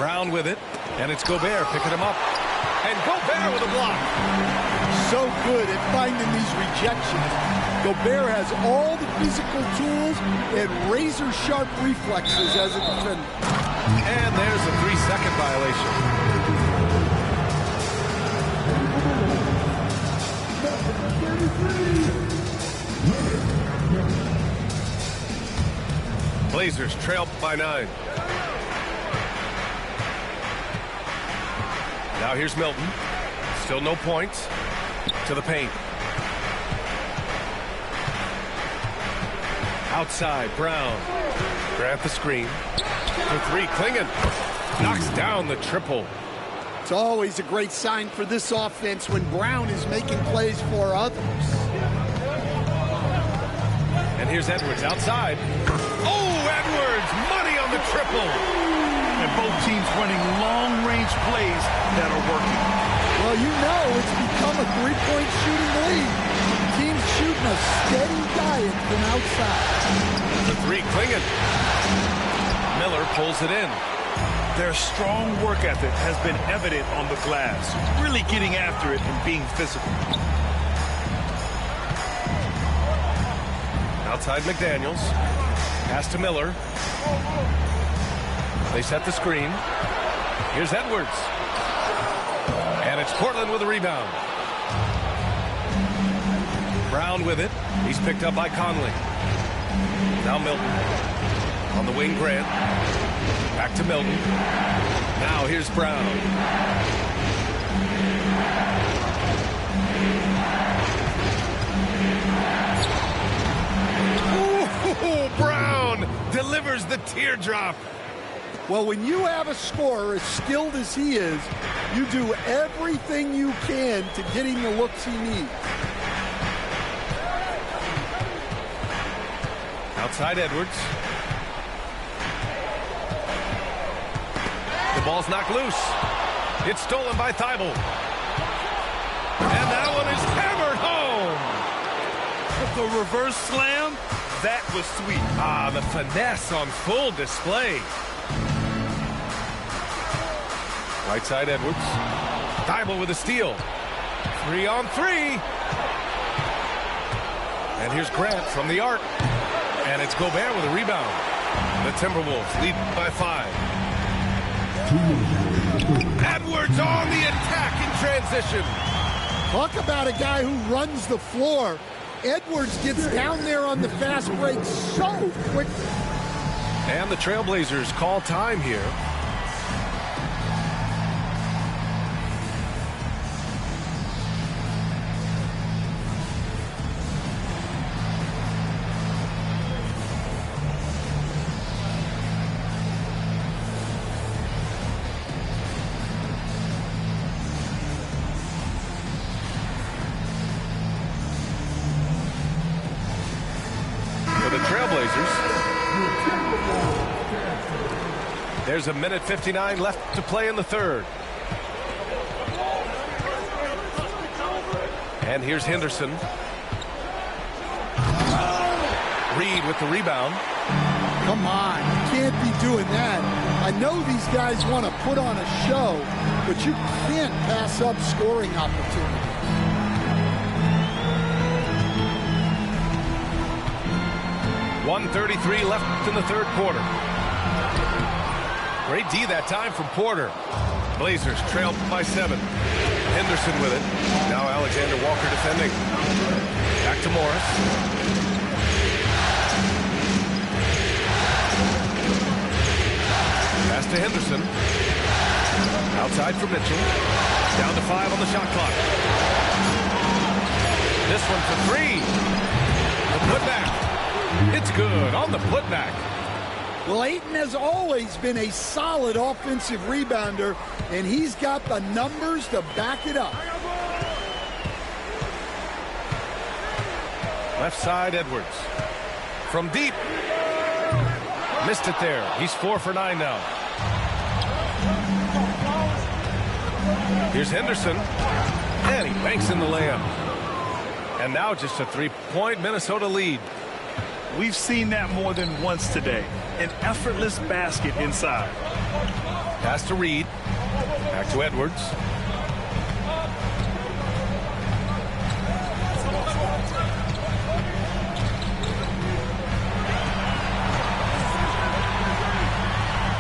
Brown with it, and it's Gobert picking him up. And Gobert with a block. So good at finding these rejections. Gobert has all the physical tools and razor-sharp reflexes as a defender. And there's a 3-second violation. Blazers trail by 9. Now here's Milton. Still no points. To the paint. Outside, Brown. Grant the screen. For 3, Klingon. Knocks down the triple. It's always a great sign for this offense when Brown is making plays for others. And here's Edwards outside. Oh, Edwards! Money on the triple! And both teams running long-range plays that are working. Well, you know it's become a three-point shooting lead. Teams shooting a steady diet from outside. The 3, Klingon. Miller pulls it in. Their strong work ethic has been evident on the glass, really getting after it and being physical. Outside McDaniels. Pass to Miller. They set the screen. Here's Edwards. And it's Portland with a rebound. Brown with it. He's picked up by Conley. Now Milton. On the wing, Grant. Back to Milton. Now here's Brown. Ooh, Brown delivers the teardrop. Well, when you have a scorer as skilled as he is, you do everything you can to get him the looks he needs. Outside Edwards. The ball's knocked loose. It's stolen by Thibault. And that one is hammered home. The reverse slam, that was sweet. Ah, the finesse on full display. Right side Edwards. Thibault with a steal. 3 on 3. And here's Grant from the arc. And it's Gobert with a rebound. The Timberwolves lead by 5. Edwards on the attack in transition. Talk about a guy who runs the floor. Edwards gets down there on the fast break so quick. And the Trailblazers call time here. There's a minute 59 left to play in the third. And here's Henderson. Reed with the rebound. Come on, you can't be doing that. I know these guys want to put on a show, but you can't pass up scoring opportunities. .133 left in the third quarter. Great D that time from Porter. Blazers trail by 7. Henderson with it. Now Alexander Walker defending. Back to Morris. Pass to Henderson. Outside for Mitchell. Down to 5 on the shot clock. This one for 3. The putback. It's good on the putback. Well, Ayton has always been a solid offensive rebounder, and he's got the numbers to back it up. Left side, Edwards. From deep. Missed it there. He's 4 for 9 now. Here's Henderson. And he banks in the layup. And now just a 3-point Minnesota lead. We've seen that more than once today. An effortless basket inside. Pass to Reed. Back to Edwards.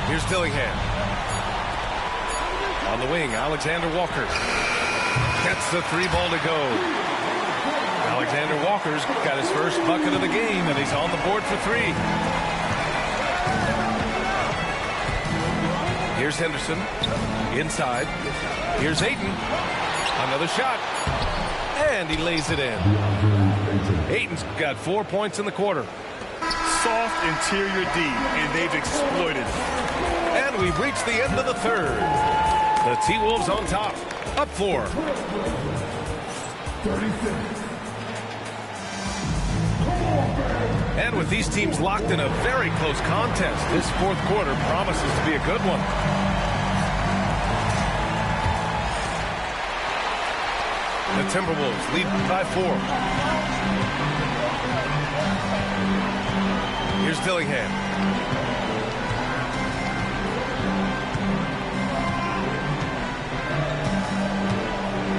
Here's Dillingham. On the wing, Alexander Walker. Gets the 3 ball to go. Alexander Walker's got his first bucket of the game, and he's on the board for 3. Here's Henderson. Inside. Here's Ayton. Another shot. And he lays it in. Ayton's got 4 points in the quarter. Soft interior D, and they've exploited it. And we've reached the end of the third. The T-Wolves on top. Up 4. 36. And with these teams locked in a very close contest, this fourth quarter promises to be a good one. The Timberwolves lead by 4. Here's Dillingham.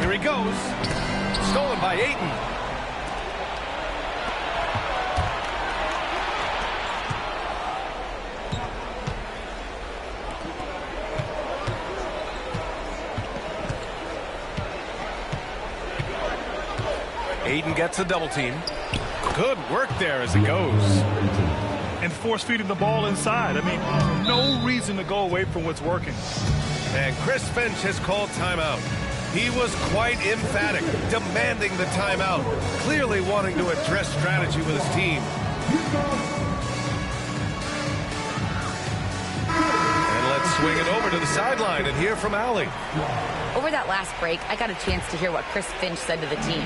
Here he goes. Stolen by Ayton. Ayton gets a double team. Good work there as it goes. And force feeding the ball inside. I mean, no reason to go away from what's working. And Chris Finch has called timeout. He was quite emphatic, demanding the timeout, clearly wanting to address strategy with his team. And let's swing it over to the sideline and hear from Allie. Over that last break, I got a chance to hear what Chris Finch said to the team.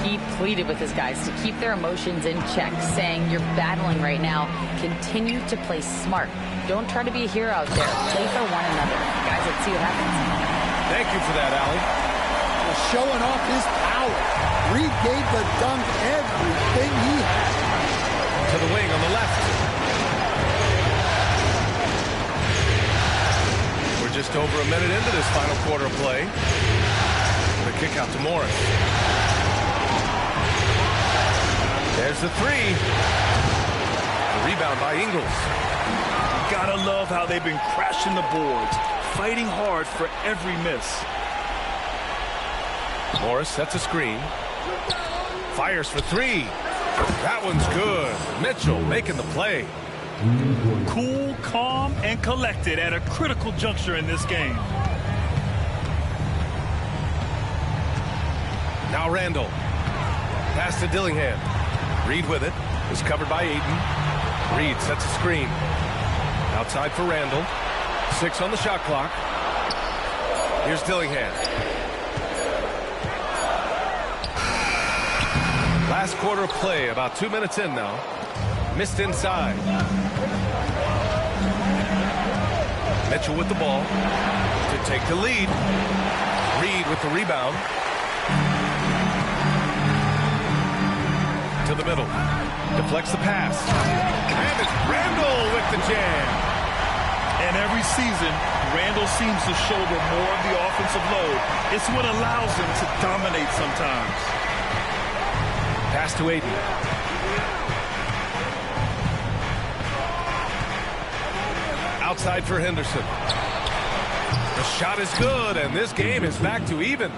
He pleaded with his guys to keep their emotions in check, saying, "You're battling right now. Continue to play smart. Don't try to be a hero out there. Play for one another." Guys, let's see what happens. Thank you for that, Allie. Showing off his power. Reed gave the dunk everything he had. To the wing on the left. We're just over a minute into this final quarter of play. The kick out to Morris. There's the 3. The rebound by Ingles. Gotta love how they've been crashing the boards, fighting hard for every miss. Morris sets a screen. Fires for 3. That one's good. Mitchell making the play. Cool, calm, and collected at a critical juncture in this game. Now Randall. Pass to Dillingham. Reed with it. Is covered by Ayton. Reed sets a screen. Outside for Randall. 6 on the shot clock. Here's Dillingham. Last quarter of play, about 2 minutes in now. Missed inside. Mitchell with the ball to take the lead. Reed with the rebound. To the middle. Deflects the pass. And it's Randall with the jam. And every season, Randall seems to shoulder more of the offensive load. It's what allows him to dominate sometimes. Pass to Ayton. Outside for Henderson. The shot is good, and this game is back to even.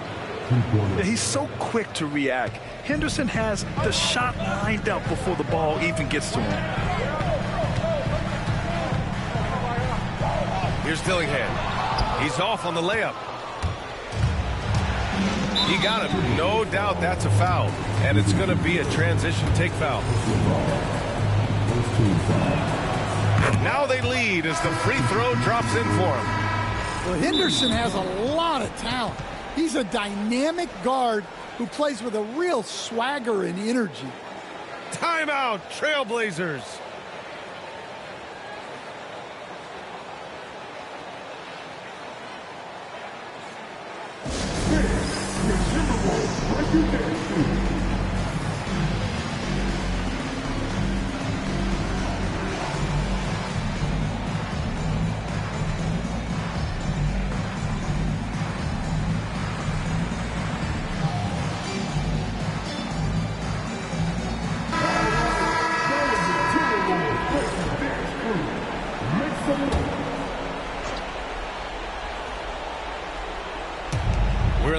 He's so quick to react. Henderson has the shot lined up before the ball even gets to him. Here's Dillingham. He's off on the layup. He got him. No doubt that's a foul. And it's going to be a transition take foul. And now they lead as the free throw drops in for him. Well, Henderson has a lot of talent. He's a dynamic guard who plays with a real swagger and energy. Timeout, Trailblazers.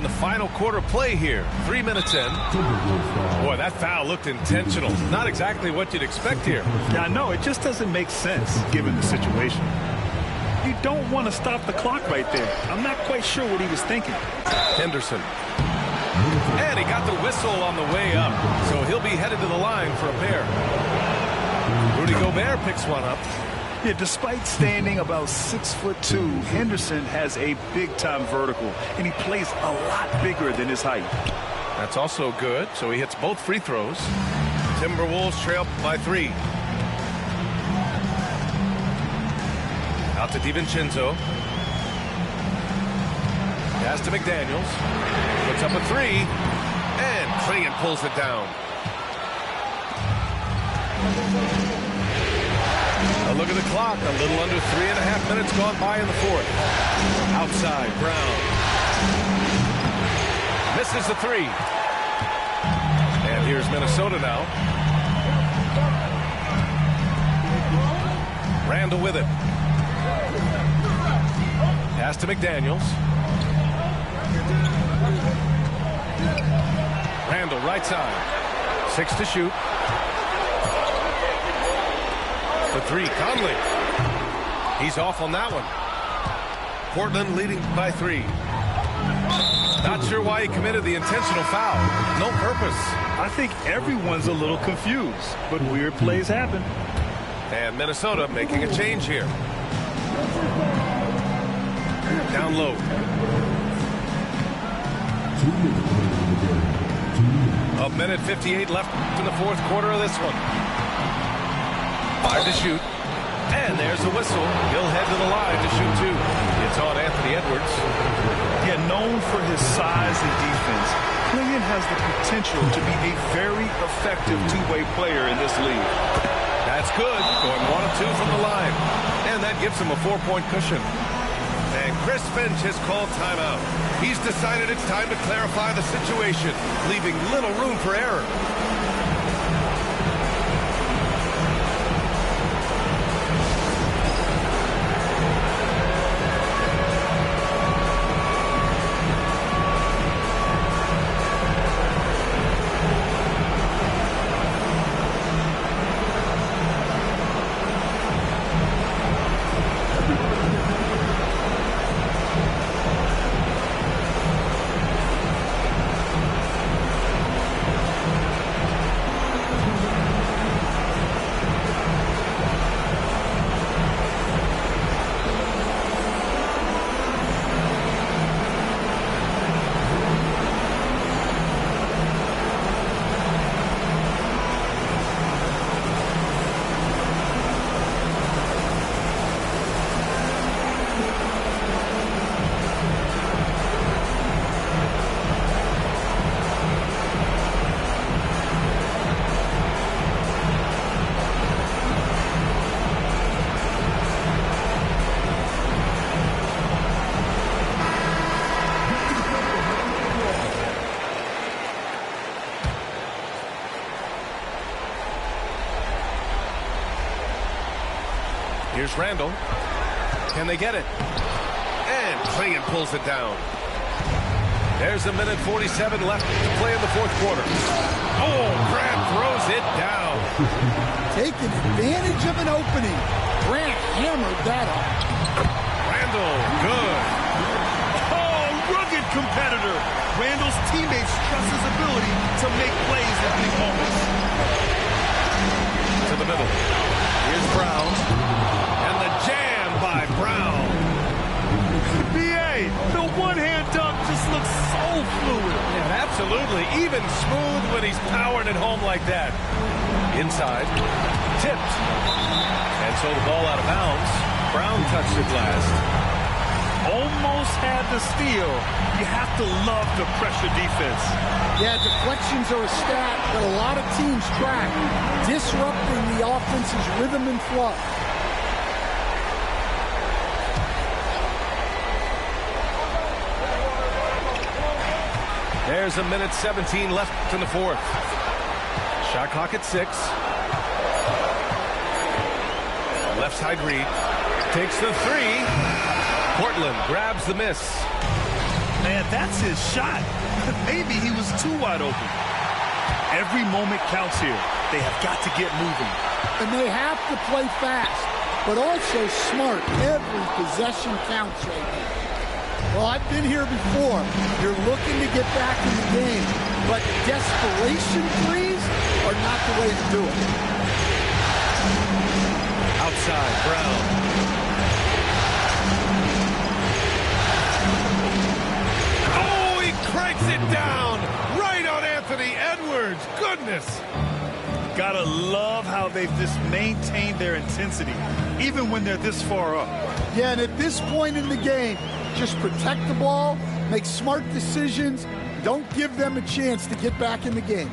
in the final quarter play here. 3 minutes in. Boy, that foul looked intentional. Not exactly what you'd expect here. Yeah, I know. It just doesn't make sense given the situation. You don't want to stop the clock right there. I'm not quite sure what he was thinking. Henderson. And he got the whistle on the way up. So he'll be headed to the line for a pair. Rudy Gobert picks one up. Yeah, despite standing about 6'2", Henderson has a big-time vertical, and he plays a lot bigger than his height. That's also good, so he hits both free throws. Timberwolves trail by 3. Out to DiVincenzo. Pass to McDaniels. Puts up a 3. And Clingan pulls it down. A look at the clock. A little under 3.5 minutes gone by in the fourth. Outside, Brown. Misses the 3. And here's Minnesota now. Randall with it. Pass to McDaniels. Randall right side. 6 to shoot. The 3, Conley. He's off on that one. Portland leading by 3. Not sure why he committed the intentional foul. No purpose. I think everyone's a little confused, but weird plays happen. And Minnesota making a change here. Down low. A minute 58 left in the fourth quarter of this one. 5 to shoot. And there's the whistle. He'll head to the line to shoot 2. It's on Anthony Edwards. Yeah, known for his size and defense, Clingan has the potential to be a very effective two-way player in this league. That's good. Going 1 of 2 from the line. And that gives him a 4-point cushion. And Chris Finch has called timeout. He's decided it's time to clarify the situation, leaving little room for error. Here's Randall. Can they get it? And Clingan pulls it down. There's a minute 47 left to play in the fourth quarter. Oh, Grant throws it down. Taking advantage of an opening. Grant hammered that up. Randall, good. Oh, rugged competitor. Randall's teammates trust his ability to make plays in big moments. To the middle. Here's Brown. And the jam by Brown. B.A., the one-hand dunk just looks so fluid. Yeah, absolutely. Even smooth when he's powering it home like that. Inside. Tipped. And so the ball out of bounds. Brown touched it last. Almost had the steal. You have to love the pressure defense. Yeah, deflections are a stat that a lot of teams track, disrupting the offense's rhythm and flow. There's a minute 17 left in the fourth. Shot clock at 6. Left side Reed takes the 3. Portland grabs the miss. Man, that's his shot. Maybe he was too wide open. Every moment counts here. They have got to get moving. And they have to play fast, but also smart. Every possession counts right now. Well, I've been here before. You're looking to get back in the game, but desperation threes are not the way to do it. Outside, Brown. Oh, he cranks it down right on Anthony Edwards. Goodness. Gotta love how they've just maintained their intensity, even when they're this far up. Yeah, and at this point in the game, just protect the ball, make smart decisions, don't give them a chance to get back in the game.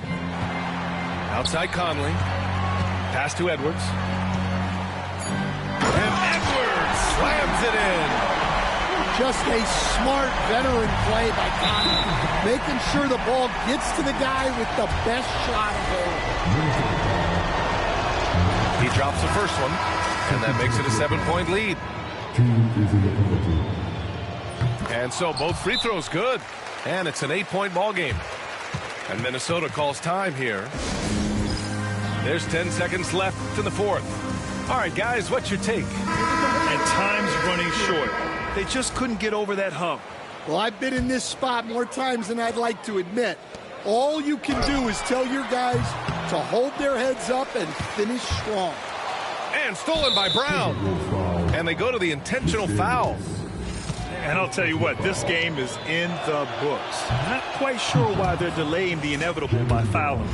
Outside Conley. Pass to Edwards. And Edwards slams it in. Just a smart veteran play by Conley, making sure the ball gets to the guy with the best shot available. He drops the first one, and that makes it a 7-point lead. And so both free throws good, and it's an 8-point ball game. And Minnesota calls time here. There's 10 seconds left in the fourth. All right, guys, what's your take? And time's running short. They just couldn't get over that hump. Well, I've been in this spot more times than I'd like to admit. All you can do is tell your guys to hold their heads up and finish strong. And stolen by Brown. And they go to the intentional foul. And I'll tell you what, this game is in the books. Not quite sure why they're delaying the inevitable by fouling.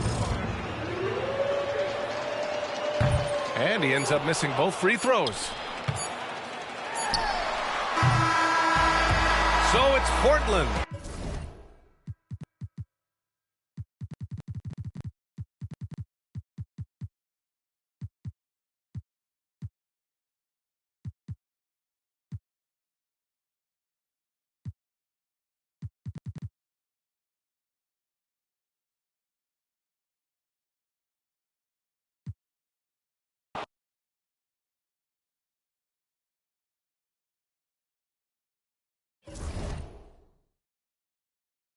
And he ends up missing both free throws. So it's Portland